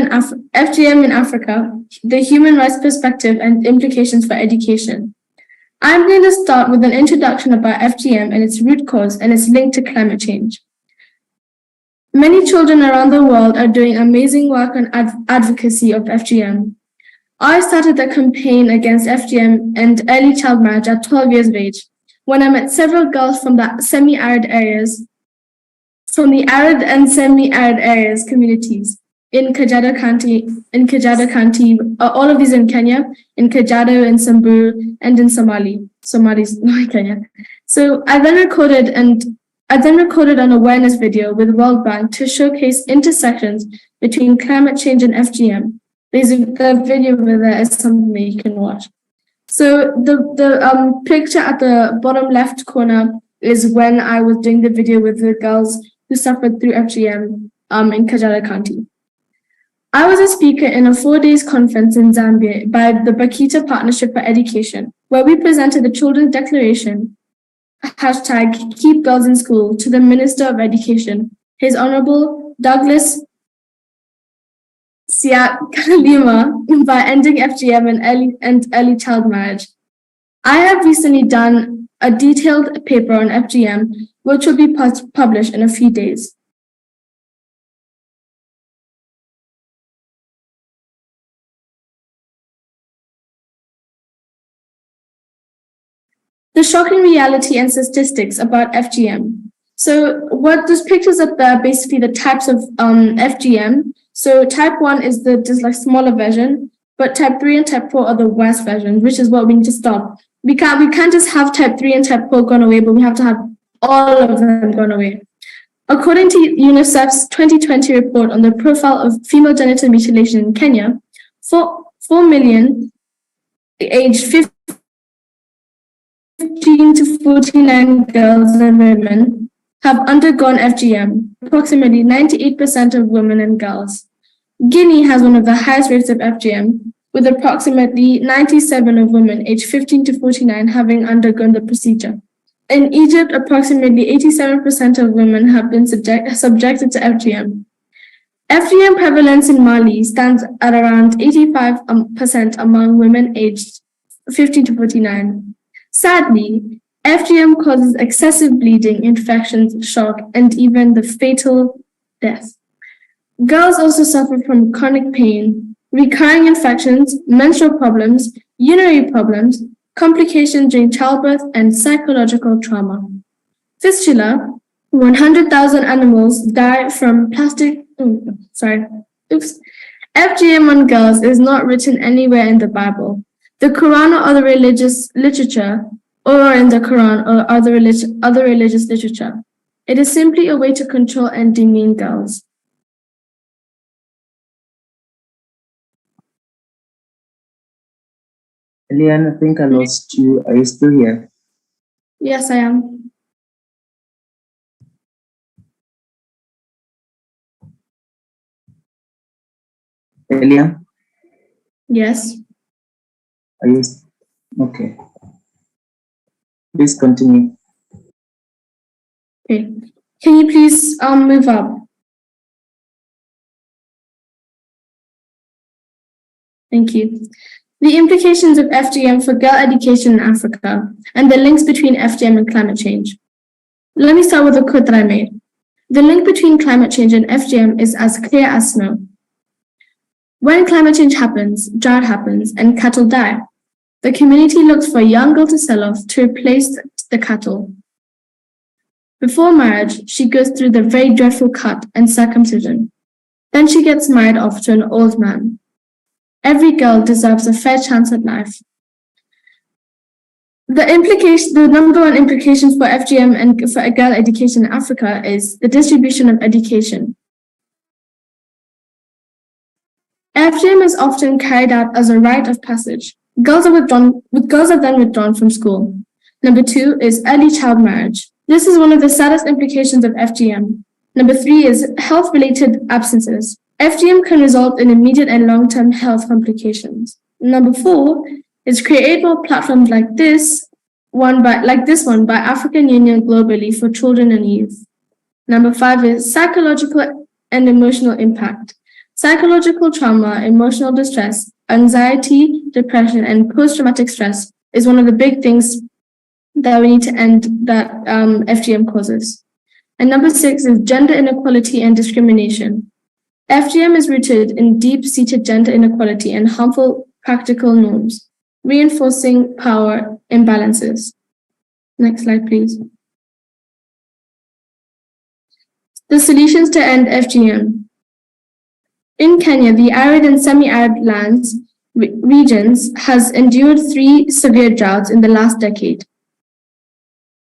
in Africa, the Human Rights Perspective and Implications for Education. I'm going to start with an introduction about FGM and its root cause and its link to climate change. Many children around the world are doing amazing work on advocacy of FGM. I started the campaign against FGM and early child marriage at 12 years of age, when I met several girls from the arid and semi-arid areas communities in Kajiado County, all of these in Kenya, in Kajiado, in Samburu, and in Somalis, not Kenya. So I then recorded an awareness video with World Bank to showcase intersections between climate change and FGM. The video over there is something that you can watch. So the picture at the bottom left corner is when I was doing the video with the girls who suffered through FGM in Kajiado County. I was a speaker in a 4-day conference in Zambia by the Bakita Partnership for Education, where we presented the Children's Declaration, #Keep Girls in School, to the Minister of Education, His Honorable Douglas Siakalima, by ending FGM and early child marriage. I have recently done a detailed paper on FGM, which will be published in a few days. The shocking reality and statistics about FGM. So what this pictures up there are basically the types of FGM. So type 1 is the just like smaller version, but type 3 and type 4 are the worst versions, which is what we need to stop. We can't just have type 3 and type 4 gone away, but we have to have all of them gone away. According to UNICEF's 2020 report on the profile of female genital mutilation in Kenya, 4 million aged 15 to 49 girls and women have undergone FGM, approximately 98% of women and girls. Guinea has one of the highest rates of FGM, with approximately 97% of women aged 15 to 49 having undergone the procedure. In Egypt, approximately 87% of women have been subjected to FGM. FGM prevalence in Mali stands at around 85% among women aged 15 to 49. Sadly, FGM causes excessive bleeding, infections, shock, and even the fatal death. Girls also suffer from chronic pain, recurring infections, menstrual problems, urinary problems, complications during childbirth, and psychological trauma. Fistula: 100,000 animals die from FGM on girls is not written anywhere in the Bible, the Quran, or other religious literature, or in the Quran or other religious literature. It is simply a way to control and demean girls. Eliane, I think I lost you. Are you still here? Yes, I am. Eliane? Yes. Are you okay? Please continue. Okay. Can you please move up? Thank you. The implications of FGM for girl education in Africa and the links between FGM and climate change. Let me start with a quote that I made. The link between climate change and FGM is as clear as snow. When climate change happens, drought happens, and cattle die. The community looks for a young girl to sell off to replace the cattle. Before marriage, she goes through the very dreadful cut and circumcision. Then she gets married off to an old man. Every girl deserves a fair chance at life. The number one implication for FGM and for girl education in Africa is the distribution of education. FGM is often carried out as a rite of passage. Girls are then withdrawn from school. Number 2 is early child marriage. This is one of the saddest implications of FGM. Number 3 is health-related absences. FGM can result in immediate and long-term health complications. Number 4 is creatable platforms like this one by African Union globally for children and youth. Number 5 is psychological and emotional impact. Psychological trauma, emotional distress, anxiety, depression, and post-traumatic stress is one of the big things that we need to end that FGM causes. And number 6 is gender inequality and discrimination. FGM is rooted in deep-seated gender inequality and harmful practical norms, reinforcing power imbalances. Next slide, please. The solutions to end FGM. In Kenya, the arid and semi-arid lands regions has endured 3 severe droughts in the last decade.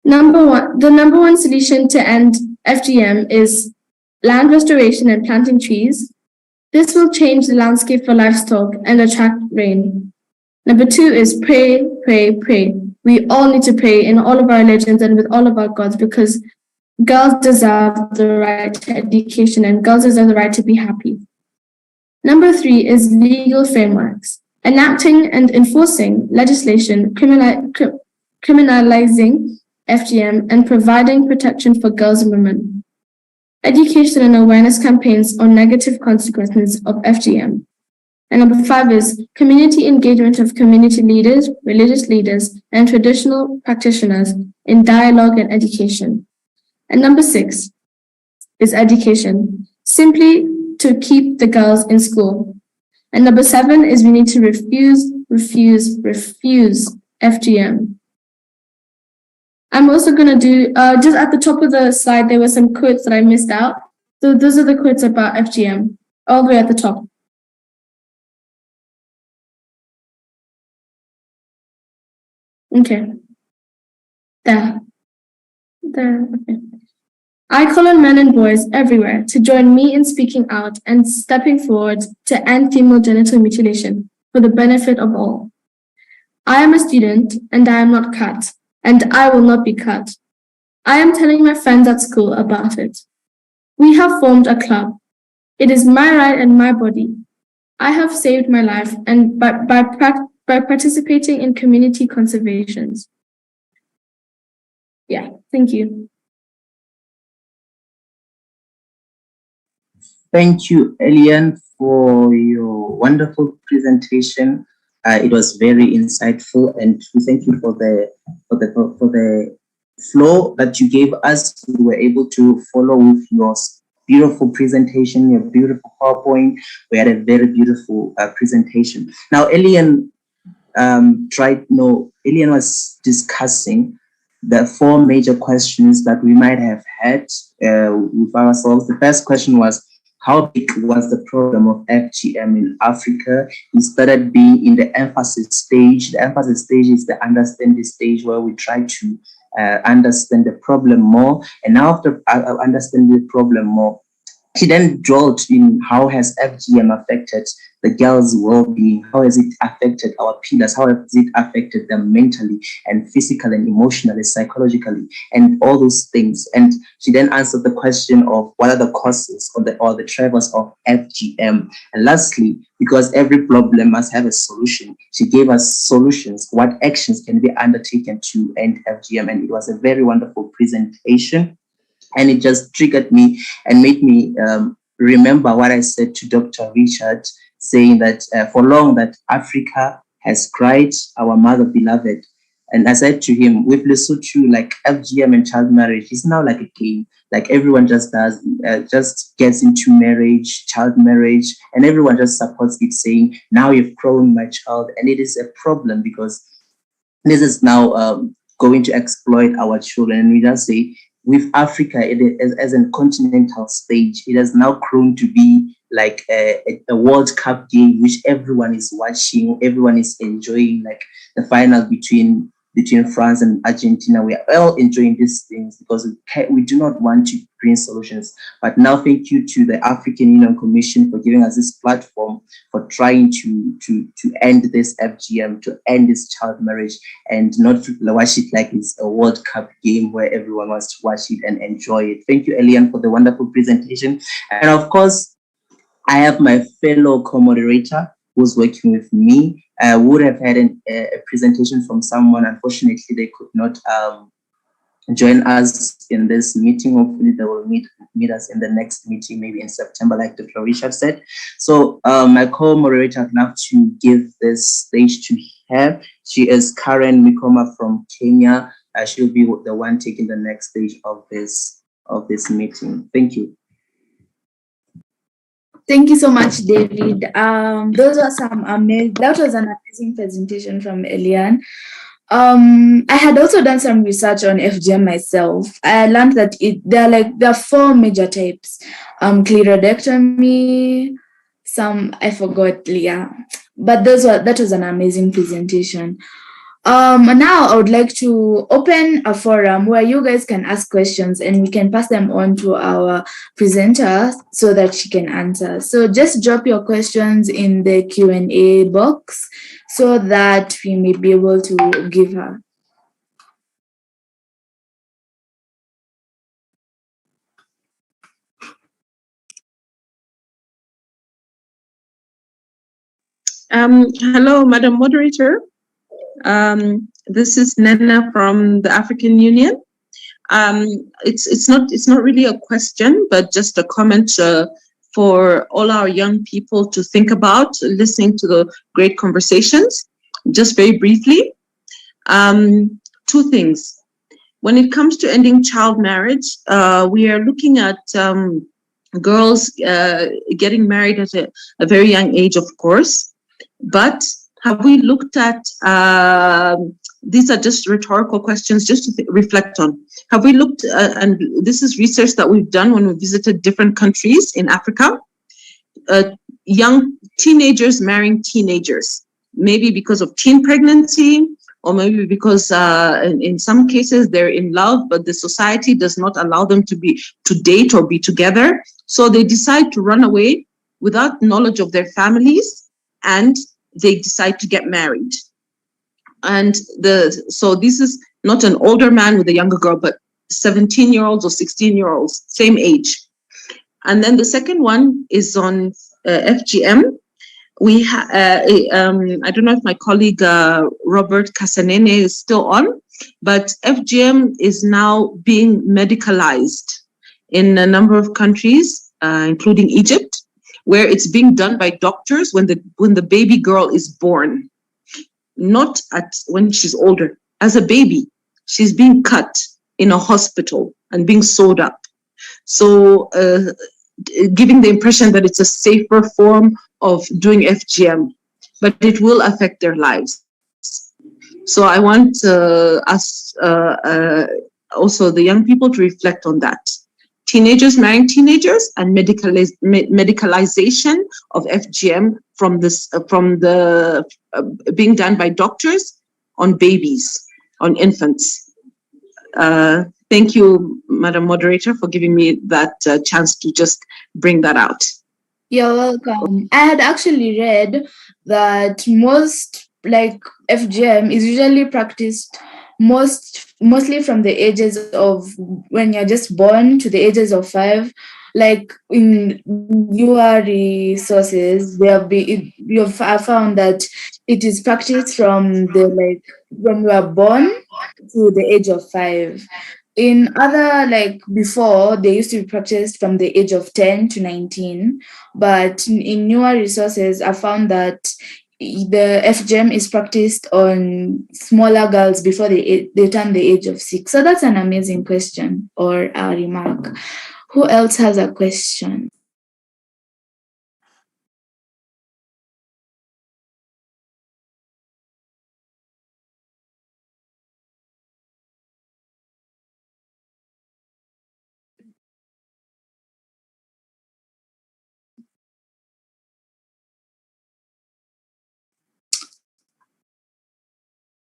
The number one solution to end FGM is land restoration and planting trees. This will change the landscape for livestock and attract rain. Number 2 is pray, pray, pray. We all need to pray in all of our religions and with all of our gods because girls deserve the right to education and girls deserve the right to be happy. Number 3 is legal frameworks, enacting and enforcing legislation criminalizing FGM and providing protection for girls and women. Education and awareness campaigns on negative consequences of FGM. And number 5 is community engagement of community leaders, religious leaders, and traditional practitioners in dialogue and education. And number 6 is education, simply to keep the girls in school. And number 7 is we need to refuse FGM. I'm also going to do, just at the top of the slide, there were some quotes that I missed out. So those are the quotes about FGM, all the way at the top. Okay. There. Okay. I call on men and boys everywhere to join me in speaking out and stepping forward to end female genital mutilation for the benefit of all. I am a student and I am not cut, and I will not be cut. I am telling my friends at school about it. We have formed a club. It is my right and my body. I have saved my life and by participating in community conservations. Yeah, thank you. Thank you, Elian, for your wonderful presentation. It was very insightful, and we thank you for the flow that you gave us. We were able to follow with your beautiful presentation, your beautiful PowerPoint. We had a very beautiful presentation. Now, Elian Elian was discussing the 4 major questions that we might have had with ourselves. The first question was, how big was the problem of FGM in Africa? We started being in the emphasis stage. The emphasis stage is the understanding stage where we try to understand the problem more. And now after understanding the problem more, she then dwelt in how has FGM affected the girls' well-being, how has it affected our pillars, how has it affected them mentally and physically and emotionally, psychologically, and all those things. And she then answered the question of what are the causes or the drivers of FGM. And lastly, because every problem must have a solution, she gave us solutions, what actions can be undertaken to end FGM. And it was a very wonderful presentation. And it just triggered me and made me remember what I said to Dr. Richard, saying that for long that Africa has cried, our mother beloved. And I said to him, with Lesotho, like FGM and child marriage is now like a game. Like everyone just does, just gets into marriage, child marriage, and everyone just supports it, saying, now you've grown my child. And it is a problem because this is now going to exploit our children. And we just say, with Africa as a continental stage, it has now grown to be like a World Cup game, which everyone is watching, everyone is enjoying, like the final between France and Argentina. We are all enjoying these things because we do not want to bring solutions. But now thank you to the African Union Commission for giving us this platform for trying to end this FGM, to end this child marriage, and not to watch it like it's a World Cup game where everyone wants to watch it and enjoy it. Thank you, Elian, for the wonderful presentation. And of course, I have my fellow co-moderator who's working with me. I would have had a presentation from someone. Unfortunately, they could not join us in this meeting. Hopefully, they will meet us in the next meeting, maybe in September, like Dr. Richard said. So my co-moderator, I'd love to give this stage to her. She is Karen Mikoma from Kenya. She'll be the one taking the next stage of this meeting. Thank you. Thank you so much, David. That was an amazing presentation from Elian. I had also done some research on FGM myself. I learned that there are 4 major types. Clitoridectomy, I forgot, Leah. But that was an amazing presentation. Now I would like to open a forum where you guys can ask questions and we can pass them on to our presenter so that she can answer. So just drop your questions in the Q&A box so that we may be able to give her. Hello, Madam Moderator. This is Nena from the African Union. It's not really a question, but just a comment for all our young people to think about, listening to the great conversations. Just very briefly, 2 things. When it comes to ending child marriage, we are looking at girls getting married at a very young age, of course, but have we looked at these are just rhetorical questions just to reflect on. Have we looked, and this is research that we've done when we visited different countries in Africa, young teenagers marrying teenagers, maybe because of teen pregnancy, or maybe because in some cases they're in love, but the society does not allow them to date or be together. So they decide to run away without knowledge of their families, and they decide to get married. And so this is not an older man with a younger girl, but 17-year-olds or 16-year-olds, same age. And then the second one is on FGM. I don't know if my colleague Robert Kasanene is still on, but FGM is now being medicalized in a number of countries, including Egypt, where it's being done by doctors when the baby girl is born, not when she's older. As a baby, she's being cut in a hospital and being sewed up. So giving the impression that it's a safer form of doing FGM, but it will affect their lives. So I want us, also the young people, to reflect on that. Teenagers marrying teenagers and medicalization of FGM from the being done by doctors on babies, on infants. Thank you, Madam Moderator, for giving me that chance to just bring that out. You're welcome. I had actually read that most FGM is usually practiced mostly from the ages of when you're just born to the ages of 5. Like in your resources, you have found that it is practiced from when you are born to the age of 5. In other, before, they used to be practiced from the age of 10 to 19. But in newer resources, I found that the FGM is practiced on smaller girls before they turn the age of 6. So that's an amazing question or a remark. Who else has a question?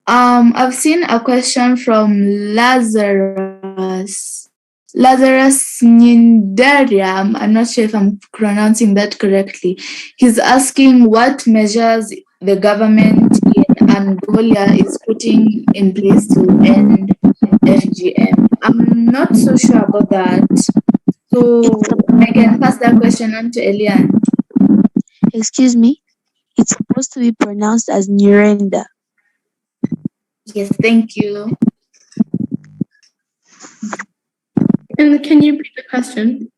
I've seen a question from Lazarus Nindariam. I'm not sure if I'm pronouncing that correctly. He's asking what measures the government in Angola is putting in place to end FGM. I'm not so sure about that. So I can pass that question on to Elian. Excuse me? It's supposed to be pronounced as Nurenda. Yes, thank you. And can you repeat the question?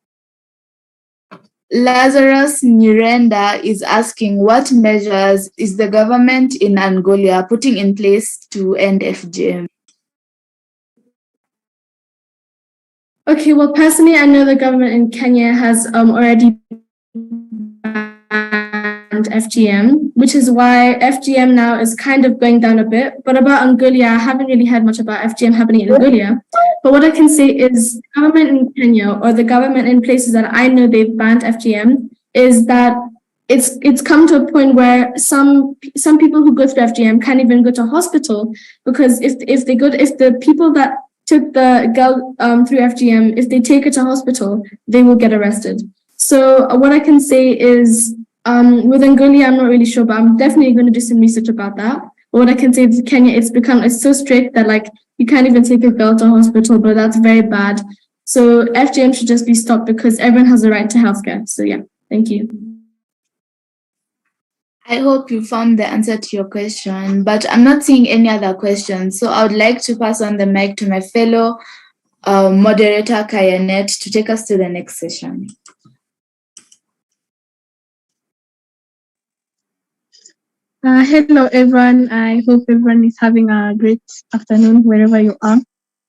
Lazarus Nurenda is asking what measures is the government in Angola putting in place to end FGM? Okay, well, personally, I know the government in Kenya has already banned FGM, which is why FGM now is kind of going down a bit. But about Angola, I haven't really heard much about FGM happening in Angola. But what I can say is the government in Kenya, or the government in places that I know they've banned FGM, is that it's come to a point where some people who go through FGM can't even go to hospital, because if the people that took the girl through FGM, if they take her to hospital, they will get arrested. So what I can say is, with Angola, I'm not really sure, but I'm definitely going to do some research about that. But what I can say is Kenya, it's so strict that you can't even take a girl to hospital, but that's very bad. So FGM should just be stopped because everyone has a right to healthcare. So yeah, thank you. I hope you found the answer to your question, but I'm not seeing any other questions. So I would like to pass on the mic to my fellow moderator, Kayanet, to take us to the next session. Hello, everyone. I hope everyone is having a great afternoon wherever you are.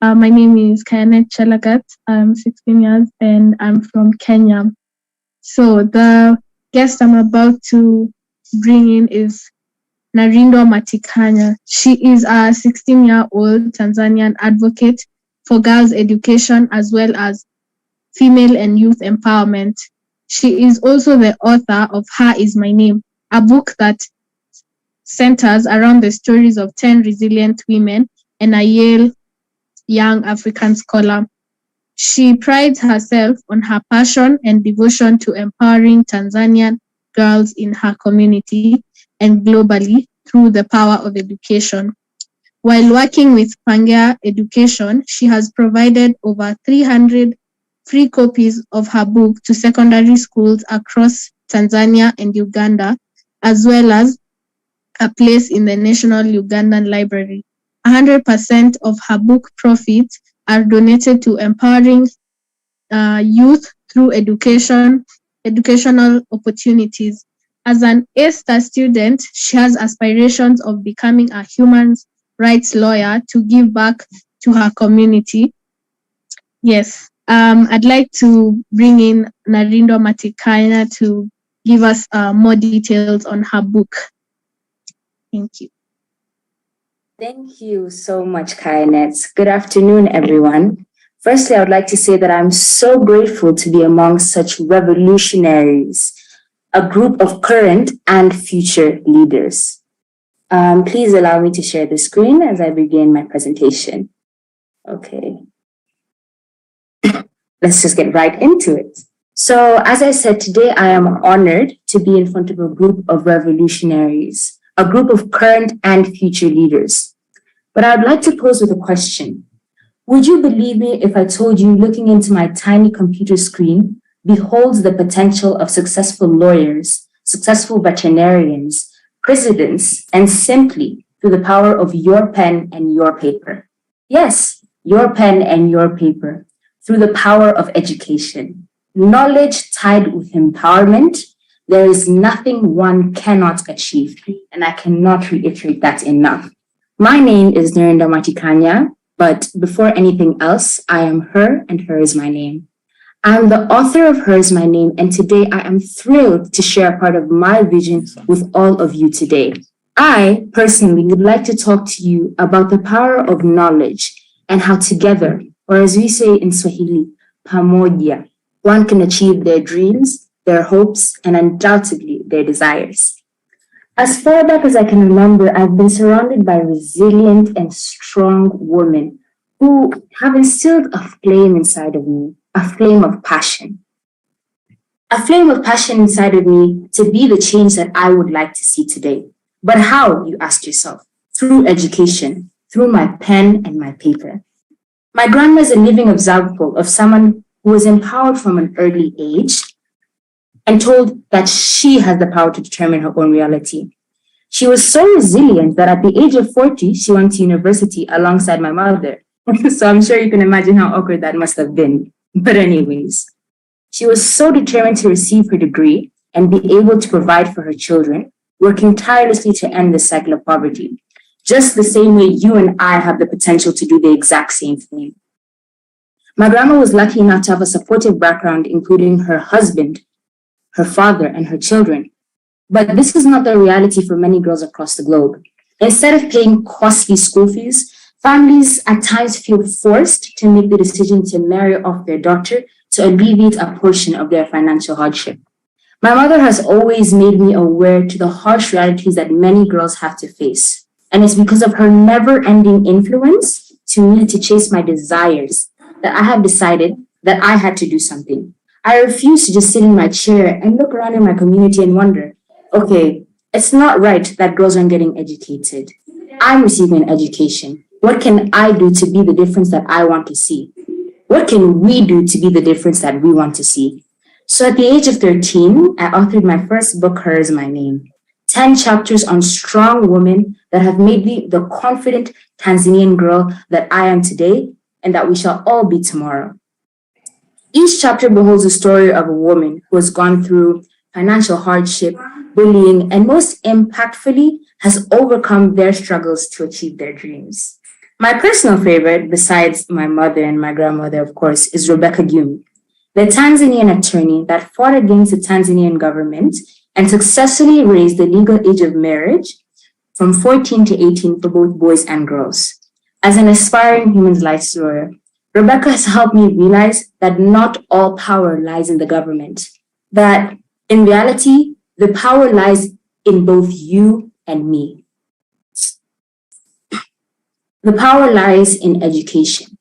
My name is Kayanet Chelagat. I'm 16 years and I'm from Kenya. So the guest I'm about to bring in is Narindo Matikanya. She is a 16-year-old Tanzanian advocate for girls' education as well as female and youth empowerment. She is also the author of Her Is My Name, a book that centers around the stories of 10 resilient women and a Yale young African scholar. She prides herself on her passion and devotion to empowering Tanzanian girls in her community and globally through the power of education. While working with Pangea Education, she has provided over 300 free copies of her book to secondary schools across Tanzania and Uganda, as well as a place in the National Ugandan Library. 100% of her book profits are donated to empowering youth through educational opportunities. As an A-star student, she has aspirations of becoming a human rights lawyer to give back to her community. Yes, I'd like to bring in Narindo Matikanya to give us more details on her book. Thank you. Thank you so much, Kainet. Good afternoon, everyone. Firstly, I would like to say that I'm so grateful to be among such revolutionaries, a group of current and future leaders. Please allow me to share the screen as I begin my presentation. Okay. Let's just get right into it. So, as I said, today I am honored to be in front of a group of revolutionaries, a group of current and future leaders. But I'd like to pose with a question. Would you believe me if I told you looking into my tiny computer screen beholds the potential of successful lawyers, successful veterinarians, presidents, and simply through the power of your pen and your paper? Yes, your pen and your paper, through the power of education. Knowledge tied with empowerment, there is nothing one cannot achieve, and I cannot reiterate that enough. My name is Narindo Matikanya, but before anything else, I am her and her is my name. I'm the author of Her Is My Name, and today I am thrilled to share a part of my vision with all of you today. I personally would like to talk to you about the power of knowledge and how together, or as we say in Swahili, pamoja, one can achieve their dreams, their hopes, and undoubtedly their desires. As far back as I can remember, I've been surrounded by resilient and strong women who have instilled a flame inside of me, a flame of passion. A flame of passion inside of me to be the change that I would like to see today. But how, you ask yourself? Through education, through my pen and my paper. My grandma is a living example of someone who was empowered from an early age and told that she has the power to determine her own reality. She was so resilient that at the age of 40, she went to university alongside my mother. So I'm sure you can imagine how awkward that must have been. But anyways, she was so determined to receive her degree and be able to provide for her children, working tirelessly to end the cycle of poverty, just the same way you and I have the potential to do the exact same thing. My grandma was lucky enough to have a supportive background, including her husband, her father, and her children. But this is not the reality for many girls across the globe. Instead of paying costly school fees, families at times feel forced to make the decision to marry off their daughter to alleviate a portion of their financial hardship. My mother has always made me aware to the harsh realities that many girls have to face. And it's because of her never-ending influence to me to chase my desires that I have decided that I had to do something. I refuse to just sit in my chair and look around in my community and wonder, okay, it's not right that girls aren't getting educated. I'm receiving an education. What can I do to be the difference that I want to see? What can we do to be the difference that we want to see? So at the age of 13, I authored my first book, Her Is My Name. 10 chapters on strong women that have made me the confident Tanzanian girl that I am today and that we shall all be tomorrow. Each chapter beholds the story of a woman who has gone through financial hardship, bullying, and most impactfully, has overcome their struggles to achieve their dreams. My personal favorite, besides my mother and my grandmother, of course, is Rebecca Gyumi, the Tanzanian attorney that fought against the Tanzanian government and successfully raised the legal age of marriage from 14 to 18 for both boys and girls. As an aspiring human rights lawyer, Rebecca has helped me realize that not all power lies in the government, that in reality, the power lies in both you and me. The power lies in education.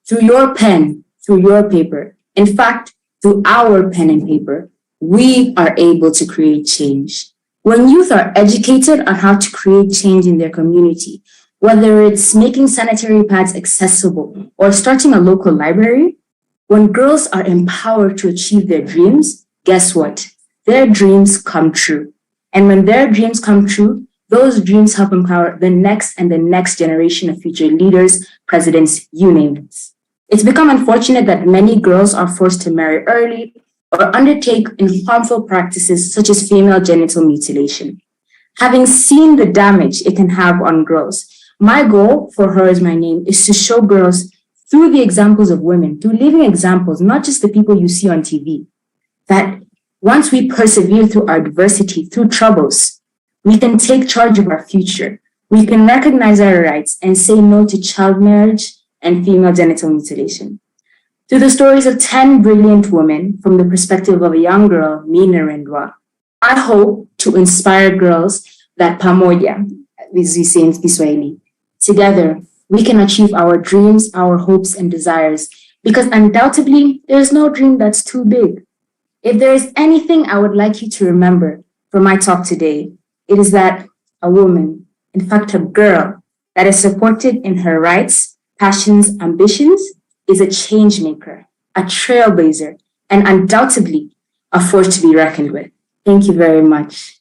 Through your pen, through your paper, in fact, through our pen and paper, we are able to create change. When youth are educated on how to create change in their community, whether it's making sanitary pads accessible or starting a local library, when girls are empowered to achieve their dreams, guess what? Their dreams come true. And when their dreams come true, those dreams help empower the next and the next generation of future leaders, presidents, you name it. It's become unfortunate that many girls are forced to marry early or undertake harmful practices such as female genital mutilation. Having seen the damage it can have on girls, my goal for Her Is My Name is to show girls through the examples of women, through living examples, not just the people you see on TV, that once we persevere through our adversity, through troubles, we can take charge of our future. We can recognize our rights and say no to child marriage and female genital mutilation. Through the stories of 10 brilliant women from the perspective of a young girl, me Narendra, I hope to inspire girls that pamoja, as we say in Kiswahili, together we can achieve our dreams, our hopes and desires, because undoubtedly there is no dream that's too big. If there is anything I would like you to remember from my talk today, it is that a woman, in fact a girl, that is supported in her rights, passions, ambitions, is a change maker, a trailblazer, and undoubtedly a force to be reckoned with. Thank you very much.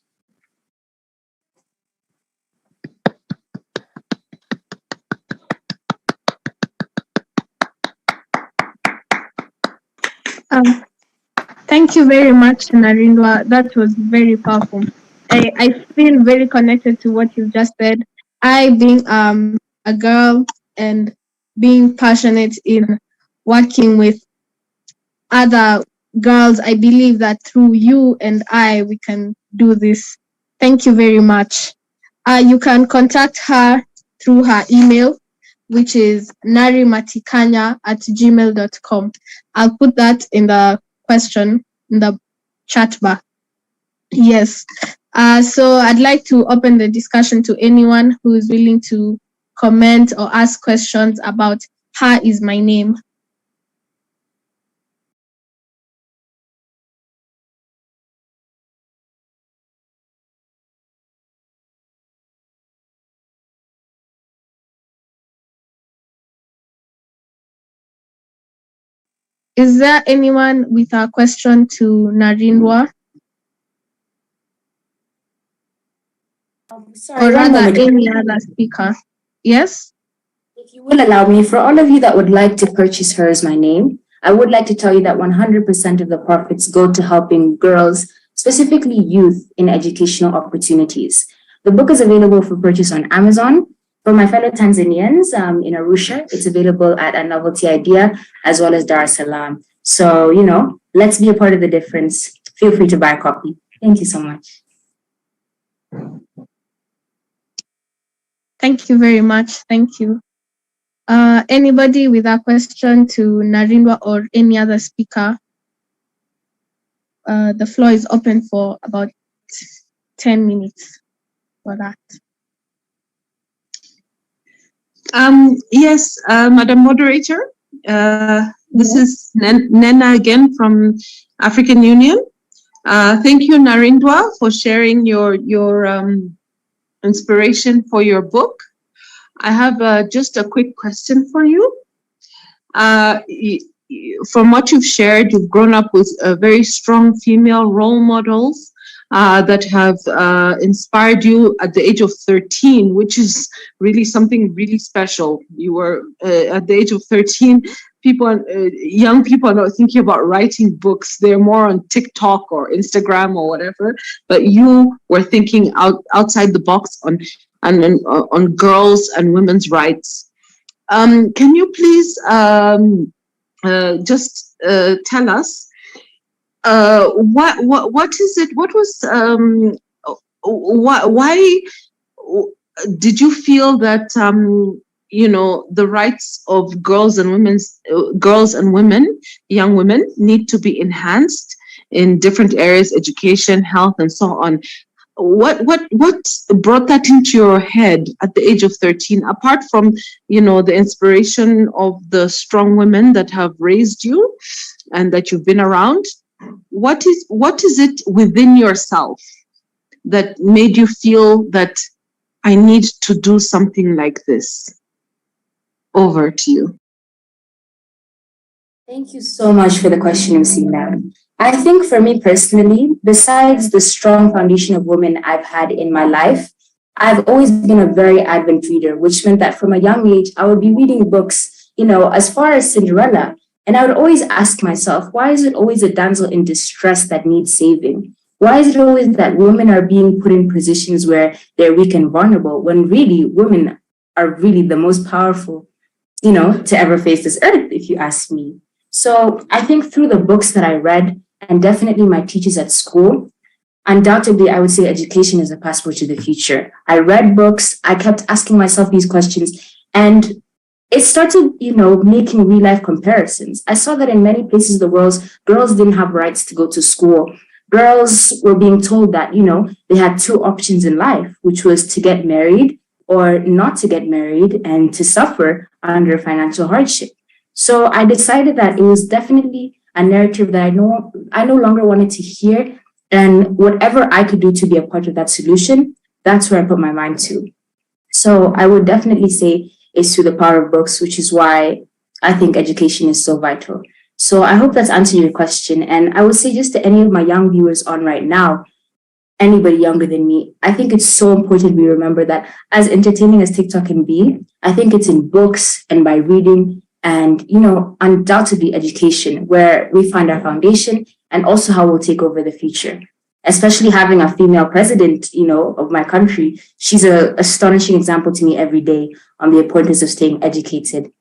Thank you very much, Narindwa. That was very powerful. I feel very connected to what you just said. I, being a girl and being passionate in working with other girls, I believe that through you and I, we can do this. Thank you very much. You can contact her through her email, which is narimatikanya@gmail.com. I'll put that in the question in the chat bar. Yes. So I'd like to open the discussion to anyone who is willing to comment or ask questions about Her Is My Name. Is there anyone with a question to Narindwa? Sorry, or rather moment. any other speaker? Yes? If you will allow me, for all of you that would like to purchase Her Is My Name, I would like to tell you that 100% of the profits go to helping girls, specifically youth, in educational opportunities. The book is available for purchase on Amazon. For my fellow Tanzanians in Arusha, it's available at A Novelty Idea as well as Dar es Salaam. So, let's be a part of the difference. Feel free to buy a copy. Thank you so much. Thank you very much. Thank you. Anybody with a question to Narindwa or any other speaker? The floor is open for about 10 minutes for that. Yes, Madam Moderator, this is Nena again from African Union. Thank you, Narindwa, for sharing your inspiration for your book. I have just a quick question for you. From what you've shared, you've grown up with very strong female role models that have inspired you at the age of 13, which is really something really special. You were at the age of 13, young people are not thinking about writing books. They're more on TikTok or Instagram or whatever, but you were thinking outside the box on girls and women's rights. Can you please just tell us what is it? What was why did you feel that the rights of girls and women, young women, need to be enhanced in different areas, education, health, and so on? What brought that into your head at the age of 13, apart from the inspiration of the strong women that have raised you and that you've been around? What is it within yourself that made you feel that I need to do something like this? Over to you. Thank you so much for the question, Usina. I think for me personally, besides the strong foundation of women I've had in my life, I've always been a very avid reader, which meant that from a young age, I would be reading books, as far as Cinderella. And I would always ask myself, why is it always a damsel in distress that needs saving? Why is it always that women are being put in positions where they're weak and vulnerable, when really women are really the most powerful, to ever face this earth, if you ask me? So I think through the books that I read, and definitely my teachers at school, undoubtedly, I would say education is a passport to the future. I read books, I kept asking myself these questions, and it started, making real life comparisons. I saw that in many places of the world, girls didn't have rights to go to school. Girls were being told that, they had two options in life, which was to get married or not to get married and to suffer under financial hardship. So I decided that it was definitely a narrative that I no longer wanted to hear, and whatever I could do to be a part of that solution, that's where I put my mind to. So I would definitely say it's through the power of books, which is why I think education is so vital. So I hope that's answered your question. And I would say just to any of my young viewers on right now, anybody younger than me, I think it's so important we remember that as entertaining as TikTok can be, I think it's in books and by reading and, undoubtedly education where we find our foundation and also how we'll take over the future. Especially having a female president, of my country, she's an astonishing example to me every day on the importance of staying educated.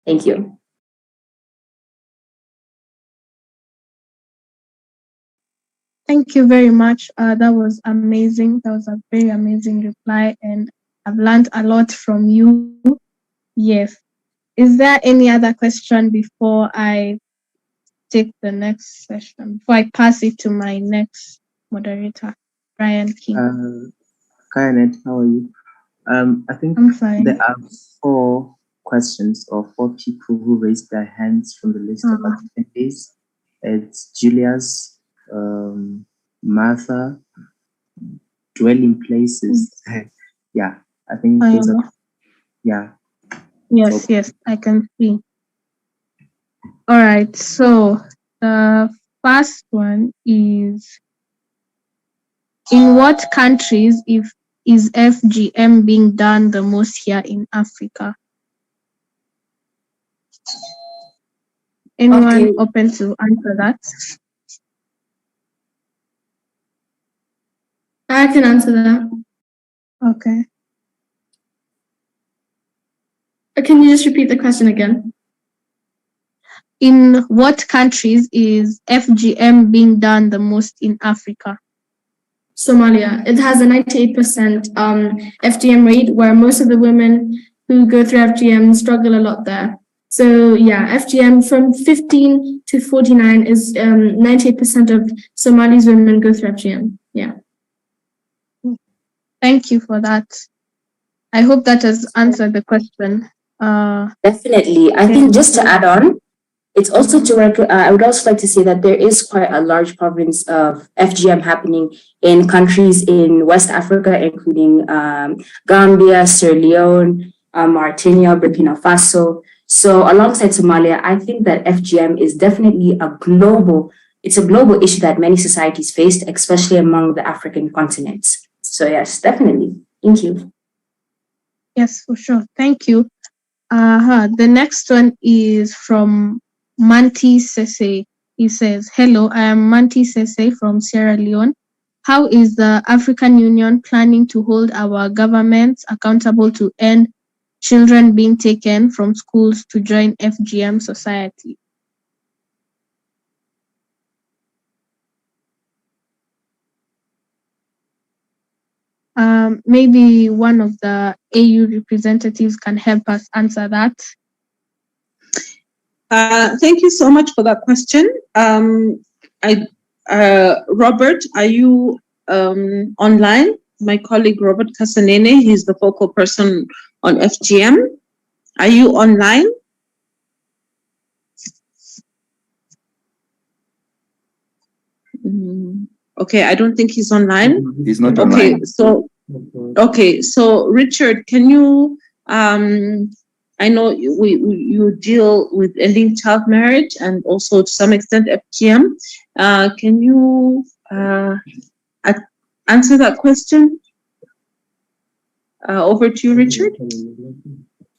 Thank you. Thank you very much. That was amazing. That was a very amazing reply, and I've learned a lot from you. Yes. Is there any other question before I take the next session, before I pass it to my next moderator, Brian King? Kenneth, how are you? I think I'm fine. there are 4 questions or 4 people who raised their hands from the list of attendees. It's Julius, Martha, dwelling places. Yeah, I think those are, yeah. Yes, I can see. All right, so the first one is, in what countries is FGM being done the most here in Africa? Anyone open to answer that? I can answer that. Okay. Can you just repeat the question again? In what countries is FGM being done the most in Africa? Somalia. It has a 98% FGM rate, where most of the women who go through FGM struggle a lot there. So yeah, FGM from 15 to 49 is 98% of Somali's women go through FGM. Yeah. Thank you for that. I hope that has answered the question. Definitely. I think just to add on, it's also I would also like to say that there is quite a large province of FGM happening in countries in West Africa, including Gambia, Sierra Leone, Mauritania, Burkina Faso. So alongside Somalia, I think that FGM is definitely a global issue that many societies face, especially among the African continents. So yes, definitely. Thank you. Yes, for sure. Thank you. The next one is from Manti Sese. He says, hello, I am Manti Sese from Sierra Leone. How is the African Union planning to hold our governments accountable to end children being taken from schools to join FGM society? Maybe one of the AU representatives can help us answer that. Thank you so much for that question. Robert, are you online? My colleague Robert Kasanene, he's the focal person on FGM. Are you online? Okay, I don't think he's online. He's not okay, online. Okay, so Richard, can you, I know you deal with ending child marriage and also to some extent FGM. Can you answer that question? Over to you, Richard.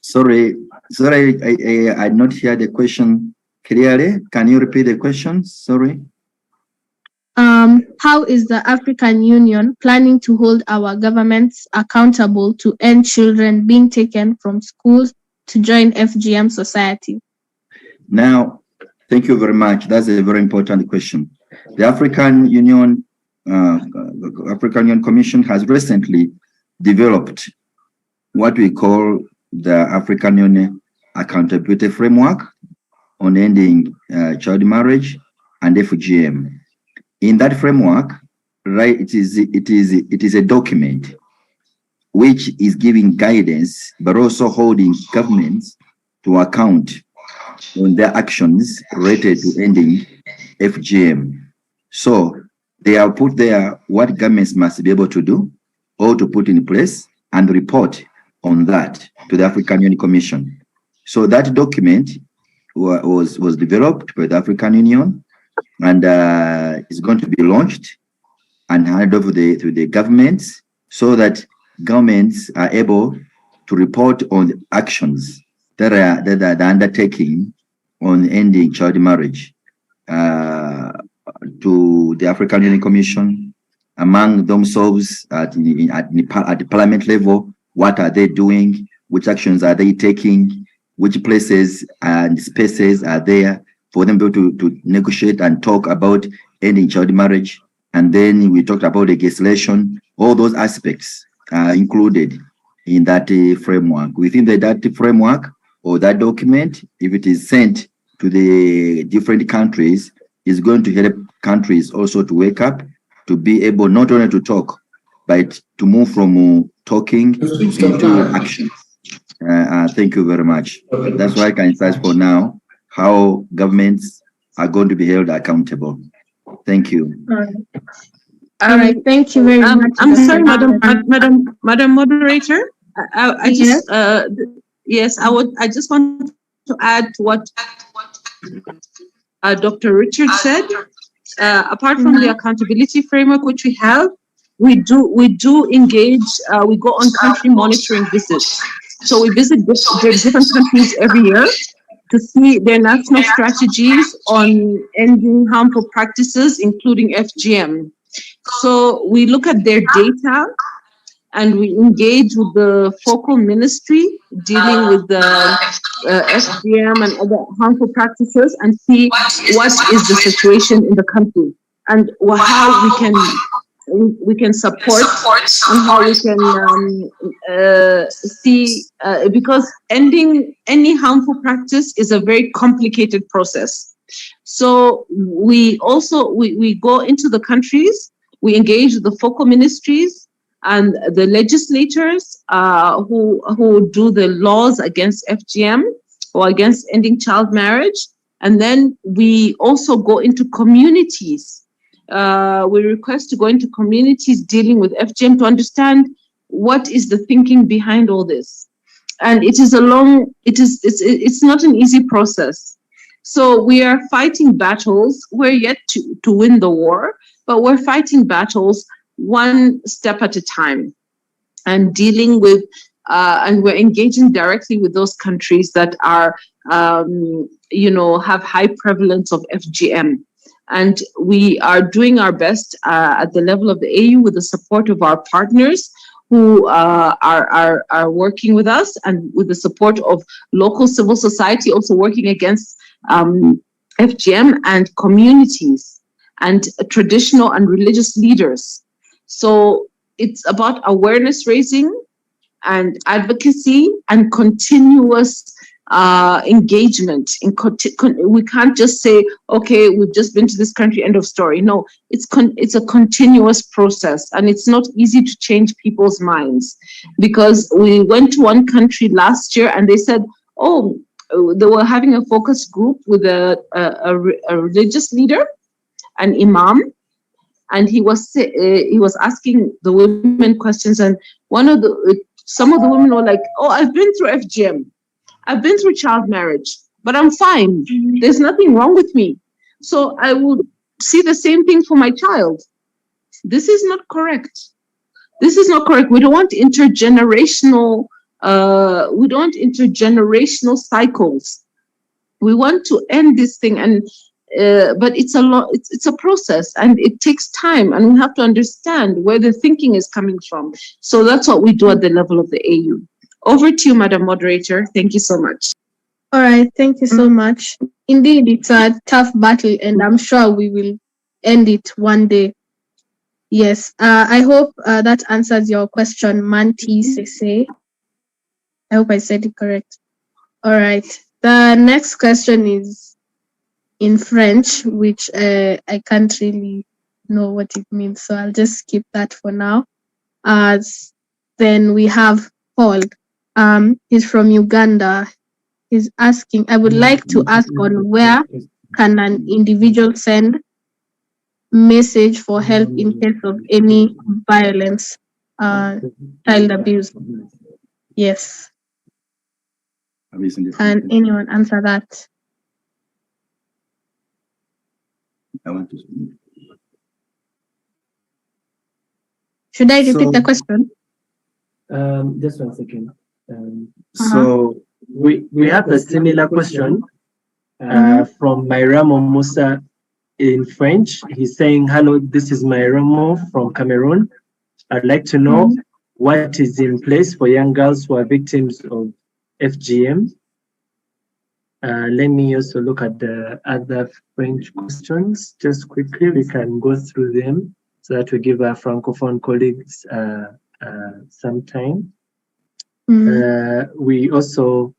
Sorry, I did not hear the question clearly. Can you repeat the question? Sorry. How is the African Union planning to hold our governments accountable to end children being taken from schools to join FGM society? Now, thank you very much. That's a very important question. The African Union Commission has recently developed what we call the African Union Accountability Framework on ending child marriage and FGM. In that framework, right, it is a document which is giving guidance, but also holding governments to account on their actions related to ending FGM. So they have put there what governments must be able to do or to put in place and report on that to the African Union Commission. So that document was developed by the African Union and is going to be launched and handed over to the governments so that governments are able to report on the actions that are undertaking on ending child marriage to the African Union Commission, among themselves at the parliament level. What are they doing? Which actions are they taking? Which places and spaces are there for them to negotiate and talk about ending child marriage? And then we talked about legislation. All those aspects are included in that framework. Within that framework or that document, if it is sent to the different countries, is going to help countries also to wake up, to be able not only to talk, but to move from talking into action. Thank you very much. That's why I can say for now how governments are going to be held accountable. Thank you. All right, thank you very much. I'm sorry, Madam Moderator. I just yes, I just want to add to what Dr. Richard said. Apart from the accountability framework which we have, we do engage. We go on country monitoring visits. So we visit different countries every year to see their national strategies on ending harmful practices, including FGM. So we look at their data and we engage with the focal ministry dealing with the FGM and other harmful practices and see what is the situation in the country and how we can support and how we can see, because ending any harmful practice is a very complicated process. So we also, we go into the countries, we engage the focal ministries and the legislators who do the laws against FGM or against ending child marriage. And then we also go into communities. We request to go into communities dealing with FGM to understand what is the thinking behind all this. And it is it's not an easy process. So we are fighting battles. We're yet to win the war, but we're fighting battles one step at a time and dealing with, and we're engaging directly with those countries that are, have high prevalence of FGM. And we are doing our best at the level of the AU with the support of our partners who are working with us and with the support of local civil society also working against FGM and communities and traditional and religious leaders. So it's about awareness raising and advocacy and continuous engagement. We can't just say, okay, we've just been to this country, end of story. No, it's a continuous process, and it's not easy to change people's minds, because we went to one country last year and they said, oh, they were having a focus group with a religious leader, an imam, and he was asking the women questions, and some of the women were like, oh, I've been through FGM, I've been through child marriage, but I'm fine. There's nothing wrong with me. So I will see the same thing for my child. This is not correct. This is not correct. We don't want intergenerational cycles. We want to end this thing, and but it's a process, and it takes time, and we have to understand where the thinking is coming from. So that's what we do at the level of the AU. Over to you, Madam Moderator. Thank you so much. All right, thank you so much. Indeed, it's a tough battle, and I'm sure we will end it one day. Yes, I hope that answers your question, Manti Sese. I hope I said it correct. All right, the next question is in French, which I can't really know what it means, so I'll just skip that for now. Then we have Paul. He's from Uganda. He's asking, I would like to ask on where can an individual send message for help in case of any violence, child abuse. Yes. Can anyone answer that? I want to. Should I repeat the question? Just 1 second. So we have a similar question from Mayramo Musa in French. He's saying, hello, this is Mayramo from Cameroon. I'd like to know what is in place for young girls who are victims of FGM. Let me also look at the other French questions just quickly. We can go through them so that we give our Francophone colleagues some time. We also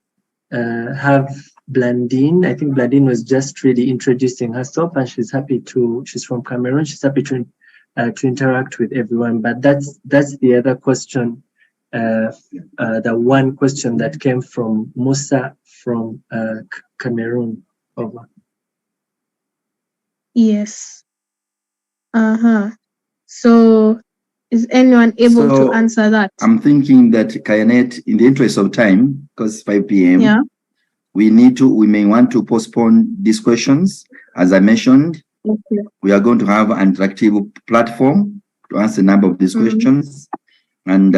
have Blandine. I think Blandine was just really introducing herself, and she's from Cameroon. She's happy to interact with everyone. But that's the other question, the one question that came from Musa from Cameroon. Over. Yes. So is anyone able to answer that? I'm thinking that Kayanet, in the interest of time, because it's 5 p.m., yeah, we may want to postpone these questions. As I mentioned, we are going to have an interactive platform to answer a number of these questions. And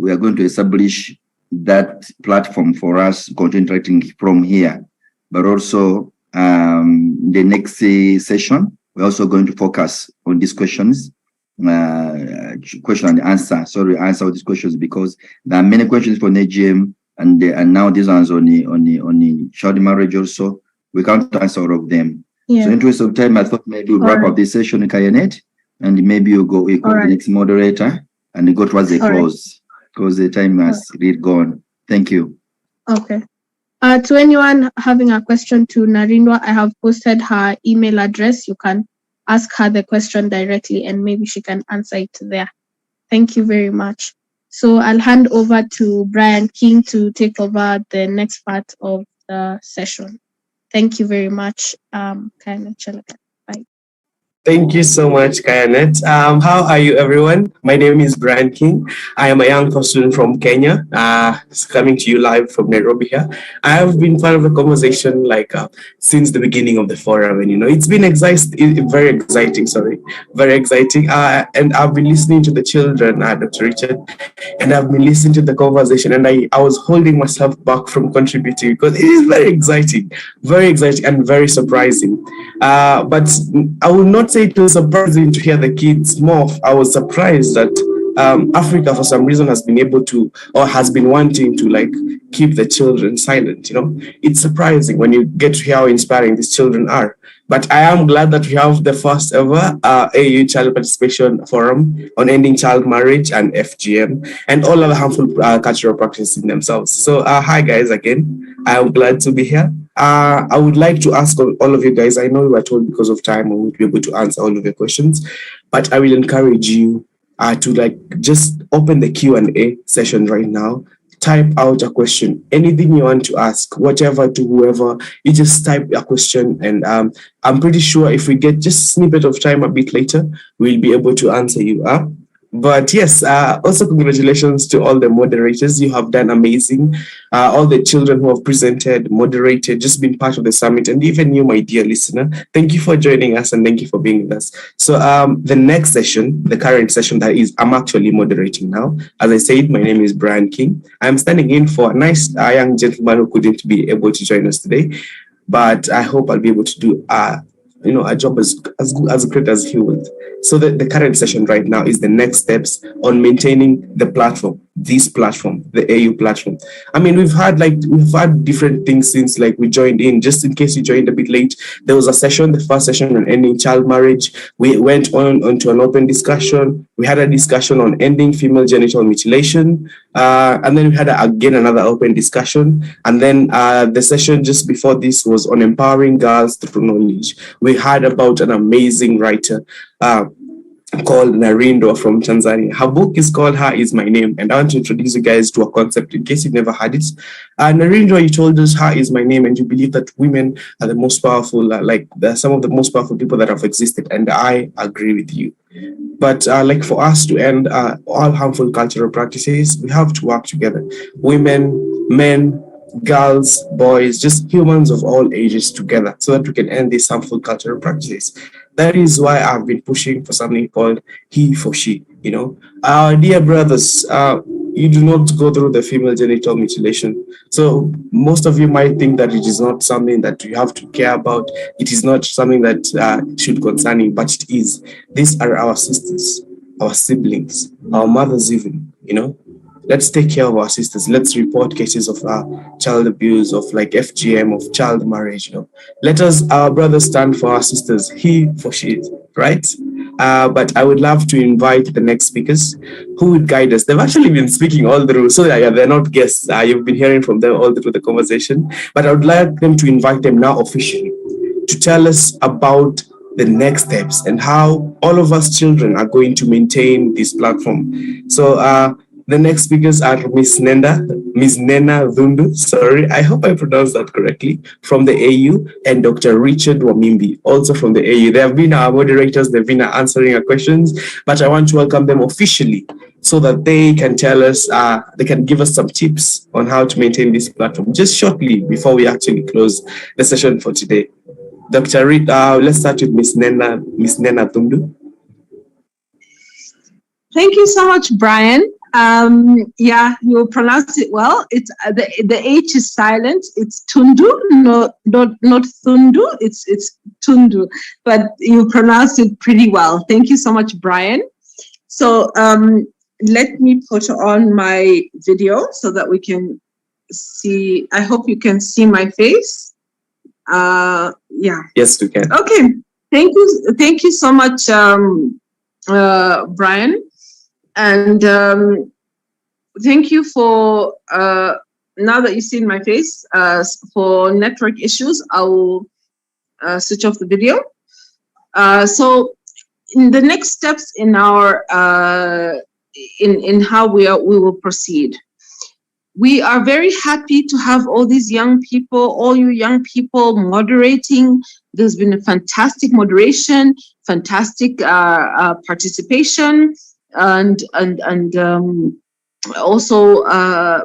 we are going to establish that platform for us interacting from here. But also, the next session, we're also going to focus on these questions. Question and answer. Sorry, answer all these questions, because there are many questions for NGM, and now these ones on the child marriage also. We can't answer all of them. Yeah. So in interest of time, I thought maybe we'll wrap up this session in Kayanet, and maybe you call the next moderator and go towards the close, because the time has really gone. Thank you. Okay. To anyone having a question to Narindwa, I have posted her email address. You can ask her the question directly, and maybe she can answer it there. Thank you very much. So I'll hand over to Brian King to take over the next part of the session. Thank you very much. Bye. Thank you so much, Kayanet. How are you, everyone? My name is Brian King. I am a young student from Kenya, coming to you live from Nairobi here. I have been part of the conversation since the beginning of the forum, and it's been very exciting. And I've been listening to the children, Dr. Richard, and I've been listening to the conversation, and I was holding myself back from contributing because it is very exciting and very surprising. But I will not say it was surprising to hear the kids more. I was surprised that Africa, for some reason, has been able to, or has been wanting to, keep the children silent. It's surprising when you get to hear how inspiring these children are. But I am glad that we have the first ever AU Child Participation Forum on ending child marriage and FGM and all other harmful cultural practices in themselves. So hi guys again. I am glad to be here. I would like to ask all of you guys, I know we were told because of time we won't be able to answer all of your questions, but I will encourage you to like just open the Q&A session right now. Type out a question, anything you want to ask, whatever, to whoever. You just type a question, and I'm pretty sure if we get just a snippet of time a bit later, we'll be able to answer you. But yes, also congratulations to all the moderators. You have done amazing. All the children who have presented, moderated, just been part of the summit, and even you, my dear listener, thank you for joining us and thank you for being with us. So the next session, the current session that is, I'm actually moderating now. As I said, my name is Brian King. I'm standing in for a nice young gentleman who couldn't be able to join us today, but I hope I'll be able to do a job as great as he would. So the current session right now is the next steps on maintaining the platform, this platform, the AU platform. I mean, we've had different things since like we joined in. Just in case you joined a bit late, there was a session, the first session on ending child marriage. We went onto an open discussion. We had a discussion on ending female genital mutilation. And then we had again another open discussion. And then the session just before this was on empowering girls through knowledge. We heard about an amazing writer called Narindo from Tanzania. Her book is called Her Is My Name, and I want to introduce you guys to a concept in case you've never heard it. Narindo, you told us Her Is My Name, and you believe that women are the most powerful, some of the most powerful people that have existed, and I agree with you. But like for us to end all harmful cultural practices, we have to work together. Women, men, girls, boys, just humans of all ages together so that we can end these harmful cultural practices. That is why I've been pushing for something called he for she, Dear brothers, you do not go through the female genital mutilation. So most of you might think that it is not something that you have to care about. It is not something that should concern you, but it is. These are our sisters, our siblings, our mothers even, Let's take care of our sisters. Let's report cases of child abuse, of like FGM, of child marriage. Let us, our brothers, stand for our sisters. He for she, right? But I would love to invite the next speakers who would guide us. They've actually been speaking all through, so they're not guests. You've been hearing from them all through the conversation. But I would like them to invite them now officially to tell us about the next steps and how all of us children are going to maintain this platform. So the next speakers are Miss Nena Dhundu, sorry, I hope I pronounced that correctly, from the AU, and Dr. Richard Wamimbi, also from the AU. They have been our moderators, they've been answering our questions, but I want to welcome them officially so that they can tell us, they can give us some tips on how to maintain this platform, just shortly before we actually close the session for today. Dr. Reed, let's start with Miss Nena Dhundu. Thank you so much, Brian. Yeah, you pronounce it well. It's the H is silent. It's Tundu, not Thundu. It's Tundu, but you pronounce it pretty well. Thank you so much, Brian. So let me put on my video so that we can see. I hope you can see my face. Yeah. Yes, we can. Okay. Thank you so much, Brian. And thank you for, now that you've seen my face, for network issues, I will switch off the video. So in the next steps in our, in how we will proceed. We are very happy to have all these young people, all you young people moderating. There's been a fantastic moderation, fantastic participation, and also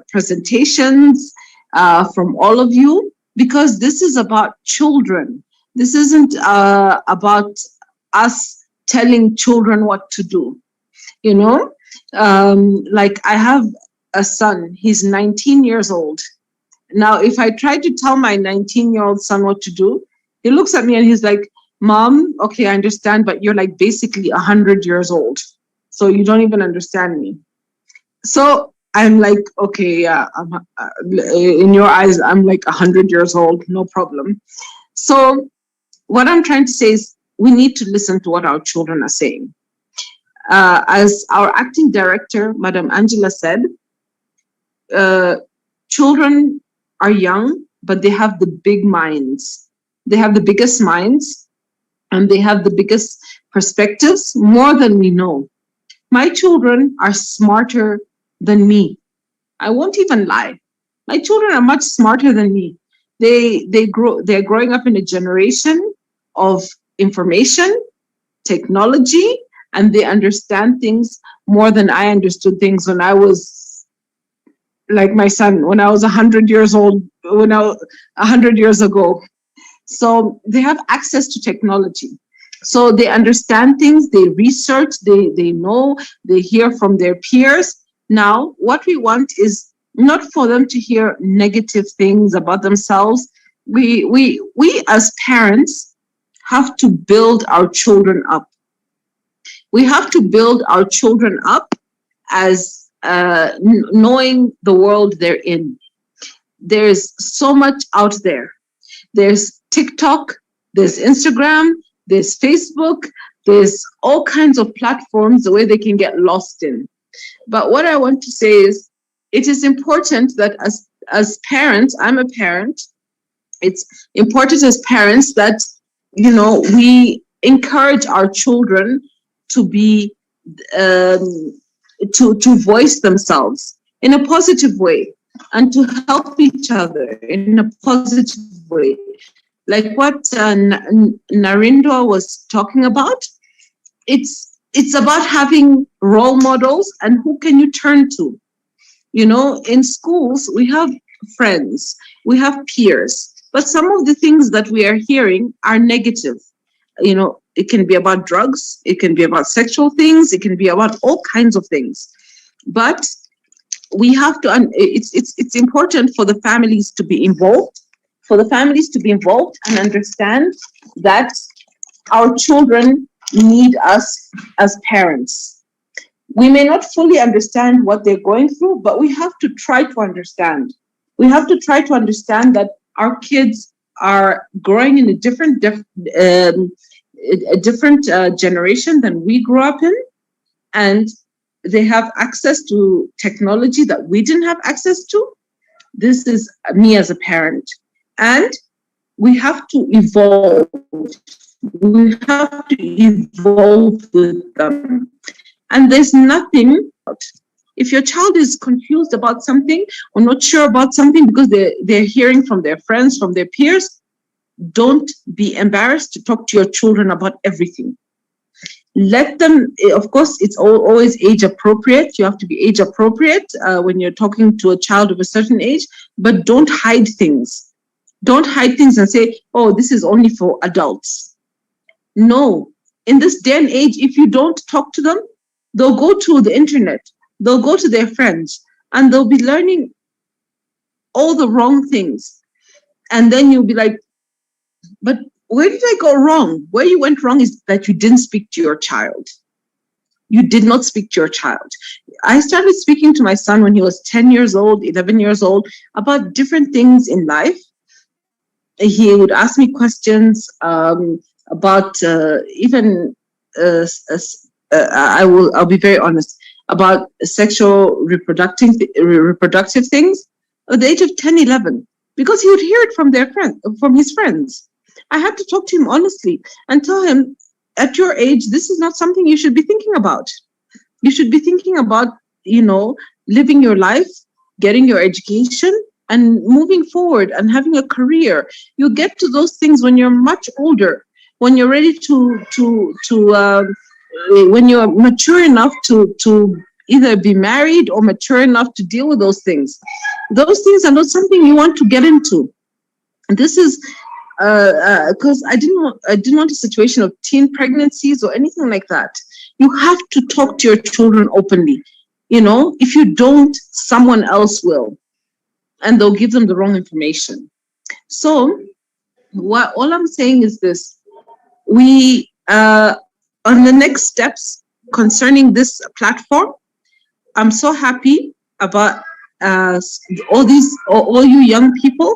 presentations from all of you, because this is about children. This isn't about us telling children what to do, like I have a son, he's 19 years old. Now, if I try to tell my 19-year-old son what to do, he looks at me and he's like, Mom, okay, I understand, but you're like basically 100 years old. So you don't even understand me. So I'm like, okay, yeah, in your eyes, I'm like 100 years old, no problem. So what I'm trying to say is we need to listen to what our children are saying. As our acting director, Madam Angela said, children are young, but they have the big minds. They have the biggest minds, and they have the biggest perspectives, more than we know. My children are smarter than me. I won't even lie. My children are much smarter than me. They're growing up in a generation of information, technology, and they understand things more than I understood things when I was, like my son, when I was 100 years old, 100 years ago. So they have access to technology. So they understand things, they research, they know, they hear from their peers. Now, what we want is not for them to hear negative things about themselves. We as parents have to build our children up. We have to build our children up as knowing the world they're in. There's so much out there. There's TikTok, there's Instagram, there's Facebook, there's all kinds of platforms where they can get lost in. But what I want to say is, it is important that as parents, I'm a parent, it's important as parents that, we encourage our children to be, to voice themselves in a positive way and to help each other in a positive way. Like what Narendra was talking about, it's about having role models and who can you turn to. In schools, we have friends, we have peers, but some of the things that we are hearing are negative. It can be about drugs, it can be about sexual things, it can be about all kinds of things. But we have to, it's important for the families to be involved, and understand that our children need us as parents. We may not fully understand what they're going through, but we have to try to understand. We have to try to understand that our kids are growing in a different generation than we grew up in, and they have access to technology that we didn't have access to. This is me as a parent. And we have to evolve. We have to evolve with them. And there's nothing, if your child is confused about something or not sure about something because they're hearing from their friends, from their peers, don't be embarrassed to talk to your children about everything. Let them, of course, it's always age appropriate. You have to be age appropriate when you're talking to a child of a certain age, but don't hide things. Don't hide things and say, oh, this is only for adults. No, in this day and age, if you don't talk to them, they'll go to the internet, they'll go to their friends, and they'll be learning all the wrong things. And then you'll be like, but where did I go wrong? Where you went wrong is that you didn't speak to your child. You did not speak to your child. I started speaking to my son when he was 10 years old, 11 years old, about different things in life. He would ask me questions about even, I'll be very honest, about sexual reproductive things at the age of 10, 11, because he would hear it from his friends. I had to talk to him honestly and tell him, at your age, this is not something you should be thinking about. You should be thinking about, living your life, getting your education, and moving forward and having a career. You get to those things when you're much older, when you're ready when you're mature enough to either be married or mature enough to deal with those things. Those things are not something you want to get into. And this is because I didn't want a situation of teen pregnancies or anything like that. You have to talk to your children openly. If you don't, someone else will, and they'll give them the wrong information. So all I'm saying is this: we on the next steps concerning this platform, I'm so happy about all you young people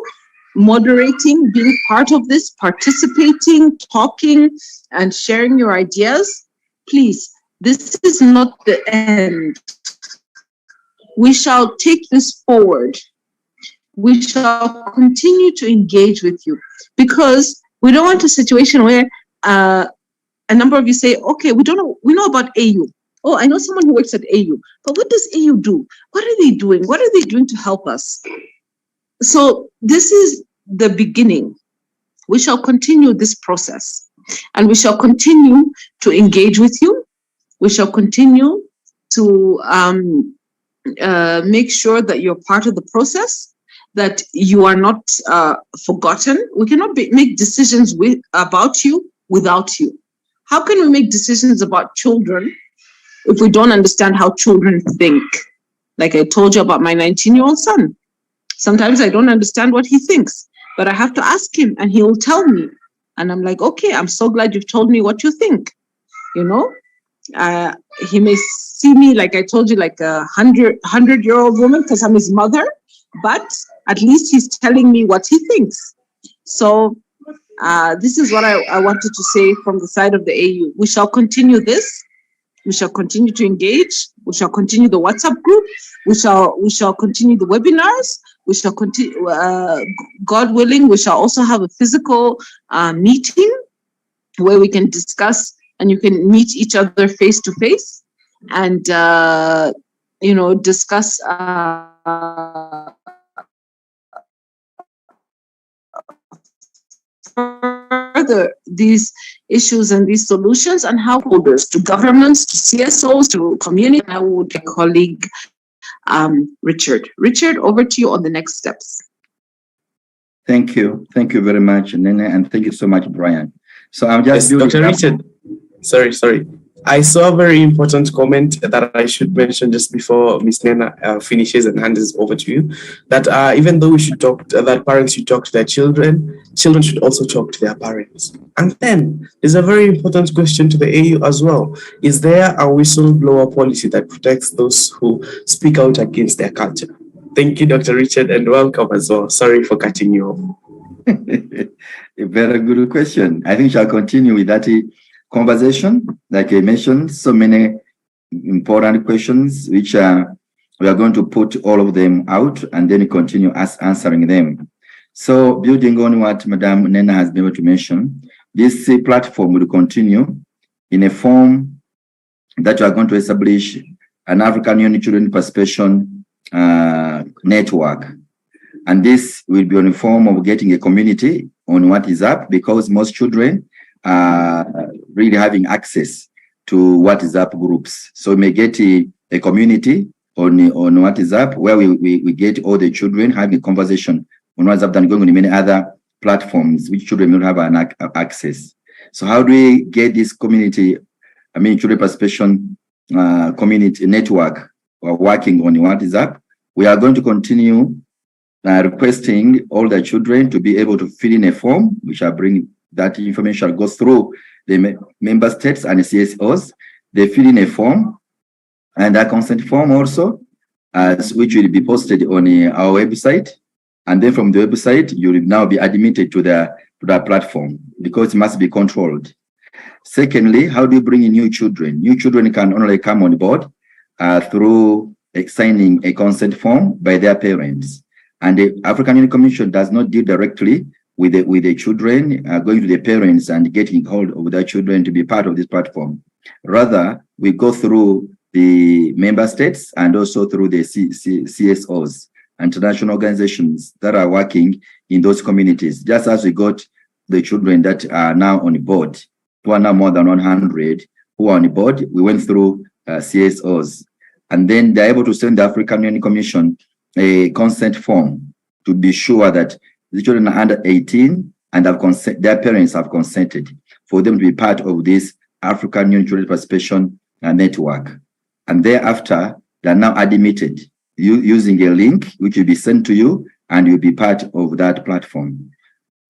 moderating, being part of this, participating, talking, and sharing your ideas. Please, this is not the end. We shall take this forward. We shall continue to engage with you, because we don't want a situation where a number of you say, okay, we know about AU. Oh, I know someone who works at AU, but what does AU do? What are they doing? What are they doing to help us? So this is the beginning. We shall continue this process, and we shall continue to engage with you. We shall continue to make sure that you're part of the process, that you are not forgotten. We cannot make decisions about you without you. How can we make decisions about children if we don't understand how children think? Like I told you about my 19-year-old son. Sometimes I don't understand what he thinks, but I have to ask him and he will tell me. And I'm like, okay, I'm so glad you've told me what you think. You know, he may see me, like I told you, like a 100-year-old woman because I'm his mother, but at least he's telling me what he thinks. So this is what I wanted to say from the side of the AU. We shall continue this. We shall continue to engage. We shall continue the WhatsApp group. We shall continue the webinars. We shall continue, God willing, we shall also have a physical meeting where we can discuss and you can meet each other face to face and, discuss further these issues and these solutions and how holders to governments, to CSOs, to community. I would my colleague Richard. Richard, over to you on the next steps. Thank you. Thank you very much, Nene, and thank you so much, Brian. So I'm just Dr. Richard, sorry. I saw a very important comment that I should mention just before Ms. Nena finishes and hands over to you, that even though we should talk, that parents should talk to their children, children should also talk to their parents. And then there's a very important question to the AU as well. Is there a whistleblower policy that protects those who speak out against their culture? Thank you, Dr. Richard, and welcome as well. Sorry for cutting you off. A very good question. I think I'll continue with that conversation. Like I mentioned, so many important questions, which we are going to put all of them out and then continue answering them. So building on what Madam Nena has been able to mention, this platform will continue in a form that we are going to establish an African Union Children Participation network. And this will be on the form of getting a community on what is up, because most children are really having access to what is up groups. So we may get a community on what is up where we get all the children having a conversation on WhatsApp than going on many other platforms which children don't have an access. So how do we get this community, children participation community network working on what is up? We are going to continue requesting all the children to be able to fill in a form, which I bring that information goes through the member states and the CSOs. They fill in a form and a consent form also, which will be posted on our website. And then from the website, you will now be admitted to the platform, because it must be controlled. Secondly, how do you bring in new children? New children can only come on board through signing a consent form by their parents. And the African Union Commission does not deal directly with the children going to the parents and getting hold of their children to be part of this platform. Rather, we go through the member states and also through the CSOs, international organizations that are working in those communities. Just as we got the children that are now on board, who are now more than 100 who are on board, we went through CSOs. And then they're able to send the African Union Commission a consent form to be sure that the children are under 18 and their parents have consented for them to be part of this African Union Children Participation network. And thereafter, they are now admitted using a link which will be sent to you, and you'll be part of that platform,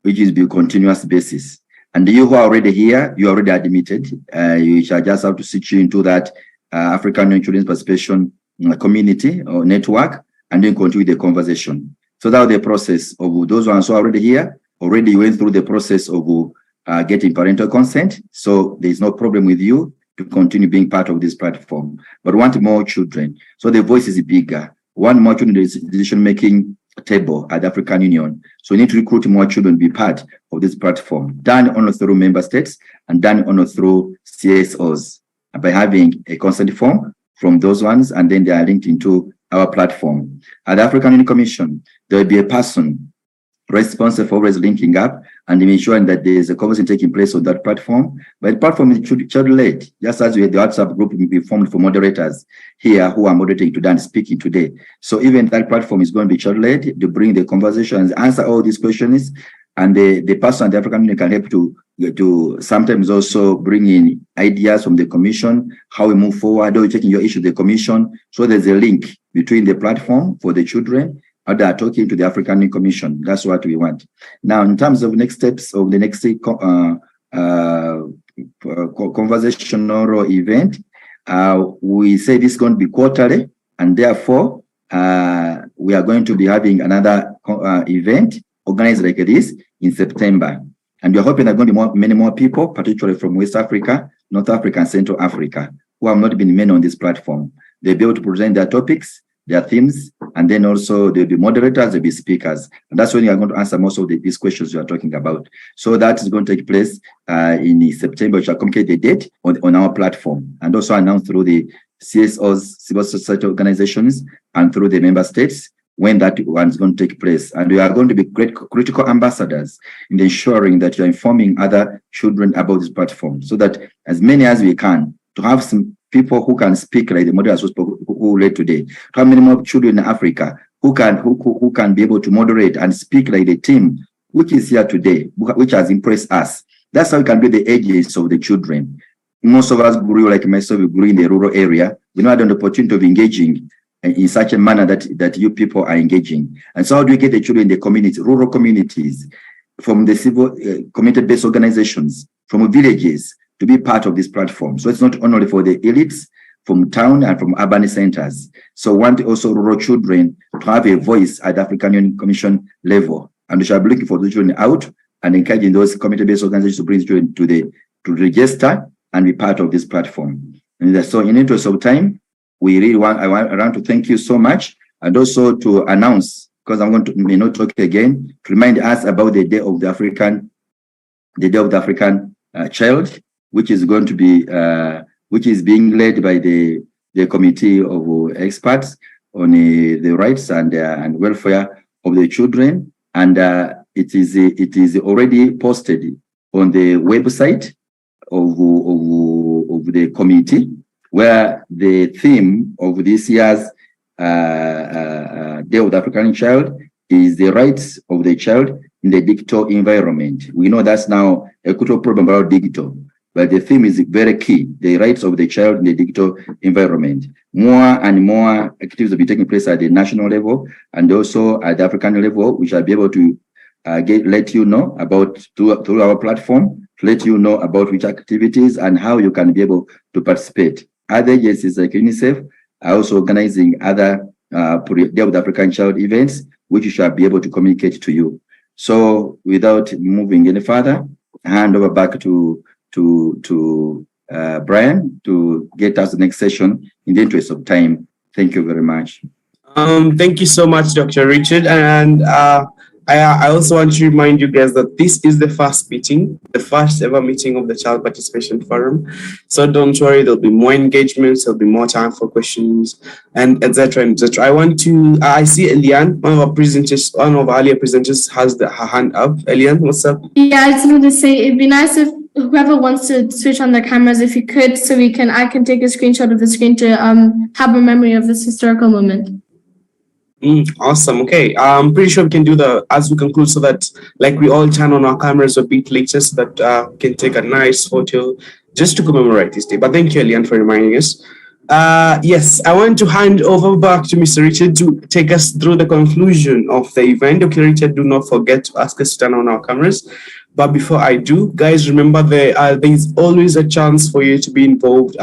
which is be continuous basis. And you who are already here, you are already admitted. You shall just have to switch into that African Union Children's Participation community or network, and then continue the conversation. So that was the process of those ones who are already here, already went through the process of getting parental consent. So there's no problem with you to continue being part of this platform. But we want more children. So the voice is bigger. One more children decision-making table at the African Union. So we need to recruit more children to be part of this platform, done only through member states and done only through CSOs by having a consent form from those ones, and then they are linked into our platform. At the African Union Commission, there will be a person responsible for always linking up and ensuring that there is a conversation taking place on that platform. But the platform is child-led, just as we had the WhatsApp group we formed for moderators here who are moderating today and speaking today. So even that platform is going to be child-led to bring the conversations, answer all these questions, and the person at the African Union can help to sometimes also bring in ideas from the commission, how we move forward, or you're taking your issue to the commission. So there's a link between the platform for the children and they are talking to the African Union Commission. That's what we want. Now, in terms of next steps of the next conversational event, we say this is going to be quarterly, and therefore we are going to be having another event organized like this in September. And we're hoping there are going to be many more people, particularly from West Africa, North Africa, and Central Africa, who have not been many on this platform. They'll be able to present their topics, their themes, and then also there'll be moderators, there'll be speakers. And that's when you are going to answer most of these questions you are talking about. So that is going to take place in September. We shall communicate the date on our platform and also announce through the CSOs, civil society organizations, and through the member states when that one is going to take place. And we are going to be great critical ambassadors in ensuring that you're informing other children about this platform so that as many as we can, to have some people who can speak like the moderators who led today, to have many more children in Africa who can be able to moderate and speak like the team which is here today, which has impressed us. That's how we can be the agents of the children. Most of us grew, like myself, we grew in the rural area. We not had the opportunity of engaging in such a manner that you people are engaging. And so how do we get the children in the community, rural communities, from the civil community-based organizations, from villages, to be part of this platform? So it's not only for the elites from town and from urban centers. So we want also rural children to have a voice at the African Union Commission level. And we shall be looking for the children out and encouraging those community-based organizations to bring children to register and be part of this platform. And so in the interest of time, I want to thank you so much, and also to announce, because I'm going to talk again, to remind us about the Day of the African Child, which is going to be which is being led by the committee of experts on the rights and welfare of the children, and it is already posted on the website of the committee, where the theme of this year's Day of the African Child is the rights of the child in the digital environment. We know that's now a cultural problem about digital, but the theme is very key, the rights of the child in the digital environment. More and more activities will be taking place at the national level and also at the African level. We shall be able to let you know about through our platform, to let you know about which activities and how you can be able to participate. Other agencies like UNICEF are also organizing other Day of the African Child events, which we shall be able to communicate to you. So without moving any further, hand over back to Brian to get us the next session in the interest of time. Thank you very much. Thank you so much, Dr. Richard. And I also want to remind you guys that this is the first meeting, the first ever meeting of the Child Participation Forum. So don't worry, there'll be more engagements, there'll be more time for questions, and etc. etc. I see Eliane, one of our earlier presenters, has her hand up. Eliane, what's up? Yeah, I just wanted to say it'd be nice if whoever wants to switch on their cameras, if you could, so I can take a screenshot of the screen to have a memory of this historical moment. Awesome. Okay, I'm pretty sure we can do that as we conclude, so that like we all turn on our cameras a bit later, so that we can take a nice photo just to commemorate this day. But thank you, Eliane, for reminding us. Yes, I want to hand over back to Mr. Richard to take us through the conclusion of the event. Okay, Richard, do not forget to ask us to turn on our cameras. But before I do, guys, remember there's always a chance for you to be involved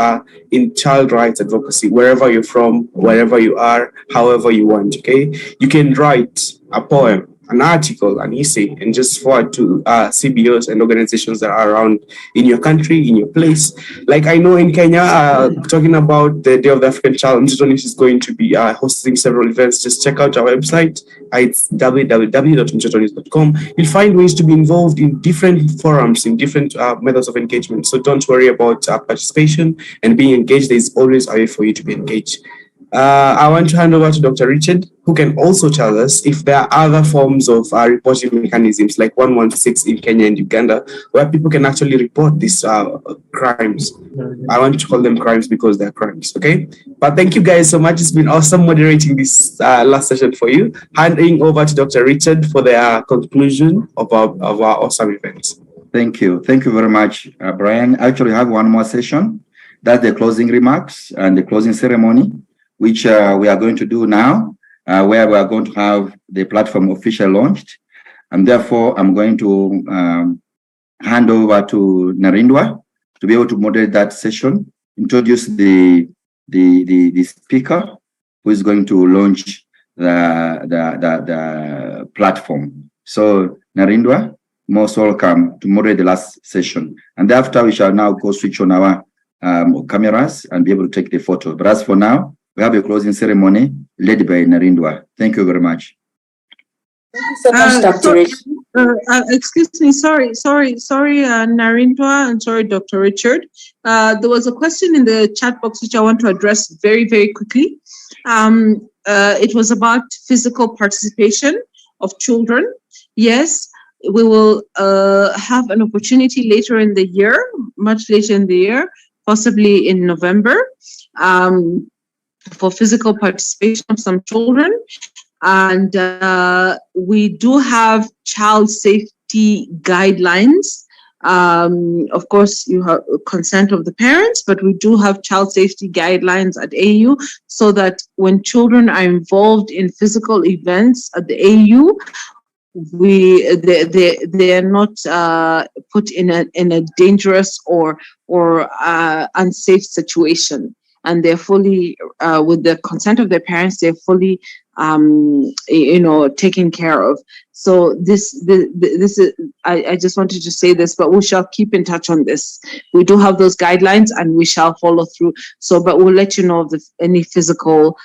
in child rights advocacy, wherever you're from, wherever you are, however you want, okay? You can write a poem, an article, an essay, and just forward to CBOs and organizations that are around in your country, in your place. Like I know in Kenya, talking about the Day of the African Child, Mtoto is going to be hosting several events. Just check out our website. It's www.mtotonis.com. You'll find ways to be involved in different forums, in different methods of engagement. So don't worry about participation and being engaged. There's always a way for you to be engaged. I want to hand over to Dr. Richard, who can also tell us if there are other forms of reporting mechanisms like 116 in Kenya and Uganda, where people can actually report these crimes. I want to call them crimes because they're crimes, okay? But thank you guys so much. It's been awesome moderating this last session for you. Handing over to Dr. Richard for the conclusion of our awesome event. Thank you. Thank you very much, Brian. I actually have one more session. That's the closing remarks and the closing ceremony, which we are going to do now, where we are going to have the platform officially launched. And therefore, I'm going to hand over to Narindwa to be able to moderate that session, introduce the speaker who is going to launch the platform. So Narindwa, most welcome to moderate the last session. And thereafter, we shall now go switch on our cameras and be able to take the photo. But as for now, we have a closing ceremony led by Narindwa. Thank you very much. Thank you so much, Dr. Richard. Excuse me, sorry, Narindwa, and sorry, Dr. Richard. There was a question in the chat box which I want to address very, very quickly. It was about physical participation of children. Yes, we will have an opportunity later in the year, much later in the year, possibly in November, for physical participation of some children. And we do have child safety guidelines. Of course, you have consent of the parents, but we do have child safety guidelines at AU so that when children are involved in physical events at the AU, they are not put in a dangerous or unsafe situation. And they're fully, with the consent of their parents, they're fully, taken care of. So this is, I just wanted to say this, but we shall keep in touch on this. We do have those guidelines and we shall follow through. So, but we'll let you know of any physical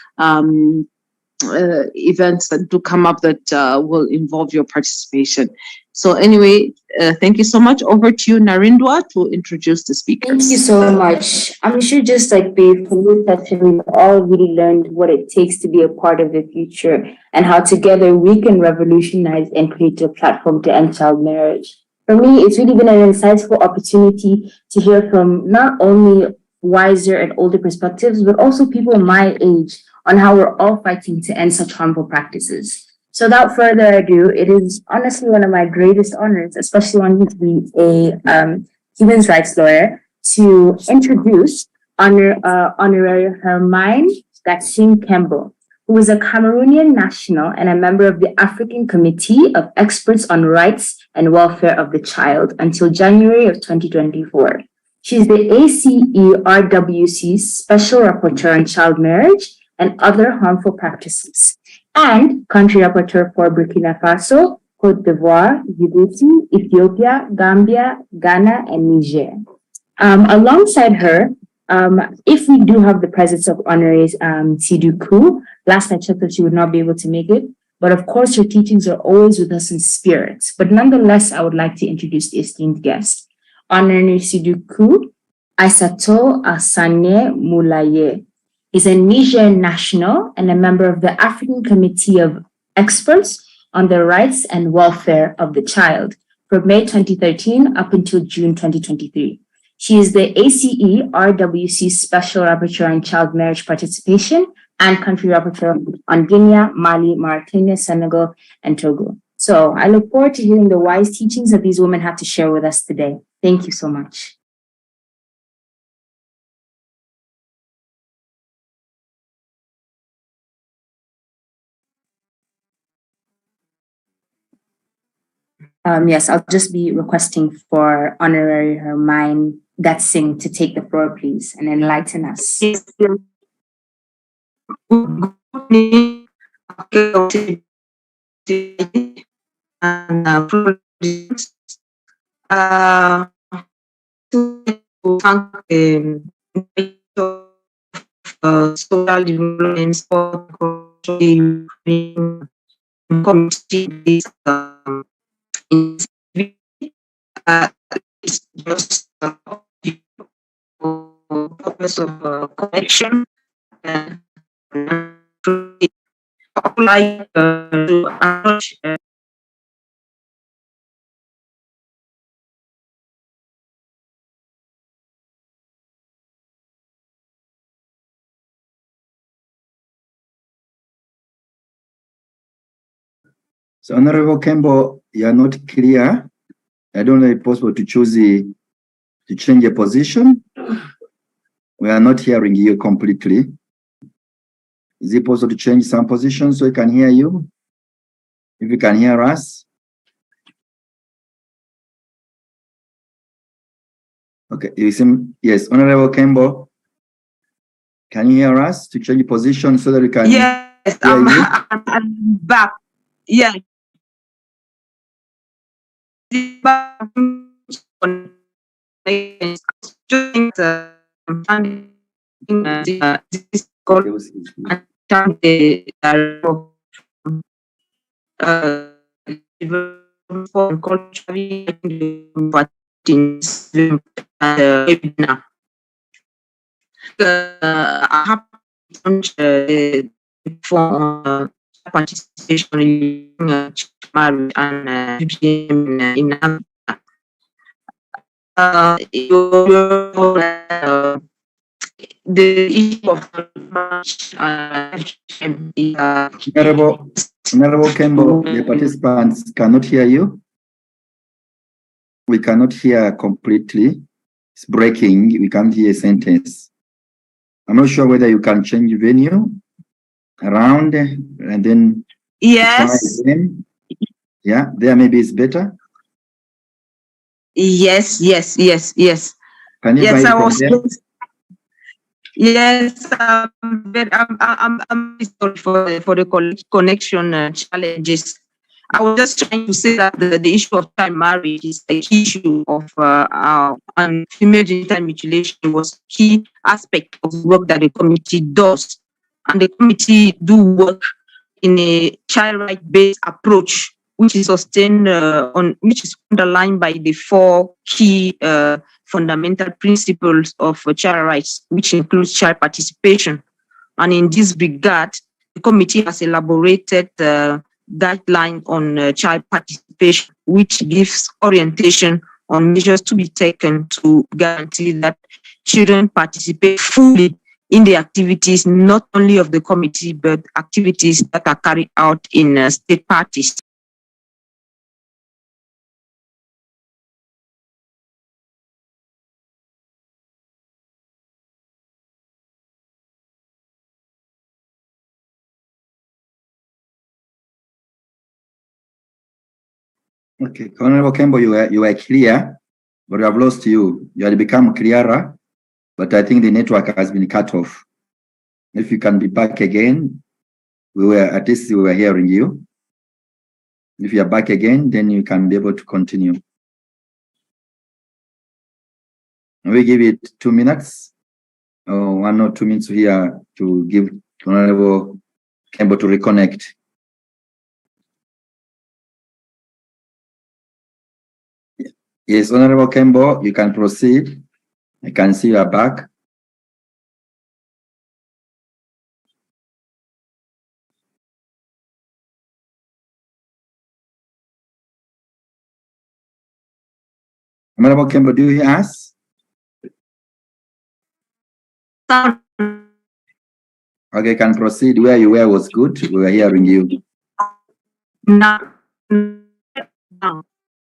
events that do come up that will involve your participation. So anyway, thank you so much. Over to you, Narindwa, to introduce the speakers. Thank you so much. I'm sure just like based on this session, we've all really learned what it takes to be a part of the future and how together we can revolutionize and create a platform to end child marriage. For me, it's really been an insightful opportunity to hear from not only wiser and older perspectives, but also people my age on how we're all fighting to end such harmful practices. So without further ado, it is honestly one of my greatest honors, especially wanting to be a human rights lawyer, to introduce Honorary Hermine Gatsing Kembo, who is a Cameroonian national and a member of the African Committee of Experts on Rights and Welfare of the Child until January of 2024. She's the ACE-RWC Special Rapporteur on Child Marriage and Other Harmful Practices, and Country Rapporteur for Burkina Faso, Côte d'Ivoire, Djibouti, Ethiopia, Gambia, Ghana, and Niger. Alongside her, if we do have the presence of Honorees Sidou Kou, last I checked that she would not be able to make it, but of course her teachings are always with us in spirit. But nonetheless, I would like to introduce the esteemed guest. Honorary Sidou Kou Aissatou Asane Moulaye is a Niger national and a member of the African Committee of Experts on the Rights and Welfare of the Child from May 2013 up until June 2023. She is the ACE-RWC Special Rapporteur on Child Marriage Participation and Country Rapporteur on Guinea, Mali, Mauritania, Senegal, and Togo. So I look forward to hearing the wise teachings that these women have to share with us today. Thank you so much. Yes, I'll just be requesting for Honorary Hermine Gatsing to take the floor, please, and enlighten us. and to thank social development support committee in it's just purpose of connection and apply to approach So Honorable Kembo, you are not clear. I don't know if it's possible to choose to change your position. We are not hearing you completely. Is it possible to change some position so we can hear you? If you can hear us. Okay, you seem, yes, Honorable Kembo, can you hear us to change position so that we can yes, hear you? I'm back. Yeah. I have for participation in marriage and in the issue of Honorable Kembo, the participants cannot hear you. We cannot hear completely. It's breaking. We can't hear a sentence. I'm not sure whether you can change venue around and then yes. try again. Yeah, there maybe it's better. Yes. Can you yes, try I from was. there? Yes, I'm sorry for the connection challenges. I was just trying to say that the issue of child marriage is a key issue of and female genital mutilation was key aspect of the work that the committee does, and the committee do work in a child right based approach, which is sustained which is underlined by the four key fundamental principles of child rights, which includes child participation. And in this regard, the committee has elaborated guideline on child participation, which gives orientation on measures to be taken to guarantee that children participate fully in the activities, not only of the committee, but activities that are carried out in state parties. Okay, Honorable Kembo, you were clear, but we have lost you. You had become clearer, but I think the network has been cut off. If you can be back again, at least we were hearing you. If you are back again, then you can be able to continue. We give it 2 minutes, or 1 or 2 minutes here to give Honorable Kembo to reconnect. Yes, Honorable Kembo, you can proceed. I can see you are back. Honorable Kembo, do you hear us? Okay, can proceed. Where you were was good. We were hearing you.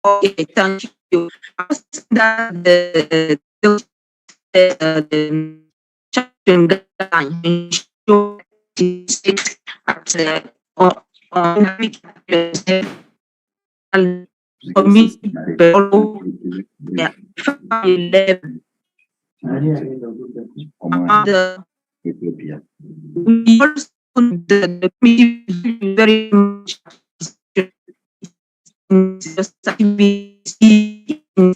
Okay, thank you. That the very much just activity in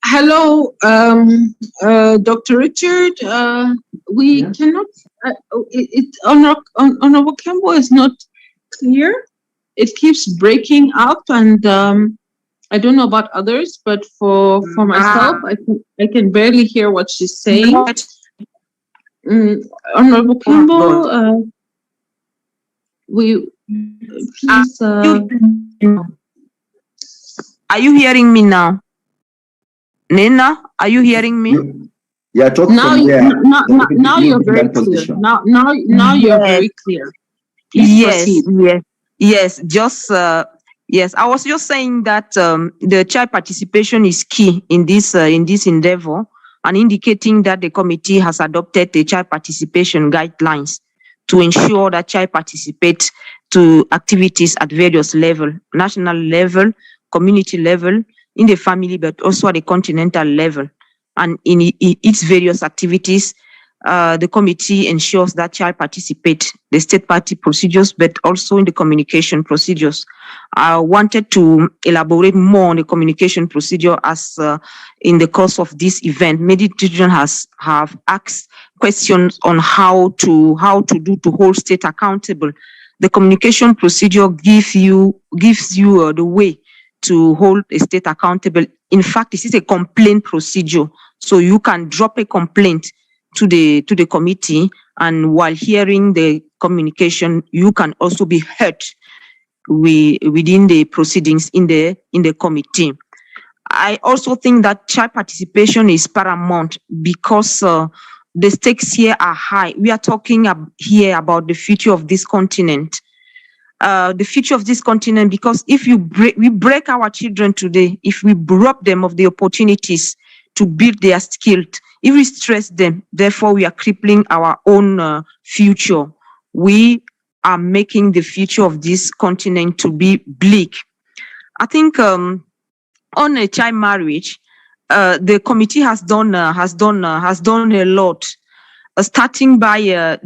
Hello, Dr. Richard. We cannot, Honorable Campbell is not clear. It keeps breaking up, and I don't know about others, but for myself, I can barely hear what she's saying. Honorable Campbell, please. Are you hearing me now? Nena, are you hearing me? Yeah, talk now, from there. Now you're very clear. Now you're very clear. Please proceed. Yes. Just yes. I was just saying that the child participation is key in this endeavor, and indicating that the committee has adopted the child participation guidelines to ensure that child participate to activities at various level, national level, community level, in the family, but also at the continental level. And in its various activities, the committee ensures that child participate the state party procedures, but also in the communication procedures. I wanted to elaborate more on the communication procedure as in the course of this event, many children have asked questions on how to hold state accountable. The communication procedure gives you the way to hold a state accountable. In fact, this is a complaint procedure, so you can drop a complaint to the committee, and while hearing the communication, you can also be heard within the proceedings in the committee. I also think that child participation is paramount because the stakes here are high. We are talking here about the future of this continent. The future of this continent, because if we break our children today, if we rob them of the opportunities to build their skills, if we stress them, therefore we are crippling our own future. We are making the future of this continent to be bleak. I think on a child marriage, the committee has done a lot. Starting by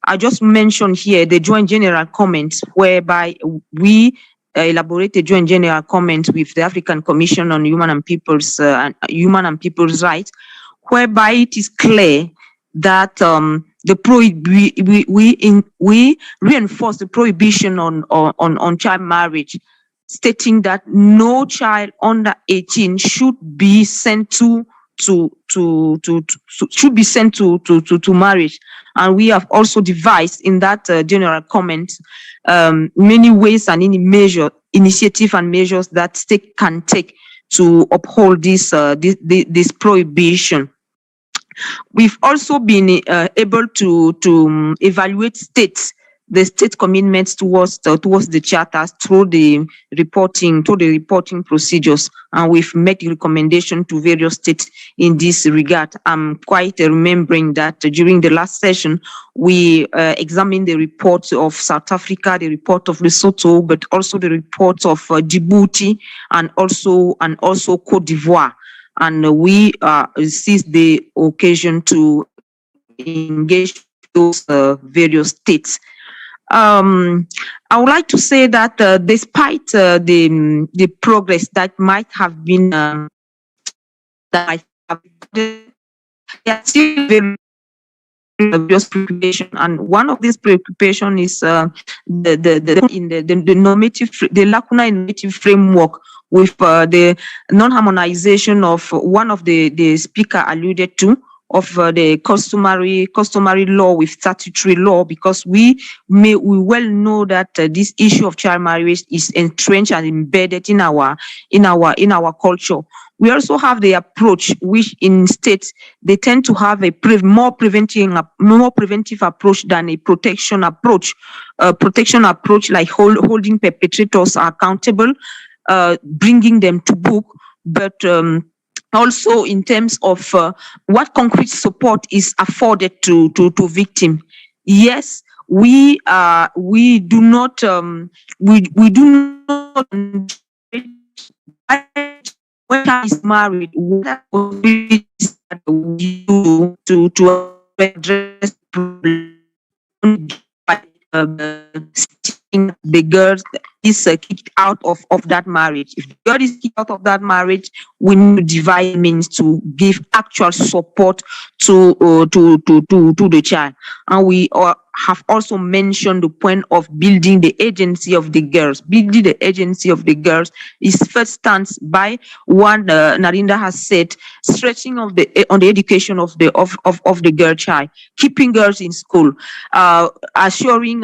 I just mentioned here the joint general comments, whereby we elaborate a joint general comment with the African Commission on Human and People's Rights, whereby it is clear that we reinforce the prohibition on child marriage, stating that no child under 18 should be sent to marriage. And we have also devised in that general comment many ways and initiative and measures that state can take to uphold this prohibition. We've also been able to evaluate the state commitments towards the charters through the reporting procedures, and we've made recommendation to various states in this regard. I'm quite remembering that during the last session we examined the report of South Africa, the report of Lesotho, but also the report of Djibouti and also Cote d'Ivoire, and we seized the occasion to engage those various states. I would like to say that despite the progress that might have been there are still very obvious preoccupation, and one of these preoccupation is the normative, the lacuna in normative framework, with the non-harmonization of one of the speaker alluded to, of the customary law with statutory law, because we well know that this issue of child marriage is entrenched and embedded in our culture. We also have the approach, which in states they tend to have a more preventive approach than a protection approach. Protection approach like holding perpetrators accountable, bringing them to book, but also in terms of what concrete support is afforded to victim. Yes, we do not when child is married, what are possibilities that we do to address the problem by seeing the girls is kicked out of that marriage. If the girl is kicked out of that marriage, we need to devise means to give actual support to the child. And we have also mentioned the point of building the agency of the girls. Building the agency of the girls is first stands by what Narinda has said, stretching of on the education of the girl child, keeping girls in school, assuring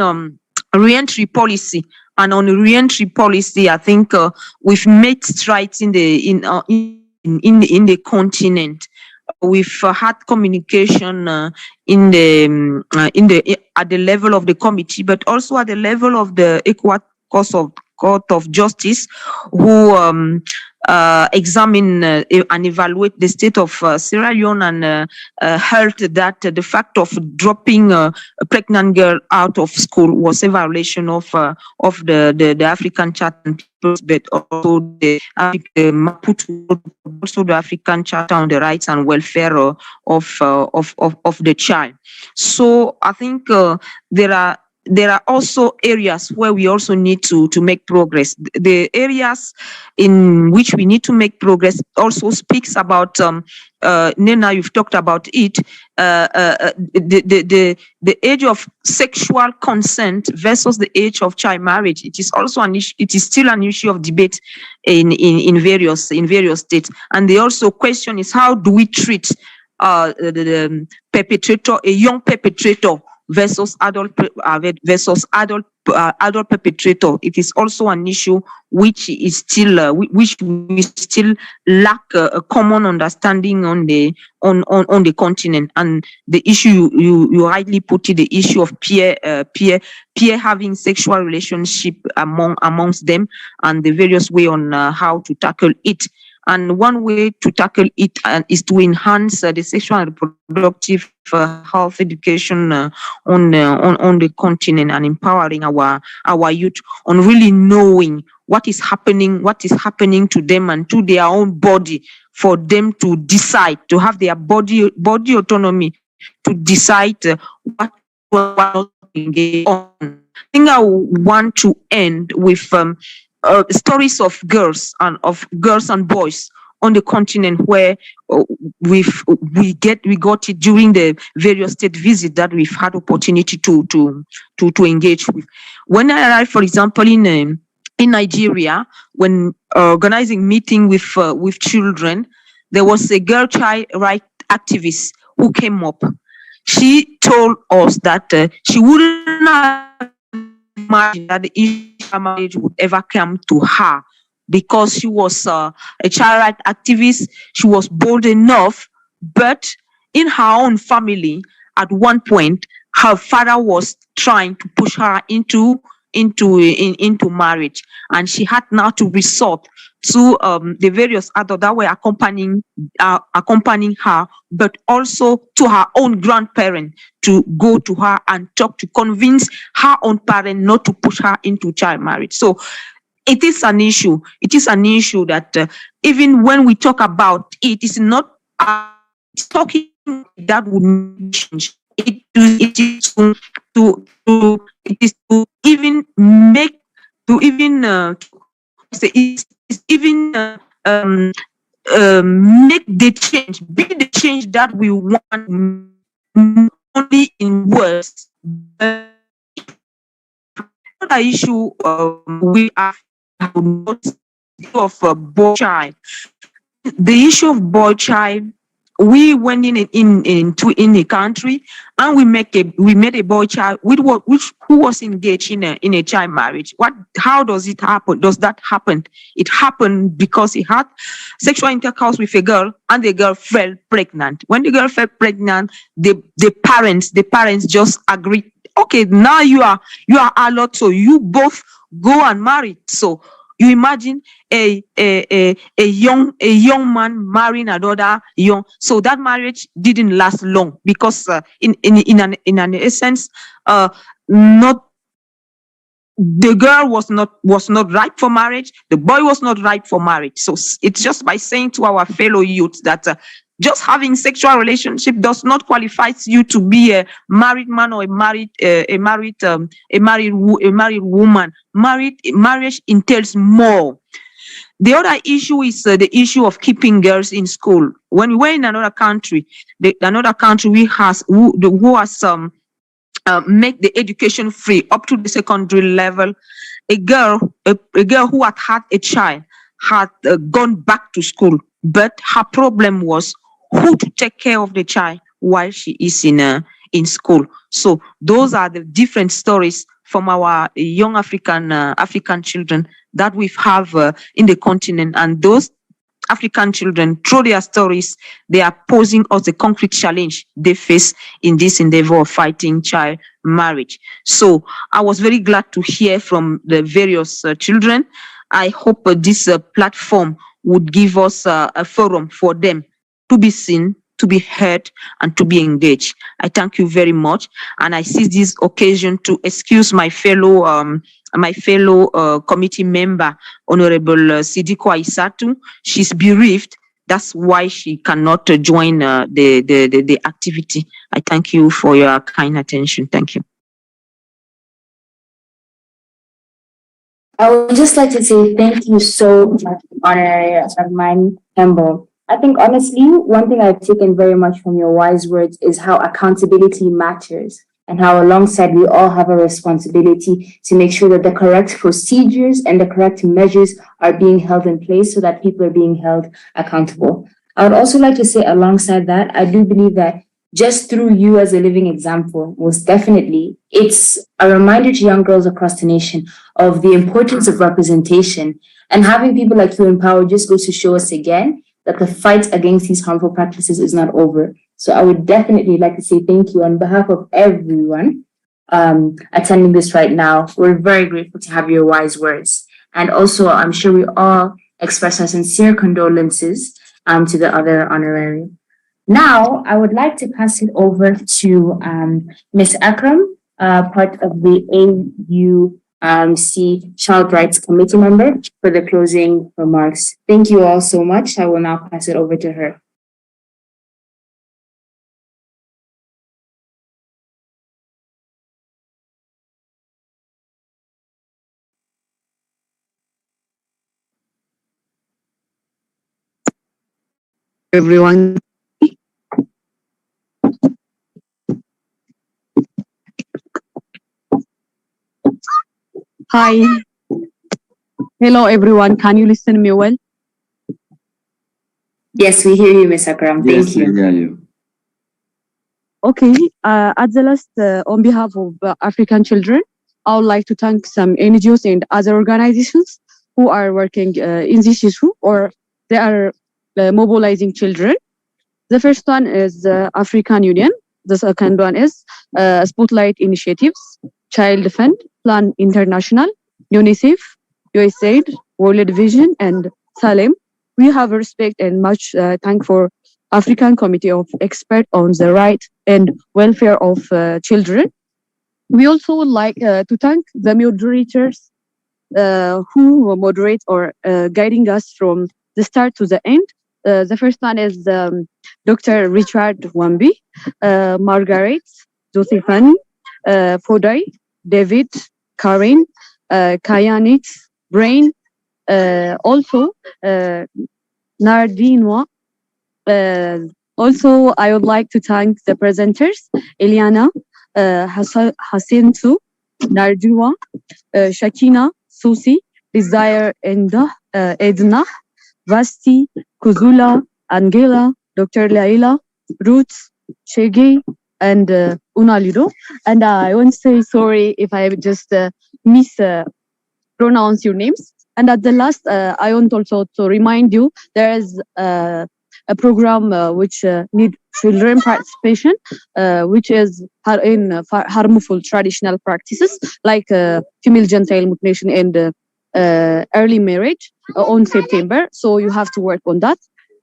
re-entry policy. And on the re-entry policy, I think we've made strides in the continent. We've had communication at the level of the committee, but also at the level of the ECOWAS Court of Justice, who examine and evaluate the state of Sierra Leone and held that the fact of dropping a pregnant girl out of school was a violation of the African Charter on Peoples, but also the Maputo, also the African Charter on the Rights and Welfare of the child. So I think there are also areas where we also need to make progress. The areas in which we need to make progress also speaks about, Nena, you've talked about it, the age of sexual consent versus the age of child marriage. It is also an issue, it is still an issue of debate in various states. And the also question is, how do we treat the perpetrator, a young perpetrator, versus adult perpetrator? It is also an issue which is still which we still lack a common understanding on the continent. And the issue you rightly put it, the issue of peer having sexual relationship amongst them, and the various way on how to tackle it. And one way to tackle it is to enhance the sexual and reproductive health education on the continent, and empowering our youth on really knowing what is happening to them and to their own body, for them to decide, to have their body autonomy to decide what to engage on. I think I want to end with stories of girls and boys on the continent, where we got it during the various state visits that we've had opportunity to engage with. When I arrived, for example, in Nigeria, when organizing meeting with children, there was a girl child right activist who came up. She told us that she wouldn't have imagined that the issue of marriage would ever come to her, because she was a child rights activist. She was bold enough, but in her own family, at one point, her father was trying to push her into marriage, and she had now to resort to the various adults that were accompanying her, but also to her own grandparent, to go to her and talk, to convince her own parent not to push her into child marriage. So it is an issue. It is an issue that even when we talk about it, it's not talking that would change. It is to even make, to even make the change, be the change that we want, not only in words. But another issue we have of boy child. The issue of boy child, we went in a country, and we made a boy child who was engaged in a child marriage. How does it happen? Does that happen? It happened because he had sexual intercourse with a girl, and the girl fell pregnant. When the girl fell pregnant, the parents just agreed. Okay, now you are adult, so you both go and marry. So You imagine a young man marrying another young. So that marriage didn't last long because in an essence, not the girl was not ripe for marriage. The boy was not ripe for marriage. So it's just by saying to our fellow youth that just having sexual relationship does not qualify you to be a married man or a married woman. Marriage entails more. The other issue is the issue of keeping girls in school. When we were in another country, who has make the education free up to the secondary level. A girl who had a child had gone back to school, but her problem was who to take care of the child while she is in school. So those are the different stories from our young African children that we have in the continent, and those African children, through their stories, they are posing us the concrete challenge they face in this endeavor of fighting child marriage. So I was very glad to hear from the various children. I hope this platform would give us a forum for them to be seen, to be heard, and to be engaged. I thank you very much, and I seize this occasion to excuse my fellow committee member, Honorable Sidiko Aisatu. She's bereaved. That's why she cannot join the activity. I thank you for your kind attention. Thank you. I would just like to say thank you so much, Honorary Armand Campbell. I think honestly, one thing I've taken very much from your wise words is how accountability matters, and how alongside we all have a responsibility to make sure that the correct procedures and the correct measures are being held in place so that people are being held accountable. I would also like to say alongside that, I do believe that just through you as a living example, most definitely, it's a reminder to young girls across the nation of the importance of representation, and having people like you in power just goes to show us again that the fight against these harmful practices is not over. So I would definitely like to say thank you on behalf of everyone attending this right now. We're very grateful to have your wise words. And also, I'm sure we all express our sincere condolences to the other honorary. Now, I would like to pass it over to Ms. Akram, part of the AUC Child Rights Committee member, for the closing remarks. Thank you all so much. I will now pass it over to her. Everyone. Hi. Hello, everyone. Can you listen to me well? Yes, we hear you, Ms. Akram. Thank you. We hear you. Okay. At the last, on behalf of African children, I would like to thank some NGOs and other organizations who are working in this issue, or they are mobilizing children. The first one is African Union. The second one is Spotlight Initiatives, Child Fund, Plan International, UNICEF, USAID, World Vision, and Salem. We have respect and much thank for African Committee of Experts on the Right and Welfare of Children. We also would like to thank the moderators who moderate or guiding us from the start to the end. The first one is Dr. Richard Wambi, Margaret, Josephine, Fodai, David, Karen, Kayanit, Brain, also Nardinwa. Also, I would like to thank the presenters, Eliana, Hasentu, Nardua, Shakina, Susi, Desire, and Edna, Vasti, Kuzula, Angela, Dr. Laila, Ruth, Shege, and Unalido. And I want to say sorry if I just mispronounce your names. And at the last, I want also to remind you, there is a program which need children participation, which is in harmful traditional practices like female genital mutilation and early marriage on September. So you have to work on that.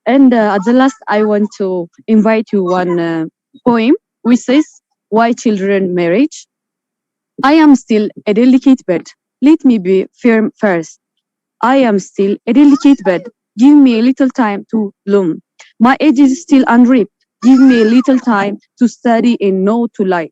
And at the last, I want to invite you one poem which says, "Why children marriage? I am still a delicate bird. Let me be firm first. I am still a delicate bird. Give me a little time to bloom. My age is still unripped. Give me a little time to study and know to lie.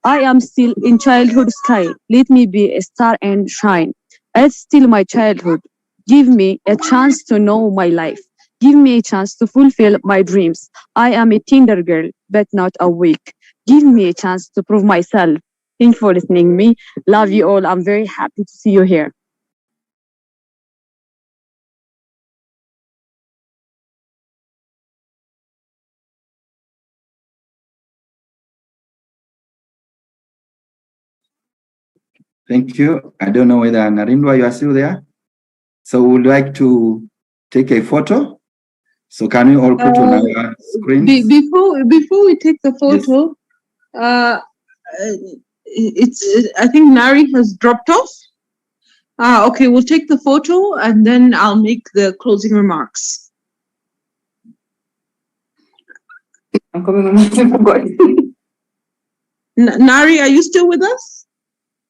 I am still in childhood sky. Let me be a star and shine. It's still my childhood. Give me a chance to know my life. Give me a chance to fulfill my dreams. I am a tender girl, but not awake. Give me a chance to prove myself." Thank you for listening to me. Love you all. I'm very happy to see you here. Thank you. I don't know whether Narindwa, you are still there. So we would like to take a photo. So can we all put on our screen? Before we take the photo, I think Nari has dropped off. Okay, we'll take the photo and then I'll make the closing remarks. I'm coming on my Nari, are you still with us?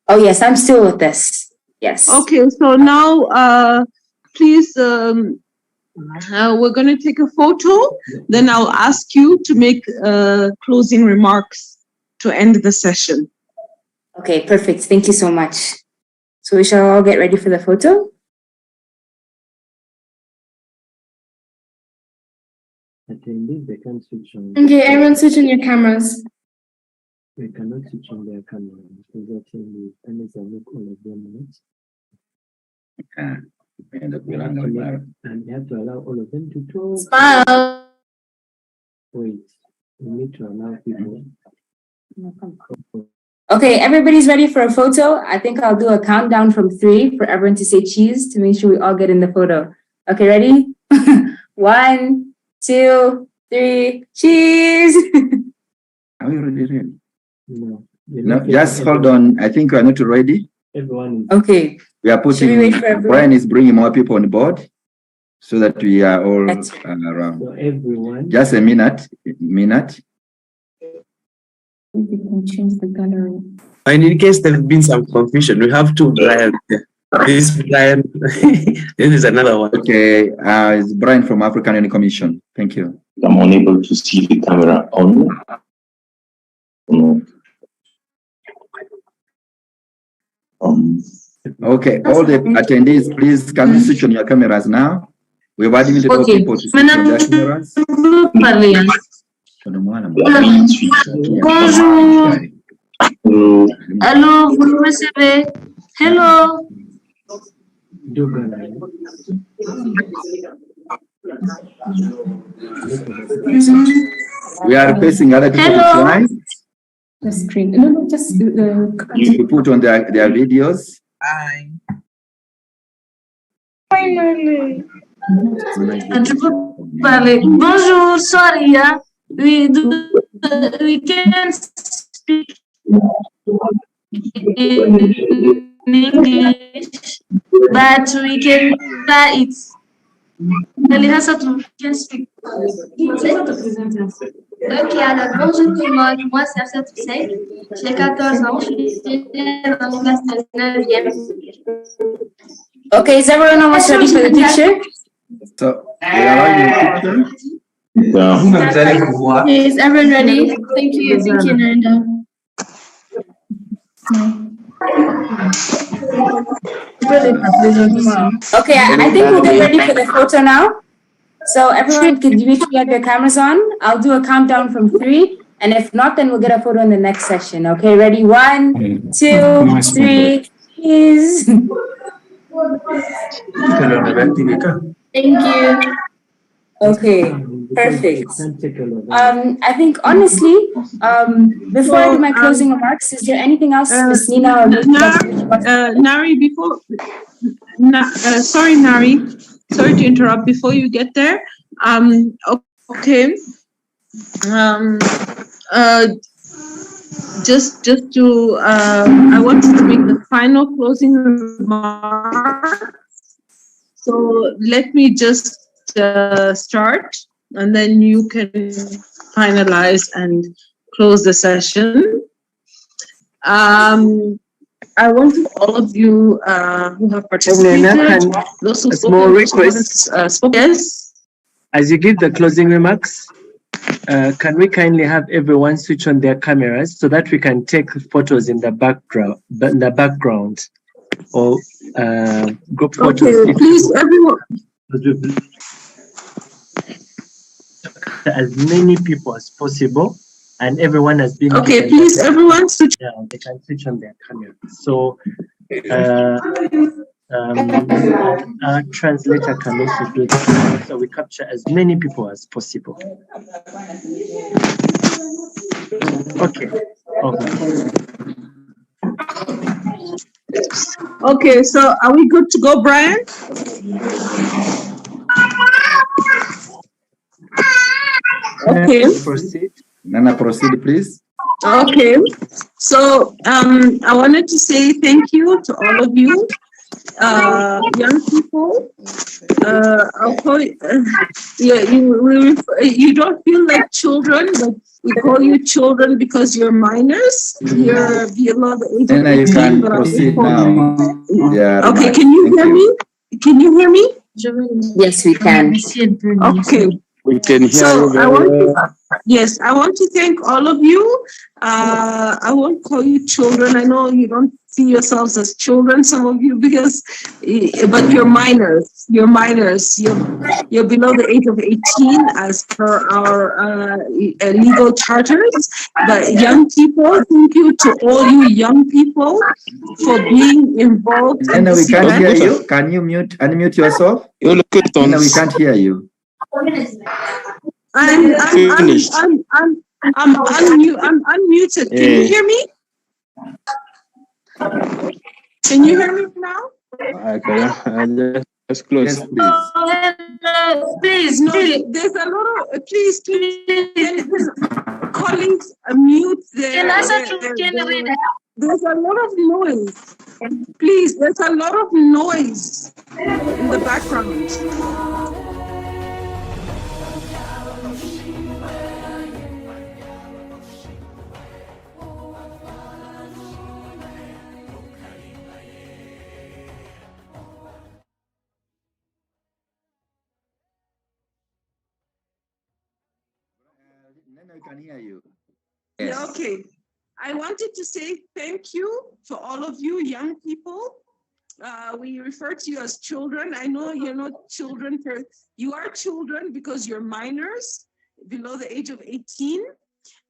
Oh yes, I'm still with this. Yes. Okay, so now please, we're going to take a photo, then I'll ask you to make closing remarks to end the session. Okay, perfect. Thank you so much. So we shall all get ready for the photo. Attendees, they can switch on. Okay, everyone switch on your cameras. They cannot switch on their camera because attendees, unless I look all of them. And you have to allow all of them to talk. Smile. Wait, we need to allow people. Okay, everybody's ready for a photo. I think I'll do a countdown from 3 for everyone to say cheese to make sure we all get in the photo. Okay, ready? 1, 2, 3, cheese. Are we already ready? No. No, just hold on. I think we are not ready. Everyone is. Okay. We are putting, Brian is bringing more people on board so that we are all around. So everyone. Just a minute. We can change the gallery. And in case there's been some confusion, we have two Brian. This is Brian. This is another one. Okay, it's Brian from African Union Commission. Thank you. I'm unable to see the camera on. No. Okay, all the attendees, please can you switch on your cameras now? We've admitted all people to switch on their cameras. Bonjour. Allô, vous me recevez? Hello. We are requesting other people to try. The screen. No, just You put on their videos. Finally. Je peux parler. Bonjour, sorry. We can't speak in English, but we can try it. We can speak. Ok, alors bonjour tout le monde, moi c'est Afsa Toussaint, j'ai 14 ans, je suis élève en classe de 9e. Okay, is everyone almost ready for the picture? So, we are ready for the picture. Is everyone ready? Thank you, Narendra. Okay, I think we'll get ready for the photo now. So everyone, could you make sure you have your cameras on? I'll do a countdown from 3, and if not, then we'll get a photo in the next session. Okay, ready? 1, 2, 3, cheese. Thank you. Okay, perfect. I think honestly, before I do my closing remarks, is there anything else, Ms. Nina or Nari, sorry, Nari. Sorry to interrupt before you get there. Okay. just to, I wanted to make the final closing remarks. So let me just start, and then you can finalize and close the session. I want to all of you who have participated, those who a small request. Yes. As you give the closing remarks, can we kindly have everyone switch on their cameras so that we can take photos in the background, or group photos? Okay, please, everyone. As many people as possible, and everyone has been. Okay, please, everyone switch. Yeah, they can switch on their cameras. So. Our translator can also do that, so we capture as many people as possible. Okay. Okay, so are we good to go, Brian? Okay. Proceed. Nana, proceed, please. Okay, so I wanted to say thank you to all of you, young people. I'll call you, you don't feel like children, but we call you children because you're minors. You're below the age of 18. You can proceed now. Yeah. Okay, can you hear me? Can you hear me? Yes, we can. Okay. We can hear So you. Yes, I want to thank all of you. I won't call you children. I know you don't see yourselves as children, some of you, but you're minors. You're minors. You're below the age of 18 as per our legal charters. But young people, thank you to all you young people for being involved in Nana, we this can't event. hear you. Can you unmute yourself? Nana, we can't hear you. I'm unmuted. Can you hear me? Can you hear me now? Okay, just close. Yes, please. No, there's a lot of please colleagues mute there. There's a lot of noise. Please, there's a lot of noise in the background. Nana, we can hear you. Yeah, okay. I wanted to say thank you to all of you young people. We refer to you as children. I know you're not children. You are children because you're minors below the age of 18.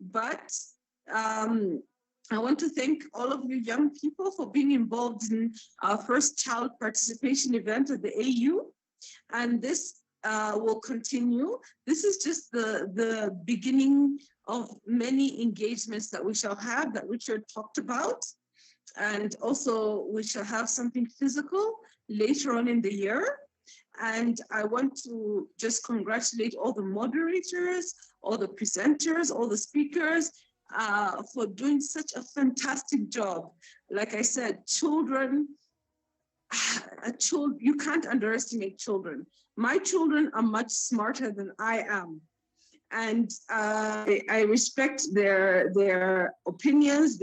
But I want to thank all of you young people for being involved in our first child participation event at the AU. And this will continue. This is just the beginning of many engagements that we shall have that Richard talked about. And also we shall have something physical later on in the year. And I want to just congratulate all the moderators, all the presenters, all the speakers for doing such a fantastic job. Like I said, children, you can't underestimate children. My children are much smarter than I am. And I respect their opinions,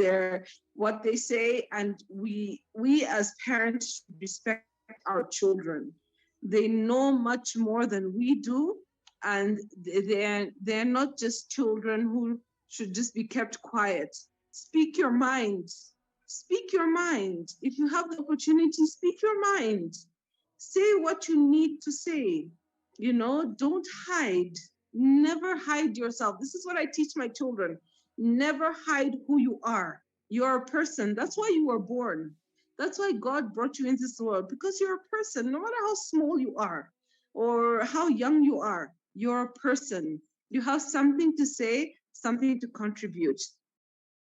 what they say, and we as parents respect our children. They know much more than we do, and they're not just children who should just be kept quiet. Speak your mind. Speak your mind. If you have the opportunity, speak your mind. Say what you need to say. You know, don't hide. Never hide yourself. This is what I teach my children. Never hide who you are. You're a person. That's why you were born. That's why God brought you into this world, because you're a person. No matter how small you are or how young you are, you're a person. You have something to say, something to contribute.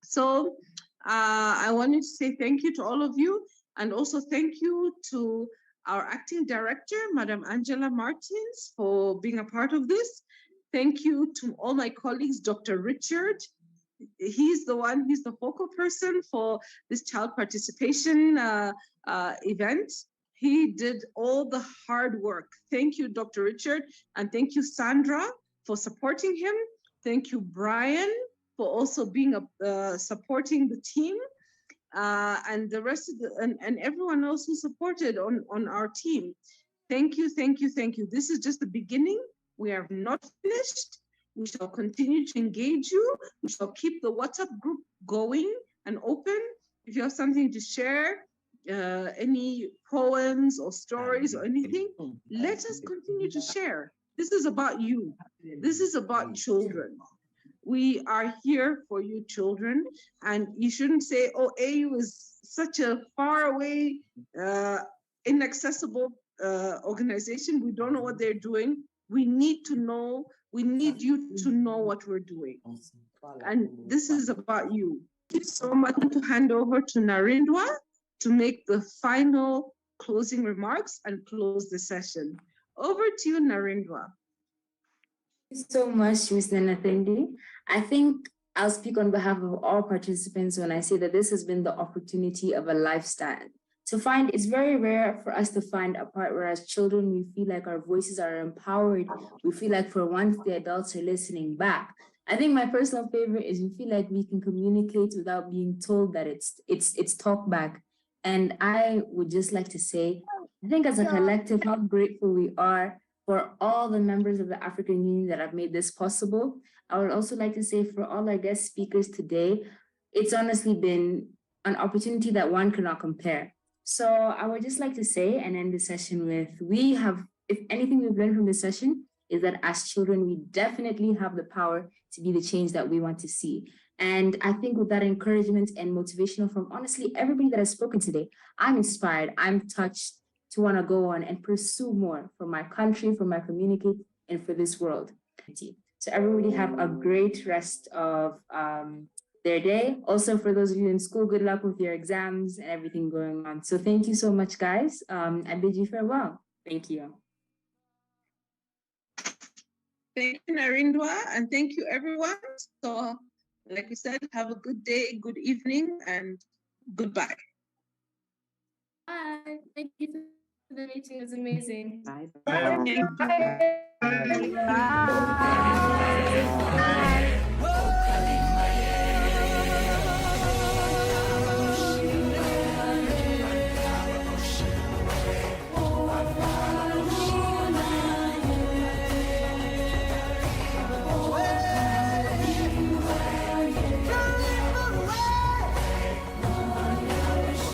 So I wanted to say thank you to all of you, and also thank you to our acting director, Madam Angela Martins, for being a part of this. Thank you to all my colleagues, Dr. Richard, he's the focal person for this child participation event. He did all the hard work. Thank you, Dr. Richard, and thank you, Sandra, for supporting him. Thank you, Brian, for also being supporting the team, and the rest of and everyone else who supported on our team. Thank you, thank you, thank you. This is just the beginning. We are not finished. We shall continue to engage you. We shall keep the WhatsApp group going and open. If you have something to share, any poems or stories or anything, let us continue to share. This is about you. This is about children. We are here for you children, and you shouldn't say, oh, AU is such a far away, inaccessible organization. We don't know what they're doing. We need to know, we need you to know what we're doing. And this is about you. Thank you so much. To hand over to Narendra to make the final closing remarks and close the session. Over to you, Narendra. Thank you so much, Ms. Nanathendi. I think I'll speak on behalf of all participants when I say that this has been the opportunity of a lifetime. It's very rare for us to find a part where as children, we feel like our voices are empowered. We feel like for once the adults are listening back. I think my personal favorite is we feel like we can communicate without being told that it's talk back. And I would just like to say, I think as a collective, how grateful we are for all the members of the African Union that have made this possible. I would also like to say for all our guest speakers today, it's honestly been an opportunity that one cannot compare. So I would just like to say and end the session with, if anything we've learned from this session is that as children, we definitely have the power to be the change that we want to see. And I think with that encouragement and motivational from honestly everybody that has spoken today, I'm inspired, I'm touched to want to go on and pursue more for my country, for my community, and for this world. So everybody have a great rest of their day. Also, for those of you in school, good luck with your exams and everything going on. So thank you so much, guys. I bid you farewell. Thank you. Thank you, Narendra, and thank you, everyone. So, like we said, have a good day, good evening, and goodbye. Bye. Thank you for the meeting. It was amazing. Bye. Bye. Bye.